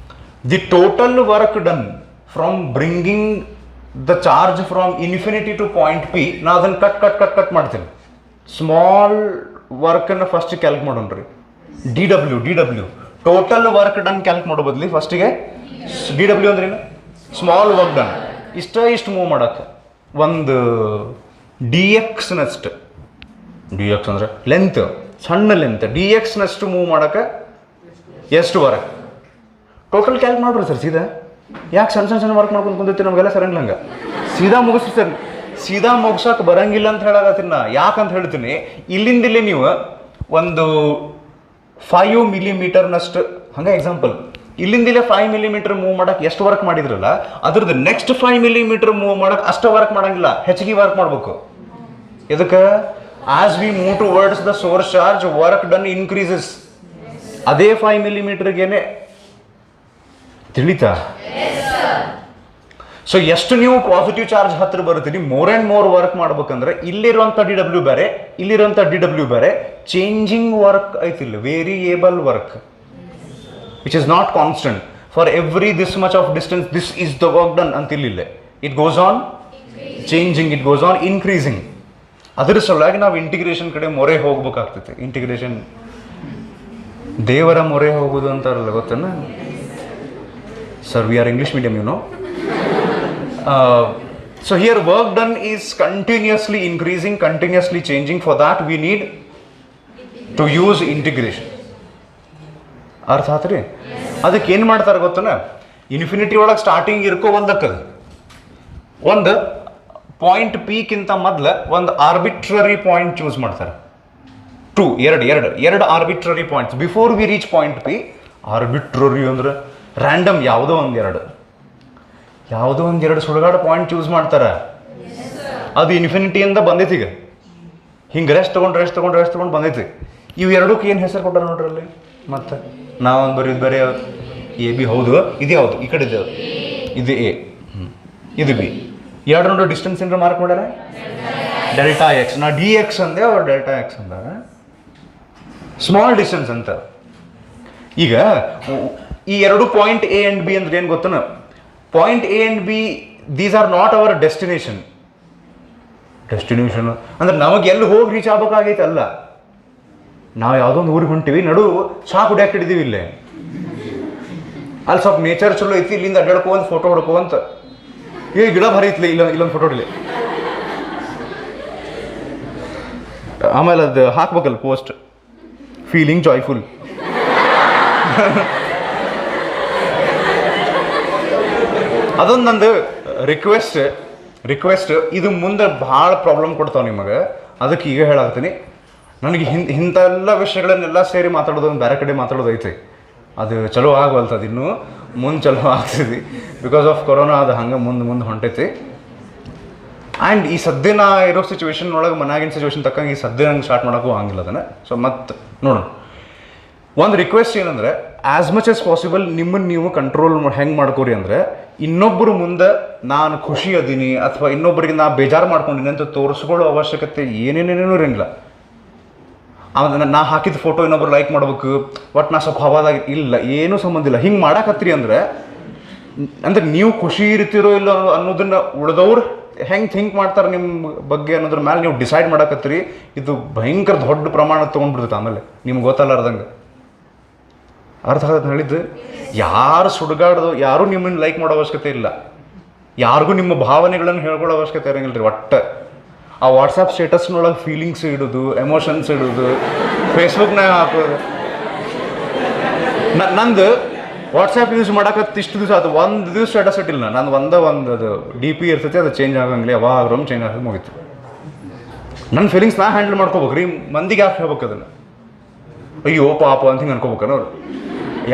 the total work done from bringing the charge from infinity to point P. ನಾ ಅದನ್ನು ಕಟ್ ಮಾಡ್ತೀನಿ. ಸ್ಮಾಲ್ ವರ್ಕನ್ನು ಫಸ್ಟ್ ಕ್ಯಾಲ್ಕ್ ಮಾಡೋಣ್ರಿ. DW total work done calc ಮಾಡೋ ಬದಲಿ ಫಸ್ಟಿಗೆ DW ಅಂದ್ರೇನು? Small work done. ಇಷ್ಟು ಮೂವ್ ಮಾಡೋಕ್ಕೆ ಒಂದು DXನಷ್ಟು, DX ಅಂದರೆ ಲೆಂತ್, ಸಣ್ಣ ಲೆಂತ್, DXನಷ್ಟು ಮೂವ್ ಮಾಡೋಕ್ಕೆ ಎಷ್ಟು ವರ್ಕ್? ಟೋಟಲ್ ಕ್ಯಾಲ್ಕ್ ಮಾಡ್ರಿ ಸರ್ ಸೀದಾ. ಯಾಕೆ ಸಣ್ಣ ವರ್ಕ್ ಮಾಡ್ಕೊಂಡು ಕುಂದಿರ್ತೀವಿ? ನಮಗೆಲ್ಲ ಸರಂಗಿಲ್ಲ. ಸೀದಾ ಮುಗಿಸ್ರಿ ಸರ್. ಸೀದಾ ಮುಗ್ಸೋಕೆ ಬರಂಗಿಲ್ಲ ಅಂತ ಹೇಳಾಕತ್ತೀನಿ ನಾ. ಯಾಕಂತ ಹೇಳ್ತೀನಿ, ಇಲ್ಲಿಂದಿಲ್ಲೇ ನೀವು ಒಂದು 5 ಮಿಲಿಮೀಟರ್ನಷ್ಟು, ಹಂಗೆ ಎಕ್ಸಾಂಪಲ್, ಇಲ್ಲಿಂದಿಲ್ಲೇ 5 ಮಿಲಿಮೀಟರ್ ಮೂವ್ ಮಾಡೋಕೆ ಎಷ್ಟು ವರ್ಕ್ ಮಾಡಿದ್ರಲ್ಲ, ಅದ್ರದ್ದು ನೆಕ್ಸ್ಟ್ 5 ಮಿಲಿಮೀಟರ್ ಮೂವ್ ಮಾಡೋಕೆ ಅಷ್ಟು ವರ್ಕ್ ಮಾಡೋಂಗಿಲ್ಲ, ಹೆಚ್ಚಿಗೆ ವರ್ಕ್ ಮಾಡಬೇಕು. ಇದಕ್ಕೆ as we move towards the source charge, work done increases. ಅದೇ 5 ಮಿಲಿಮೀಟರ್ಗೇನೆ ತಿಳಿತಾ? ಸೊ ಎಷ್ಟು ನೀವು ಪಾಸಿಟಿವ್ ಚಾರ್ಜ್ ಹತ್ತಿರ ಬರುತ್ತೀರಿ, ಮೋರ್ ಆ್ಯಂಡ್ ಮೋರ್ ವರ್ಕ್ ಮಾಡ್ಬೇಕಂದ್ರೆ ಇಲ್ಲಿರುವಂಥ DW ಬೇರೆ, ಇಲ್ಲಿರುವಂಥ DW ಬೇರೆ. ಚೇಂಜಿಂಗ್ ವರ್ಕ್ ಐತಿಲ್ಲ, variable work which is not constant. For every this much of distance this is the work done ಅಂತಿಲ್ಲ. It goes on changing, it goes on increasing. ಅದರ ಸಲುವಾಗಿ ನಾವು ಇಂಟಿಗ್ರೇಷನ್ ಕಡೆ ಮೊರೆ ಹೋಗ್ಬೇಕಾಗ್ತೈತೆ. ಇಂಟಿಗ್ರೇಷನ್ ದೇವರ ಮೊರೆ ಹೋಗೋದು ಅಂತಾರಲ್ಲ, ಗೊತ್ತೇನ ಸರ್? We are English medium, you know. So here work done is continuously increasing, continuously changing. For that we need to use integration. ಅರ್ಥ ಆತ್ರಿ? ಅದಕ್ಕೆ ಏನು ಮಾಡ್ತಾರೆ ಗೊತ್ತನ? ಇನ್ಫಿನಿಟಿ ಒಳಗೆ ಸ್ಟಾರ್ಟಿಂಗ್ ಇರ್ಕೋ ಒಂದಕ್ಕದ ಒಂದು ಪಾಯಿಂಟ್ ಪಿಕ್ಕಿಂತ ಮೊದಲು ಒಂದು ಆರ್ಬಿಟ್ರರಿ ಪಾಯಿಂಟ್ ಚೂಸ್ ಮಾಡ್ತಾರೆ. ಎರಡು arbitrary points before we reach point P. Arbitrary ಅಂದ್ರೆ ರ್ಯಾಂಡಮ್ ಯಾವುದೋ ಒಂದೆರಡು ಸುಡುಗಾಡು ಪಾಯಿಂಟ್ ಚೂಸ್ ಮಾಡ್ತಾರೆ. ಅದು ಇನ್ಫಿನಿಟಿಯಿಂದ ಬಂದೈತಿ. ಈಗ ಹಿಂಗೆ ರೆಸ್ಟ್ ತೊಗೊಂಡು ಬಂದೈತಿ. ಇವು ಎರಡಕ್ಕೆ ಏನು ಹೆಸರು ಕೊಟ್ಟಾರ ನೋಡ್ರಲ್ಲಿ. ಮತ್ತು ನಾವೊಂದು ಬೇರೆ ಎ ಬಿ, ಹೌದು ಇದು ಯಾವುದು, ಈ ಕಡೆ ಇದು ಎ, ಇದು ಬಿ. ಎರಡು ನೋಡೋ ಡಿಸ್ಟೆನ್ಸ್ ಏನಾರ ಮಾರ್ಕ್ ಮಾಡ್ಯಾರ, ಡೆಲ್ಟಾ ಎಕ್ಸ್. ನಾ ಡಿ ಎಕ್ಸ್ ಅಂದೆ, ಅವ್ರು ಡೆಲ್ಟಾ ಎಕ್ಸ್ ಅಂದಾರ. ಸ್ಮಾಲ್ ಡಿಸ್ಟೆನ್ಸ್ ಅಂತ. ಈಗ ಈ ಎರಡು ಪಾಯಿಂಟ್ ಎ ಆ್ಯಂಡ್ ಬಿ ಅಂದ್ರೆ ಏನು ಗೊತ್ತನ? Point A and B, these are not our destination ಅಂದ್ರೆ ನಮಗೆ ಎಲ್ಲಿ ಹೋಗಿ ರೀಚ್ ಆಗ್ಬೇಕಾಗೈತೆ ಅಲ್ಲ. ನಾವು ಯಾವುದೋ ಒಂದು ಊರಿಗೆ ಹೊಂಟಿವಿ, ನಡು ಚಹಾ ಕುಡಿಯಾಕೆ ಹಿಡಿದೀವಿ ಇಲ್ಲೇ. ಅಲ್ಲಿ ಸ್ವಲ್ಪ ನೇಚರ್ ಚಲೋ ಐತಿ, ಇಲ್ಲಿಂದ ಅಡ್ಡಾಡ್ಕೊಂತ ಫೋಟೋ ಹೊಡ್ಕೊಂತ, ಏ ಗಿಡ ಭಾರಿ ಐತ್ಲಿ, ಇಲ್ಲೊಂದು ಫೋಟೋ ಹೊಡಿಲಿ. ಆಮೇಲೆ ಅದು ಹಾಕ್ಬೇಕಲ್ಲ ಪೋಸ್ಟ್, ಫೀಲಿಂಗ್ ಜಾಯ್ಫುಲ್. ಅದೊಂದು ನಂದು ರಿಕ್ವೆಸ್ಟ್. ಇದು ಮುಂದೆ ಭಾಳ ಪ್ರಾಬ್ಲಮ್ ಕೊಡ್ತಾವೆ ನಿಮಗೆ. ಅದಕ್ಕೆ ಈಗ ಹೇಳಾಗ್ತೀನಿ, ನನಗೆ ಇಂಥೆಲ್ಲ ವಿಷಯಗಳನ್ನೆಲ್ಲ ಸೇರಿ ಮಾತಾಡೋದು, ಒಂದು ಬೇರೆ ಕಡೆ ಮಾತಾಡೋದು ಐತಿ. ಅದು ಚಲೋ ಆಗವಲ್ತದ, ಇನ್ನೂ ಮುಂದೆ ಚಲೋ ಆಗ್ತದೆ. ಬಿಕಾಸ್ ಆಫ್ ಕೊರೋನಾ ಅದು ಹಂಗೆ ಮುಂದೆ ಹೊಂಟೈತಿ. ಆ್ಯಂಡ್ ಈ ಸದ್ಯ ನಾ ಇರೋ ಸಿಚುವೇಶನ್ ಒಳಗೆ, ಮನ್ಯಾಗಿನ ಸಿಚುವೇಶನ್ ತಕ್ಕಂಗೆ ಈ ಸದ್ಯ ನಂಗೆ ಸ್ಟಾರ್ಟ್ ಮಾಡೋಕ್ಕೂ ಆಗಿಲ್ಲ ಅದನ್ನು. ಸೊ ಮತ್ತೆ ನೋಡೋಣ. ಒಂದು ರಿಕ್ವೆಸ್ಟ್ ಏನಂದರೆ, ಆ್ಯಸ್ ಮಚ್ ಆಸ್ ಪಾಸಿಬಲ್ ನಿಮ್ಮನ್ನು ನೀವು ಕಂಟ್ರೋಲ್ ಹೆಂಗೆ ಮಾಡ್ಕೋರಿ ಅಂದರೆ, ಇನ್ನೊಬ್ಬರು ಮುಂದೆ ನಾನು ಖುಷಿ ಅದೀನಿ ಅಥವಾ ಇನ್ನೊಬ್ಬರಿಗೆ ನಾ ಬೇಜಾರು ಮಾಡ್ಕೊಂಡಿನಿ ಅಂತ ತೋರಿಸ್ಕೊಳ್ಳೋ ಅವಶ್ಯಕತೆ ಏನೇನೇನೂ ಇರಂಗಿಲ್ಲ. ನಾ ಹಾಕಿದ ಫೋಟೋ ಇನ್ನೊಬ್ರು ಲೈಕ್ ಮಾಡ್ಬೇಕು, ಒಟ್ಟು ನಾ ಸ್ವಲ್ಪ ಹವಾದಾಗ ಇಲ್ಲ, ಏನೂ ಸಂಬಂಧ ಇಲ್ಲ. ಹಿಂಗೆ ಮಾಡಕತ್ರಿ ಅಂದರೆ ನೀವು ಖುಷಿ ಇರ್ತಿರೋ ಇಲ್ಲ ಅನ್ನೋದನ್ನು ಉಳಿದವ್ರು ಹೆಂಗೆ ಥಿಂಕ್ ಮಾಡ್ತಾರೆ ನಿಮ್ಮ ಬಗ್ಗೆ ಅನ್ನೋದ್ರ ಮೇಲೆ ನೀವು ಡಿಸೈಡ್ ಮಾಡಕತ್ತೀರಿ. ಇದು ಭಯಂಕರ ದೊಡ್ಡ ಪ್ರಮಾಣ ತೊಗೊಂಡ್ಬಿಡ್ತೈತೆ ಆಮೇಲೆ ನಿಮ್ಗೆ ಗೊತ್ತಲ್ಲಾರ್ದಂಗೆ. ಅರ್ಥ ಆಗತ್ತೆ ಹೇಳಿದ್ದು? ಯಾರು ಸುಡುಗಾಡ್ದು, ಯಾರೂ ನಿಮ್ಮನ್ನು ಲೈಕ್ ಮಾಡೋ ಅವಶ್ಯಕತೆ ಇಲ್ಲ. ಯಾರಿಗೂ ನಿಮ್ಮ ಭಾವನೆಗಳನ್ನು ಹೇಳ್ಕೊಳ್ಳೋ ಅವಶ್ಯಕತೆ ಇರೋಂಗಿಲ್ಲ ರೀ. ಒಟ್ಟು ಆ ವಾಟ್ಸಪ್ ಸ್ಟೇಟಸ್ನೊಳಗೆ ಫೀಲಿಂಗ್ಸ್ ಇಡೋದು, ಎಮೋಷನ್ಸ್ ಇಡೋದು, ಫೇಸ್ಬುಕ್ನಾಗ ಹಾಕೋದು. ನಂದು ವಾಟ್ಸಪ್ ಯೂಸ್ ಮಾಡಕತ್ತು ಇಷ್ಟು ದಿವಸ ಅದು ಒಂದು ದಿವಸ ಸ್ಟೇಟಸ್ ಇಟ್ಟಿಲ್ಲ. ನಂದು ಒಂದು ಅದು ಡಿ ಪಿ ಇರ್ತೈತಿ, ಅದು ಚೇಂಜ್ ಆಗಂಗಿಲ್ಲ, ಯಾವಾಗ ಚೇಂಜ್ ಆಗೋದು ಮುಗಿತು. ನನ್ನ ಫೀಲಿಂಗ್ಸ್ ನಾ ಹ್ಯಾಂಡಲ್ ಮಾಡ್ಕೋಬೇಕು ರೀ. ಮಂದಿಗೆ ಯಾಕೆ ಹೇಳ್ಬೇಕು ಅದನ್ನು? ಅಯ್ಯೋ ಪಾಪ ಅಂತ ಹಿಂಗೆ ಅನ್ಕೋಬೇಕನ ಅವ್ರು.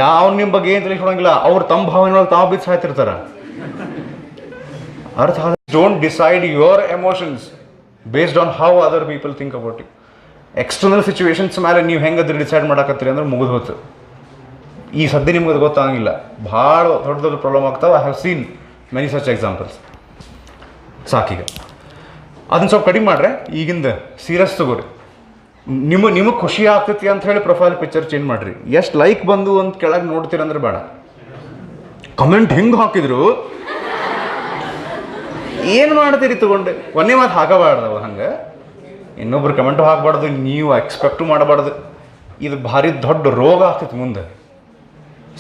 ಯಾವ ನಿಮ್ಮ ಬಗ್ಗೆ ಏನು ತಿಳಿಸ್ಕೊಳಂಗಿಲ್ಲ. ಅವ್ರು ತಮ್ಮ ಭಾವನೆಯೊಳಗೆ ತಾವು ಬಿದ್ದು ಸಾಯ್ತಿರ್ತಾರೆ. ಅರ್ಥ? Don't decide your emotions based on how other people think about you. External situations ಮೇಲೆ ನೀವು ಹೆಂಗೆ ಅದ್ರ ಡಿಸೈಡ್ ಮಾಡಕತ್ತೀರಿ ಅಂದ್ರೆ ಮುಗಿದು ಹೋತು. ಈ ಸದ್ಯ ನಿಮ್ಗೆ ಅದು ಗೊತ್ತಾಗಿಲ್ಲ. ಭಾಳ ದೊಡ್ಡ ಪ್ರಾಬ್ಲಮ್ ಆಗ್ತಾವೆ. I have seen many such examples. ಸಾಕೀಗ ಅದನ್ನ ಸ್ವಲ್ಪ ಕಡಿಮೆ ಮಾಡ್ರೆ, ಈಗಿಂದ ಸೀರಿಯಸ್ ತಗೋರಿ. ನಿಮಗೆ ಖುಷಿ ಆಗ್ತೈತಿ ಅಂತ ಹೇಳಿ ಪ್ರೊಫೈಲ್ ಪಿಕ್ಚರ್ ಚೇಂಜ್ ಮಾಡಿರಿ. ಎಷ್ಟು ಲೈಕ್ ಬಂದು ಅಂತ ಕೆಳಗೆ ನೋಡ್ತೀರಂದ್ರೆ ಬೇಡ. ಕಮೆಂಟ್ ಹಿಂಗೆ ಹಾಕಿದ್ರು ಏನು ಮಾಡ್ತೀರಿ ತಗೊಂಡು? ಒಂದೇ ಮಾತು ಹಾಕಬಾರ್ದವ ಹಂಗೆ. ಇನ್ನೊಬ್ರು ಕಮೆಂಟು ಹಾಕಬಾರ್ದು, ನೀವು ಎಕ್ಸ್ಪೆಕ್ಟು ಮಾಡಬಾರ್ದು. ಇದು ಭಾರಿ ದೊಡ್ಡ ರೋಗ ಆಗ್ತೈತಿ ಮುಂದೆ.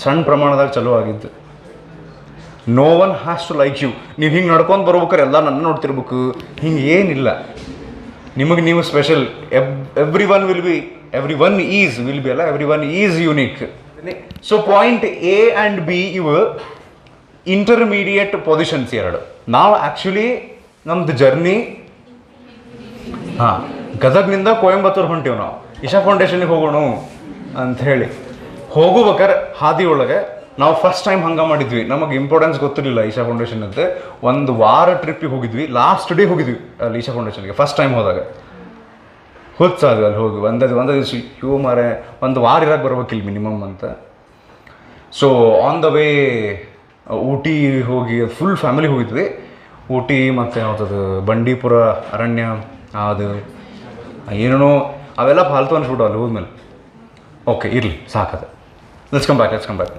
ಸಣ್ಣ ಪ್ರಮಾಣದಾಗ ಚಲೋ ಆಗಿದ್ದು. No one has to like you. ನೀವು ಹಿಂಗೆ ನಡ್ಕೊಂಡು ಬರ್ಬೇಕಾರೆ ಎಲ್ಲ ನನ್ನ ನೋಡ್ತಿರ್ಬೇಕು, ಹಿಂಗೆ ಏನಿಲ್ಲ. ನಿಮಗೆ ನೀವು special. Every one is unique. So point A and B ಇವು ಇಂಟರ್ಮೀಡಿಯೇಟ್ ಪೊಸಿಷನ್ಸ್ ಎರಡು. ನಾವು ಆ್ಯಕ್ಚುಲಿ ನಮ್ದು ಜರ್ನಿ ಗದಗ್ನಿಂದ ಕೊಯಂಬತ್ತೂರು ಹೊಂಟೀವಿ. ನಾವು ಇಶಾ ಫೌಂಡೇಶನ್ಗೆ ಹೋಗೋಣ ಅಂಥೇಳಿ ಹೋಗ್ಬೇಕಾರೆ ಹಾದಿ ಒಳಗೆ ನಾವು ಫಸ್ಟ್ ಟೈಮ್ ಹಂಗೆ ಮಾಡಿದ್ವಿ. ನಮಗೆ ಇಂಪಾರ್ಟೆನ್ಸ್ ಗೊತ್ತಿರಲಿಲ್ಲ ಇಶಾ ಫೌಂಡೇಶನ್ ಅಂತ. ಒಂದು ವಾರ ಟ್ರಿಪ್ಪಿಗೆ ಹೋಗಿದ್ವಿ. ಲಾಸ್ಟ್ ಡೇ ಹೋಗಿದ್ವಿ ಅಲ್ಲಿ ಇಶಾ ಫೌಂಡೇಶನ್ಗೆ ಫಸ್ಟ್ ಟೈಮ್ ಹೋದಾಗ. ಹುಚ್ಚಾದ್ವಿ ಅಲ್ಲಿ ಹೋಗಿ ಒಂದೇ ದಿವಸ. ಮಾರೆ ಒಂದು ವಾರ ಇರೋಕ್ಕೆ ಬರ್ಬೇಕಿಲ್ಲ ಮಿನಿಮಮ್ ಅಂತ. So on the way Ooty ಹೋಗಿ ಫುಲ್ ಫ್ಯಾಮಿಲಿ ಹೋಗಿದ್ವಿ. ಊಟಿ ಮತ್ತು ಯಾವುದದು ಬಂಡೀಪುರ ಅರಣ್ಯ, ಅದು ಏನೇನೋ ಅವೆಲ್ಲ ಫಾಲ್ತು ಅನ್ಸ್ಬಿಟ್ಟು ಅಲ್ಲಿ ಹೋದ್ಮೇಲೆ. ಓಕೆ ಇರಲಿ, ಸಾಕದು. Let's come back.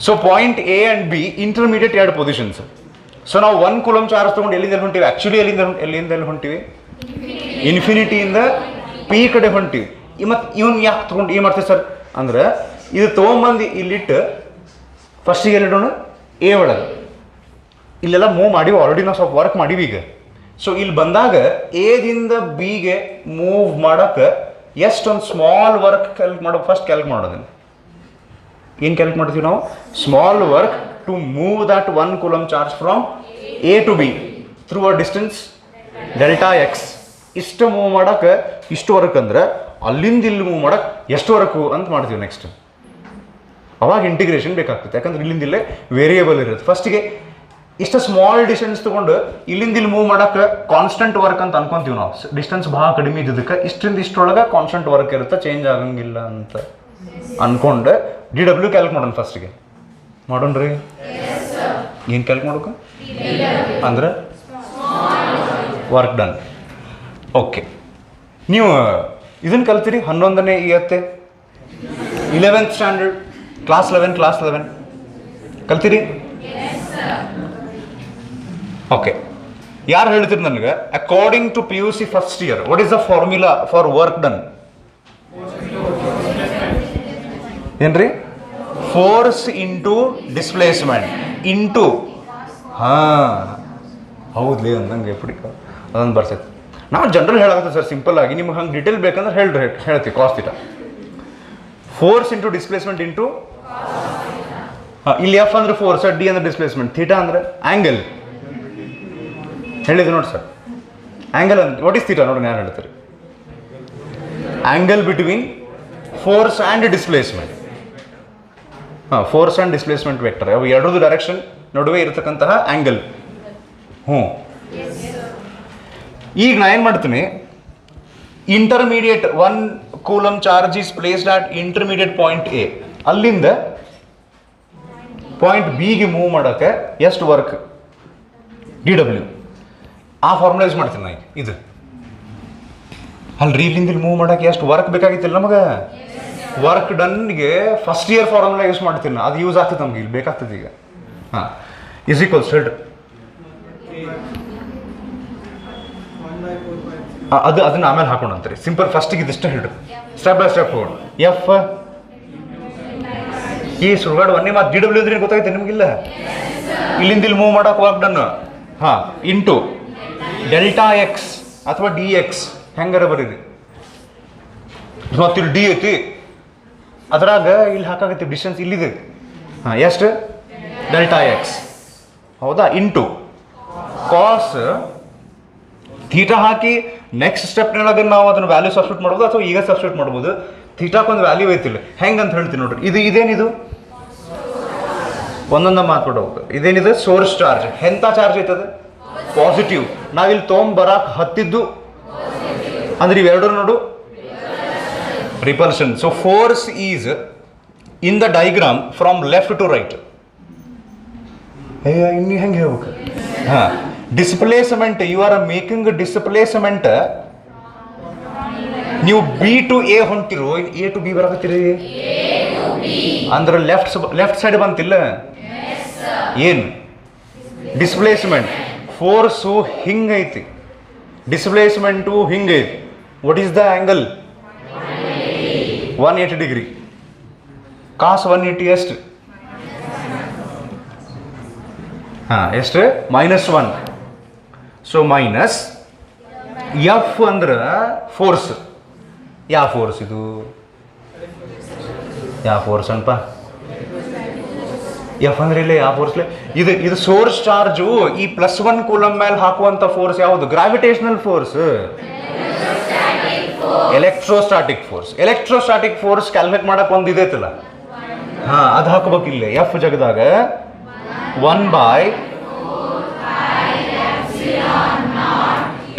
So point A and B intermediate ಎರಡು ಪೊಸಿಷನ್ಸ್. ಸೊ ನಾವು 1 ಕೂಲಂಬ್ ಚಾರ್ಜ್ ತೊಗೊಂಡು ಎಲ್ಲಿಂದ ಹೊಂಟಿವಿ? ಆ್ಯಕ್ಚುಲಿ ಎಲ್ಲಿಂದ ಹೊಂಟಿವಿ? ಇನ್ಫಿನಿಟಿಯಿಂದ ಪಿ ಕಡೆ ಹೊಂಟಿವಿ. ಮತ್ತು ಇವನ್ ಯಾಕೆ ತೊಗೊಂಡು ಏನು ಮಾಡ್ತೀವಿ ಸರ್ ಅಂದ್ರೆ ಇದು ತೊಗೊಂಬಂದು ಇಲ್ಲಿಟ್ಟು ಫಸ್ಟಿಗೆ ಎಲ್ಲಿಡೋಣ ಎ ಒಳಗೆ. ಇಲ್ಲೆಲ್ಲ ಮೂವ್ ಮಾಡಿವಿ ಆಲ್ರೆಡಿ ನಾವು ಸ್ವಲ್ಪ ವರ್ಕ್ ಮಾಡೀವಿ ಈಗ. ಸೊ ಇಲ್ಲಿ ಬಂದಾಗ ಎದಿಂದ ಬಿಗೆ ಮೂವ್ ಮಾಡೋಕ್ಕೆ ಎಷ್ಟೊಂದು ಸ್ಮಾಲ್ ವರ್ಕ್ ಫಸ್ಟ್ ಕ್ಯಾಲ್ಕ್ ಮಾಡೋದನ್ನು ಏನು ಕ್ಯಾಲ್ಕ್ ಮಾಡ್ತೀವಿ ನಾವು? Small work to move that 1 coulomb charge from A to B through a distance delta X. ಇಷ್ಟು ಮೂವ್ ಮಾಡೋಕ್ಕೆ ಇಷ್ಟು ವರ್ಕ್ ಅಂದ್ರೆ ಅಲ್ಲಿಂದ ಇಲ್ಲಿ ಮೂವ್ ಮಾಡೋಕ್ಕೆ ಎಷ್ಟು ವರ್ಕು ಅಂತ ಮಾಡ್ತೀವಿ ನೆಕ್ಸ್ಟ್. ಅವಾಗ ಇಂಟಿಗ್ರೇಷನ್ ಬೇಕಾಗ್ತದೆ, ಯಾಕಂದ್ರೆ ಇಲ್ಲಿಂದ ಇಲ್ಲೇ ವೇರಿಯೇಬಲ್ ಇರುತ್ತೆ. ಫಸ್ಟಿಗೆ ಇಷ್ಟು ಸ್ಮಾಲ್ ಡಿಸ್ಟೆನ್ಸ್ ತೊಗೊಂಡು ಇಲ್ಲಿಂದ ಇಲ್ಲಿ ಮೂವ್ ಮಾಡೋಕ್ಕೆ ಕಾನ್ಸ್ಟೆಂಟ್ ವರ್ಕ್ ಅಂತ ಅನ್ಕೊಂತೀವಿ ನಾವು. ಡಿಸ್ಟೆನ್ಸ್ ಭಾಳ ಕಡಿಮೆ ಇದ್ದದಕ್ಕೆ ಇಷ್ಟರಿಂದ ಇಷ್ಟರೊಳಗೆ ಕಾನ್ಸ್ಟೆಂಟ್ ವರ್ಕ್ ಇರುತ್ತೆ, ಚೇಂಜ್ ಆಗಂಗಿಲ್ಲ ಅಂತ ಅನ್ಕೊಂಡು ಡಿ ಡಬ್ಲ್ಯೂ ಕ್ಯಾಲ್ಕ್ ಮಾಡೋಣ. ಫಸ್ಟಿಗೆ ಮಾಡೋಣ ರೀ. ಏನು ಕ್ಯಾಲ್ಕ್ ಮಾಡೋಕೆ ಅಂದ್ರೆ ವರ್ಕ್ ಡನ್. ಓಕೆ, ನೀವು ಇದನ್ನು ಕಲ್ತೀರಿ 11ನೇ ಇಯತ್ತೆ 11th ಸ್ಟ್ಯಾಂಡರ್ಡ್ ಕ್ಲಾಸ್ 11 ಕಲ್ತೀರಿ? ಓಕೆ, ಯಾರು ಹೇಳ್ತೀರಿ ನನಗೆ according to PUC first year what is the formula for work done? ಏನ್ರಿ? ಫೋರ್ಸ್ ಇಂಟು ಡಿಸ್ಪ್ಲೇಸ್ಮೆಂಟ್ ಇಂಟು ಹೌದ್ಲಿ ಅಂದಂಗೆ ಎಪ್ಪಡಿ ಅದೊಂದು ಬರ್ತೈತೆ. ನಾವು ಜನರಲ್ ಹೇಳಾಕತ್ತೀವಿ ಸರ್ ಸಿಂಪಲ್ ಆಗಿ. ನಿಮ್ಗೆ ಹಂಗೆ ಡಿಟೇಲ್ ಬೇಕಂದ್ರೆ ಹೇಳ್ತೀವಿ cos theta. Force into displacement into ಇಲ್ಲಿ ಎಫ್ ಅಂದ್ರೆ ಫೋರ್ಸ್, ಡಿ ಅಂದ್ರೆ ಡಿಸ್ಪ್ಲೇಸ್ಮೆಂಟ್, ಥೀಟಾ ಅಂದ್ರೆ ಆ್ಯಂಗಲ್. ಹೇಳಿದ್ರು ನೋಡಿ ಸರ್ ಆ್ಯಂಗಲ್ ಅಂದ್ರೆ ವಾಟ್ ಇಸ್ ಥೀಟಾ ನೋಡಿ ಯಾರು ಹೇಳ್ತಾರೆ? Angle between force and displacement. Force and displacement vector ಅವು ಎರಡರದ್ದು ಡೈರೆಕ್ಷನ್ ನಡುವೆ ಇರತಕ್ಕಂತಹ ಆ್ಯಂಗಲ್. ಈಗ ನಾ ಏನು ಮಾಡ್ತೀನಿ, intermediate 1 coulomb charge is placed at intermediate point A. ಅಲ್ಲಿಂದ ಪಾಯಿಂಟ್ ಬಿಗೆ ಮೂವ್ ಮಾಡೋಕ್ಕೆ ಎಷ್ಟು ವರ್ಕ್? D W. ಆ ಫಾರ್ಮುಲಾ ಯೂಸ್ ಮಾಡ್ತೀನಿ ನಾ ಇದು. ಅಲ್ರಿ ಇಲ್ಲಿಂದ ಇಲ್ಲಿ ಮೂವ್ ಮಾಡೋಕ್ಕೆ ಎಷ್ಟು ವರ್ಕ್ ಬೇಕಾಗಿತ್ತಿಲ್ಲ ನಮಗೆ? ವರ್ಕ್ ಡನ್ಗೆ ಫಸ್ಟ್ ಇಯರ್ ಫಾರ್ಮುಲಾ ಯೂಸ್ ಮಾಡ್ತೀನಿ. ಅದು ಯೂಸ್ ಆಗ್ತದೆ ನಮ್ಗೆ, ಇಲ್ಲಿ ಬೇಕಾಗ್ತದೆ ಈಗ. ಇಸ್ ಈಕ್ವಲ್ಸ್ ಹೇಳ್ರಿ ಅದನ್ನ ಆಮೇಲೆ ಹಾಕೊಂಡು ಅಂತೀರಿ. ಸಿಂಪಲ್ ಫಸ್ಟಿಗೆ ಇದಿಷ್ಟ ಹೇಳ್ರಿ, ಸ್ಟೆಪ್ ಬೈ ಸ್ಟೆಪ್ ಹೋಗೋಣ. ಎಫ್ ಈ ಸುಳ್ಗಾಡು ಒಂದೇ ಮಾತು ಡಿ ಡಬ್ಲ್ಯೂ ಅಂದ್ರೆ ಗೊತ್ತಾಗುತ್ತೆ ನಿಮಗಿಲ್ಲ? ಇಲ್ಲಿಂದ ಇಲ್ಲಿ ಮೂವ್ ಮಾಡೋಕೆ work done into delta X ಅಥವಾ ಡಿ ಎಕ್ಸ್ ಹೆಂಗಾರ ಬರೀರಿ. ಮತ್ತು ಇಲ್ಲಿ ಡಿ ಐತಿ, ಅದ್ರಾಗ ಇಲ್ಲಿ ಹಾಕಾಗತ್ತೆ ಡಿಸ್ಟೆನ್ಸ್ ಇಲ್ಲಿದೆ. ಎಷ್ಟು? ಡೆಲ್ಟಾ ಎಕ್ಸ್, ಹೌದಾ? ಇಂಟು ಕಾಸ್ ಥೀಟಾ ಹಾಕಿ ನೆಕ್ಸ್ಟ್ ಸ್ಟೆಪ್ನೊಳಗೆ ನಾವು ಅದನ್ನು ವ್ಯಾಲ್ಯೂ ಸಬ್ಸ್ಟಿಟ್ಯೂಟ್ ಮಾಡ್ಬೋದು ಅಥವಾ ಈಗ ಸಬ್ಸ್ಟಿಟ್ಯೂಟ್ ಮಾಡ್ಬೋದು. ಥೀಟಾಕ್ಕೊಂದು ವ್ಯಾಲ್ಯೂ ಐತಿಲ್ಲ, ಹೆಂಗೆ ಅಂತ ಹೇಳ್ತೀನಿ ನೋಡ್ರಿ. ಇದೇನಿದು ಒಂದೊಂದು ಮಾತಾಡೋದು. ಇದೇನಿದೆ? Source charge. ಎಂಥ ಚಾರ್ಜ್ ಐತದ? ಪಾಸಿಟಿವ್. ನಾವಿಲ್ಲಿ ತೊಗೊಂಬರಕ್ಕೆ ಹತ್ತಿದ್ದು ಅಂದ್ರೆ ಇವೆರಡರ ನೋಡು repulsion. So force is in the diagram from left to right. ಇನ್ನು ಹೆಂಗೆ ಹೇಳ್ಬೇಕು? Displacement, you are making displacement. ನೀವು ಬಿ ಟು ಎ ಹೊಂಟಿರೋ, ಎ ಟು ಬಿ ಬರಕತ್ತೀರಿ ಅಂದ್ರೆ ಲೆಫ್ಟ್ ಸೈಡ್ ಬಂತಿಲ್ಲ? ಏನು ಡಿಸ್ಪ್ಲೇಸ್ಮೆಂಟ್? ಫೋರ್ಸು ಹಿಂಗೈತಿ, ಡಿಸ್ಪ್ಲೇಸ್ಮೆಂಟು ಹಿಂಗೈತಿ. What is the angle? 180 degree. Cos 180 ಎಷ್ಟು? ಎಷ್ಟು? -1. ಸೊ ಮೈನಸ್ ಎಫ್ ಅಂದ್ರೆ ಫೋರ್ಸ್. ಯಾವ ಫೋರ್ಸ್ ಇದು? ಯಾವ ಫೋರ್ಸ್ ಅನ್ಪ? ಎಫ್ ಅಂದ್ರೆ ಇಲ್ಲ ಯಾವ ಫೋರ್ಸ್ಲೆ ಇದು ಸೋರ್ಸ್ ಚಾರ್ಜು. ಈ +1 ಕೂಲಮ್ ಮೇಲೆ ಹಾಕುವಂಥ ಫೋರ್ಸ್ ಯಾವುದು? Gravitational force, electrostatic force. Electrostatic force calculate ಮಾಡಕ್ಕೆ ಒಂದು ಇದೈತಲ್ಲ, ಅದು ಹಾಕಬೇಕಿಲ್ಲ. ಎಫ್ ಜಗದಾಗ 1/4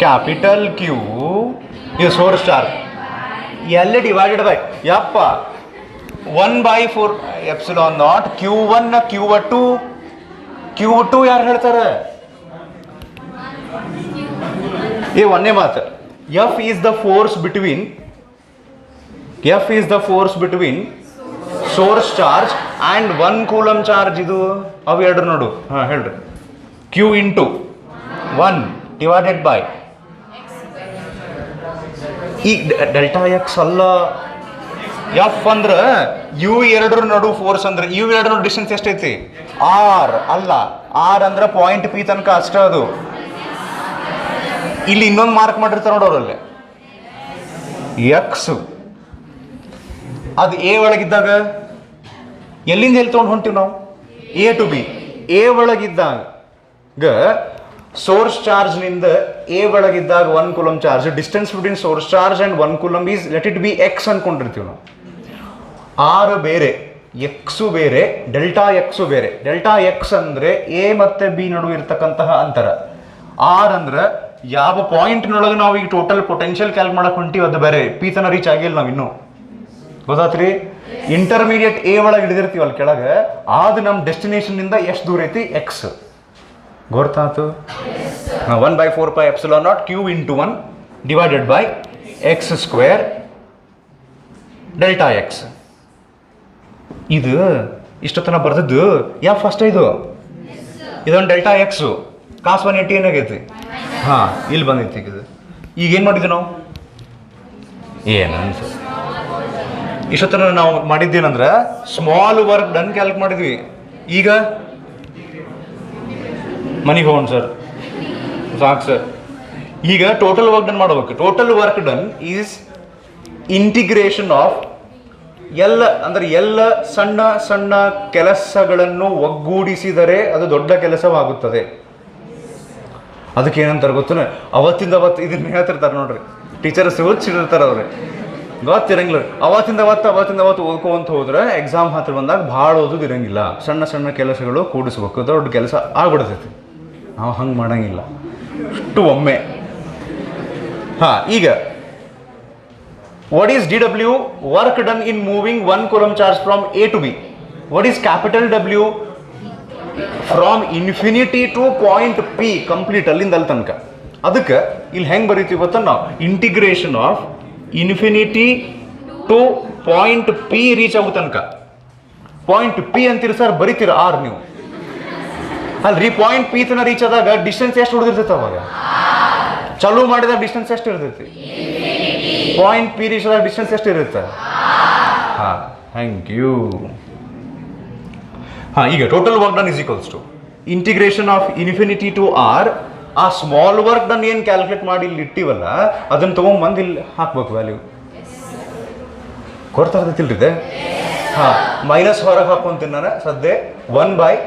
ಕ್ಯಾಪಿಟಲ್ ಕ್ಯೂ ಇದು ಸೋರ್ಸ್ ಚಾರ್ಜ್ ಎಲ್ಲ ಡಿವೈಡೆಡ್ ಬೈ ಯಪ್ಪ 1/4 ಎಪ್ಸಿಲಾನ್ ನಾಟ್ Q1 Q2 ಯಾರು ಹೇಳ್ತಾರೆ? ಒಂದೇ ಮಾತು. F is the force between source charge and 1 coulomb charge. ಇದು ಅವು ಎರಡು ನೋಡು. ಹೇಳ್ರಿ. Q × 1 ಡಿವೈಡೆಡ್ ಬೈ ಈಗ ಡೆಲ್ಟಾ ಎಕ್ಸ್ ಅಲ್ಲ, ಎಫ್ ಅಂದ್ರೆ ಯು ಎರಡರ ನಡು ಫೋರ್ಸ್ ಅಂದ್ರೆ ಯು ಎರಡರ ನಡು ಡಿಸ್ಟೆನ್ಸ್ ಎಷ್ಟೈತಿ ಆರ್ ಅಲ್ಲ, ಆರ್ ಅಂದ್ರೆ ಪಾಯಿಂಟ್ ಪಿ ತನಕ ಅಷ್ಟೇ. ಅದು ಇಲ್ಲಿ ಇನ್ನೊಂದು ಮಾರ್ಕ್ ಮಾಡಿರ್ತಾರೆ ನೋಡೋರಲ್ಲಿ ಎಕ್ಸ್, ಅದು ಎ ಒಳಗಿದ್ದಾಗ ಎಲ್ಲಿಂದ ಎಲ್ಲಿ ತೊಗೊಂಡು ಹೊಂಟಿವಿ ನಾವು, ಎ ಟು ಬಿ. ಎ ಒಳಗಿದ್ದಾಗ ಸೋರ್ಸ್ ಚಾರ್ಜ್ನಿಂದ ಎ ಒಳಗಿದ್ದಾಗ 1 coulomb charge, distance between source charge and 1 coulomb is let it be X ಅನ್ಕೊಂಡಿರ್ತೀವಿ ನಾವು. ಆರ್ ಬೇರೆ, ಎಕ್ಸು ಬೇರೆ, ಡೆಲ್ಟಾ ಎಕ್ಸು ಬೇರೆ. ಡೆಲ್ಟಾ ಎಕ್ಸ್ ಅಂದರೆ ಎ ಮತ್ತು ಬಿ ನಡುವೆ ಇರ್ತಕ್ಕಂತಹ ಅಂತರ. ಆರ್ ಅಂದ್ರೆ ಯಾವ ಪಾಯಿಂಟ್ನೊಳಗೆ ನಾವು ಈಗ ಟೋಟಲ್ ಪೊಟೆನ್ಷಿಯಲ್ ಕ್ಯಾಲ್ಕ್ ಮಾಡಕ್ಕೆ ಹೊಂಟಿವಿ ಅದು ಬೇರೆ. ಪಿ ತನ ರೀಚ್ ಆಗಿಲ್ಲ ನಾವು ಇನ್ನೂ, ಗೊತ್ತಾತ್ರಿ? ಇಂಟರ್ಮೀಡಿಯೇಟ್ ಎ ಒಳಗೆ ಹಿಡಿದಿರ್ತೀವಲ್ಲ ಕೆಳಗೆ, ಅದು ನಮ್ಮ ಡೆಸ್ಟಿನೇಷನ್ನಿಂದ ಎಷ್ಟು ದೂರ ಐತಿ ಎಕ್ಸ್, ಗೊತ್ತಾತು? 1/4πε0 q into 1 divided by x square delta X. ಇದು ಇಷ್ಟೊತ್ತನ ಬರ್ತದ್ದು ಯಾವ ಫಸ್ಟ್ ಇದು ಇದೊಂದು ಡೆಲ್ಟಾ ಎಕ್ಸು ಕಾಸ್ 180 ಏನಾಗೈತಿ, ಹಾಂ ಇಲ್ಲಿ ಬಂದೈತಿ. ಇದು ಈಗ ಏನು ಮಾಡಿದ್ವಿ ನಾವು, ಏನು ಇಷ್ಟೊತ್ತನ ನಾವು ಮಾಡಿದ್ದೇನಂದ್ರೆ ಸ್ಮಾಲ್ ವರ್ಕ್ ಡನ್ ಕ್ಯಾಲ್ಕ್ ಮಾಡಿದ್ವಿ. ಈಗ ಮನೆಗೆ ಹೋಗೋಣ ಸರ್, ಸಾಕು ಸರ್. ಈಗ ಟೋಟಲ್ ವರ್ಕ್ ಡನ್ ಮಾಡಬೇಕು. Total work done is integration of ಎಲ್ಲ, ಅಂದರೆ ಎಲ್ಲ ಸಣ್ಣ ಸಣ್ಣ ಕೆಲಸಗಳನ್ನು ಒಗ್ಗೂಡಿಸಿದರೆ ಅದು ದೊಡ್ಡ ಕೆಲಸವಾಗುತ್ತದೆ. ಅದಕ್ಕೆ ಏನಂತಾರೆ ಗೊತ್ತು, ಅವತ್ತಿಂದ ಅವತ್ತು ಇದನ್ನ ಹೇಳ್ತಿರ್ತಾರೆ ನೋಡ್ರಿ, ಟೀಚರ್ಸ್ ಓದಿಸಿರ್ತಾರೆ ಅವ್ರೆ, ಗೊತ್ತಿರಂಗಿಲ್ಲ. ಅವತ್ತಿಂದ ಅವತ್ತು ಓದ್ಕೊಂತ ಹೋದ್ರೆ ಎಕ್ಸಾಮ್ ಹತ್ರ ಬಂದಾಗ ಭಾಳ ಓದೋದು ಇರಂಗಿಲ್ಲ. ಸಣ್ಣ ಸಣ್ಣ ಕೆಲಸಗಳು ಕೂಡಿಸ್ಬೇಕು, ದೊಡ್ಡ ಕೆಲಸ ಆಗ್ಬಿಡ್ತೈತಿ. ನಾವು ಹಂಗೆ ಮಾಡಂಗಿಲ್ಲ, ಅಷ್ಟು ಒಮ್ಮೆ. ಹಾಂ, ಈಗ what is dw, work done in moving 1 coulomb charge from a to b. What is capital W, from infinity to point p, complete ಅಲ್ಲಿಂದ ಅಲ್ಲಿ ತನಕ. ಅದಕ್ಕೆ ಇಲ್ಲಿ ಹೆಂಗೆ ಬರೀತೀವಿ ಗೊತ್ತಾ ನಾವು, integration of infinity to point P reach ಆಗೋ ತನಕ. ಪಾಯಿಂಟ್ ಪಿ ಅಂತೀರಿ ಸರ್, ಬರೀತೀರ ಆರ್ ನೀವು ಅಲ್ರಿ. ಪಾಯಿಂಟ್ ಪಿ ತನ ರೀಚ್ ಆದಾಗ ಡಿಸ್ಟೆನ್ಸ್ ಎಷ್ಟು ಉಳಿದಿರ್ತೈತೆ ಅವಾಗ, ಚಾಲೂ ಮಾಡಿದಾಗ ಡಿಸ್ಟೆನ್ಸ್ ಎಷ್ಟು ಇರ್ತೈತಿ, ಪಾಯಿಂಟ್ ಪಿ ರೀಚ್ ಆದಾಗ ಡಿಸ್ಟೆನ್ಸ್ ಎಷ್ಟು ಇರುತ್ತೆ. ಹಾಂ, ಥ್ಯಾಂಕ್ ಯು. ಹಾಂ, ಈಗ total work done is equals to integration of infinity to R. ಆ ಸ್ಮಾಲ್ ವರ್ಕ್ ಡನ್ ಏನು ಕ್ಯಾಲ್ಕುಲೇಟ್ ಮಾಡಿ ಇಲ್ಲಿ ಇಟ್ಟಿವಲ್ಲ ಅದನ್ನು ತೊಗೊಂಬಂದು ಇಲ್ಲಿ ಹಾಕ್ಬೇಕು ವ್ಯಾಲ್ಯೂ. ಕೊಡ್ತಾ ಇರ್ತೈತಿಲ್ರಿ ಇದೆ. ಹಾಂ, ಮೈನಸ್ ಹೊರಗೆ ಹಾಕೊಂತೀನಿ ನಾನು ಸದ್ಯ. 1/,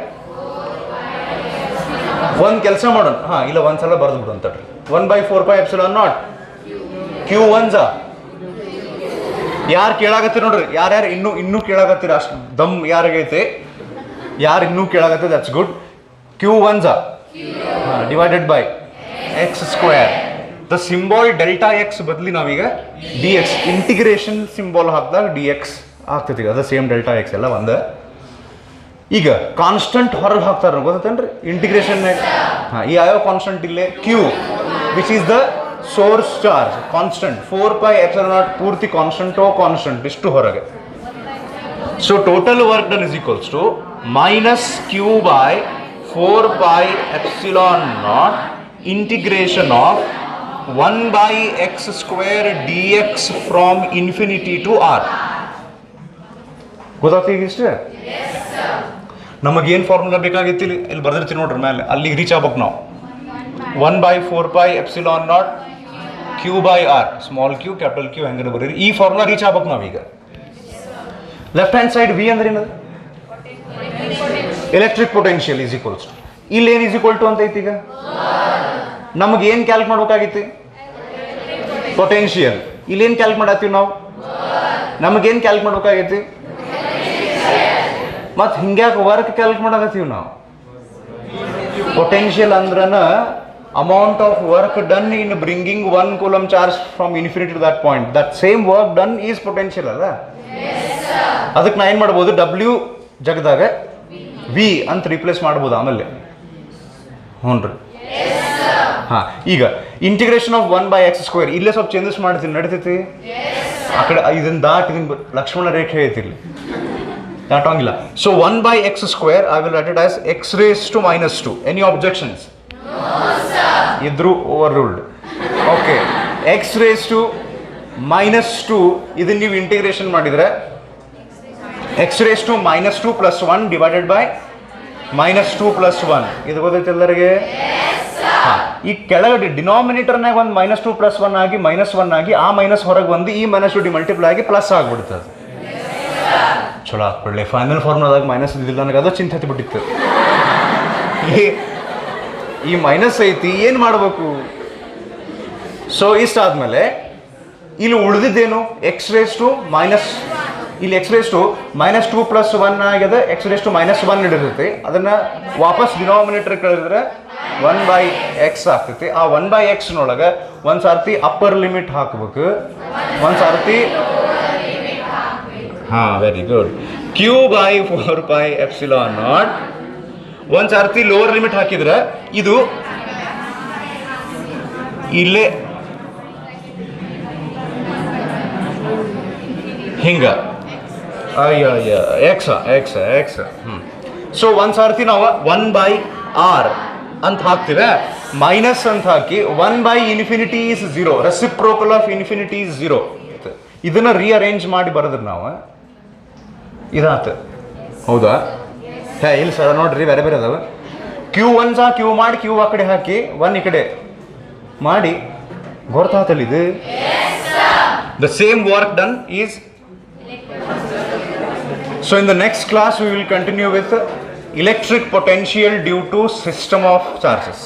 ಒಂದು ಕೆಲಸ ಮಾಡೋಣ. ಹಾಂ, ಇಲ್ಲ ಒಂದ್ಸಲ ಬರೆದು ಬಿಡು ಅಂತಡ್ರಿ. 1/4πε0 Q1 ಯಾರು ಕೇಳಾಗತ್ತೀರಿ ನೋಡ್ರಿ, ಯಾರ್ಯಾರು ಇನ್ನೂ ಕೇಳಾಗತ್ತೀರಿ, ಅಷ್ಟು ದಮ್ ಯಾರಿಗೈತೆ, ಯಾರು ಇನ್ನೂ ಕೇಳಾಗತ್ತೆ, that's good. Q1 divided by X square. The symbol delta X ಬದಲಿ ನಾವೀಗ ಡಿ ಎಕ್ಸ್ ಇಂಟಿಗ್ರೇಷನ್ ಸಿಂಬಾಲ್ ಹಾಕಿದಾಗ ಡಿ ಎಕ್ಸ್ ಆಗ್ತೈತಿ. ಅದು ಸೇಮ್ ಡೆಲ್ಟಾ ಎಕ್ಸ್ ಎಲ್ಲ ಒಂದ. ಈಗ ಕಾನ್ಸ್ಟಂಟ್ ಹೊರಗೆ ಹಾಕ್ತಾರೆ ಗೊತ್ತೇನ್ರಿ ಇಂಟಿಗ್ರೇಷನ್ನಾಗ. ಹಾಂ, ಈ ಯಾವ ಕಾನ್ಸ್ಟಂಟ್ ಇಲ್ಲೇ Q which is the source charge constant. 4πε0 ಪೂರ್ತಿ ಕಾನ್ಸ್ಟಂಟೋ ಕಾನ್ಸ್ಟಂಟ್ ಇಷ್ಟು ಹೊರಗೆ. So total work done is equals to -q/4πε0 integration of 1/x² dx from infinity to R. ಗೊತ್ತಾಗ್ತಿ ಈಗ ಇಷ್ಟೇ. ನಮಗೇನು ಫಾರ್ಮುಲಾ ಬೇಕಾಗಿತ್ತು ಇಲ್ಲಿ ಬರ್ದಿರ್ತೀವಿ ನೋಡ್ರಿ ಮೇಲೆ, ಅಲ್ಲಿಗೆ ರೀಚ್ ಆಗ್ಬೇಕು ನಾವು. 1/4πε0 q/r, small Q capital Q ಹೆಂಗೆ ಬರೀರಿ, ಈ ಫಾರ್ಮುಲಾ ರೀಚ್ ಆಗ್ಬೇಕು ನಾವೀಗ. ಲೆಫ್ಟ್ ಹ್ಯಾಂಡ್ ಸೈಡ್ ವಿ ಅಂದ್ರೆ ಏನದು, electric potential is equals to, ಇಲ್ಲಿ ಏನು ಈಸ್ ಈಕ್ವಲ್ ಟು ಅಂತ ಐತಿ. ಈಗ ನಮಗೆ ಏನು ಕ್ಯಾಲ್ಕ್ ಮಾಡ್ಬೇಕಾಗಿತ್ತು, ಪೊಟೆನ್ಷಿಯಲ್. ಇಲ್ಲೇನು ಕ್ಯಾಲ್ಕ್ ಮಾಡತ್ತೀವಿ ನಾವು, ನಮಗೇನು ಕ್ಯಾಲ್ಕ್ ಮಾಡ್ಬೇಕಾಗೈತಿ, ಮತ್ತು ಹಿಂಗ್ಯಾಕೆ ವರ್ಕ್ ಕ್ಯಾಲ್ಕ್ ಮಾಡಕತ್ತೀವಿ ನಾವು. ಪೊಟೆನ್ಷಿಯಲ್ ಅಂದ್ರನ amount of work done in bringing 1 coulomb charge from infinity to that point. That same work done is potential ಅಲ್ಲ. ಅದಕ್ಕೆ ನಾ ಏನು ಮಾಡ್ಬೋದು, W ಜಗದಾಗ V ಅಂತ ರಿಪ್ಲೇಸ್ ಮಾಡ್ಬೋದು ಆಮೇಲೆ. ಹ್ಞೂ ರೀ. ಹಾಂ, ಈಗ ಇಂಟಿಗ್ರೇಷನ್ ಆಫ್ 1/x², ಇಲ್ಲೇ ಸ್ವಲ್ಪ ಚೇಂಜಸ್ ಮಾಡ್ತೀನಿ, ನಡೀತೈತಿ. ಆ ಕಡೆ ಇದನ್ನು ಇದನ್ನು ಲಕ್ಷ್ಮಣ ರೇಖೆ ಐತಿರ್ಲಿ, ದಾಟೋಂಗಿಲ್ಲ. So 1/x², I will write it as x⁻². Any objections ಇದ್ರು ಓವರ್ ರೂಲ್ಡ್. ಓಕೆ, x⁻², -2 ಇದನ್ನ ನೀವು ಇಂಟಿಗ್ರೇಷನ್ ಮಾಡಿದರೆ x raised to -2 + 1 divided by -2 + 1 ಇದು ಗೊತ್ತೈತೆ ಎಲ್ಲರಿಗೆ. ಹಾಂ, ಈ ಕೆಳಗಡೆ ಡಿನಾಮಿನೇಟರ್ನಾಗ ಒಂದು -2 + 1 ಆಗಿ -1 ಆಗಿ ಆ ಮೈನಸ್ ಹೊರಗೆ ಬಂದು ಈ -2 ಮಲ್ಟಿಪ್ಲೈ ಆಗಿ ಪ್ಲಸ್ ಆಗಿಬಿಡ್ತದೆ. ಚಲೋ ಆಗ್ಬಿಡ್ಲಿ. ಫೈನಲ್ ಫಾರ್ಮುಲಾದಾಗ ಮೈನಸ್ ಇದ್ದಿಲ್ಲ ನನಗೆ ಅದು ಚಿಂತೆ ಹತ್ತಿಬಿಟ್ಟಿತ್ತು. ಈ ಮೈನಸ್ ಐತಿ, ಏನು ಮಾಡಬೇಕು? ಸೊ ಇಷ್ಟಾದ್ಮೇಲೆ ಇಲ್ಲಿ ಉಳಿದಿದ್ದೇನು? ಎಕ್ಸ್ ರೇಸ್ ಟು ಮೈನಸ್, ಇಲ್ಲಿ ಎಕ್ಸ್ ರೇಸ್ ಟು -2 + 1 ಆಗ್ಯದ, ಎಕ್ಸ್ ರೇಸ್ ಟು -1 ಹಿಡಿದೈತಿ. ಅದನ್ನು ವಾಪಸ್ ಡಿನಾಮಿನೇಟರ್ ಕಳಿದ್ರೆ 1/x ಆಗ್ತೈತಿ. ಆ 1/x ನೊಳಗೆ ಒಂದು ಸಾರ್ತಿ ಅಪ್ಪರ್ ಲಿಮಿಟ್ ಹಾಕ್ಬೇಕು, ಒಂದು ಸಾರ್ತಿ ಹಾಂ ವೆರಿ ಗುಡ್ q/4πε0 ಒಂದು ಸಾರ್ತಿ ಲೋವರ್ ಲಿಮಿಟ್ ಹಾಕಿದ್ರೆ ಇದು ಇಲ್ಲೇ ಹಿಂಗ ಅಯ್ಯ ಎಕ್ಸ್ ಸೊ ಒಂದು ಸಾರ್ತಿ ನಾವು 1/r ಅಂತ ಹಾಕ್ತಿವೆ, ಮೈನಸ್ ಅಂತ ಹಾಕಿ 1/∞ is 0, reciprocal of infinity is 0. ಇದನ್ನ ರೀಅರೇಂಜ್ ಮಾಡಿ ಬರೆದ್ರೆ ನಾವು ಇದಾತ. ಹೌದಾ? ಹೇ ಇಲ್ಲ ಸರ್, ನೋಡ್ರಿ ಬೇರೆ ಬೇರೆ ಅದಾವ. Q1 Q ಮಾಡಿ Q ಆ ಕಡೆ ಹಾಕಿ 1 ಈ ಕಡೆ ಮಾಡಿ ಗೊತ್ತಾತಲ್ಲ ಇದು. The same work done is. So in the next class we will continue with electric potential due to system of charges.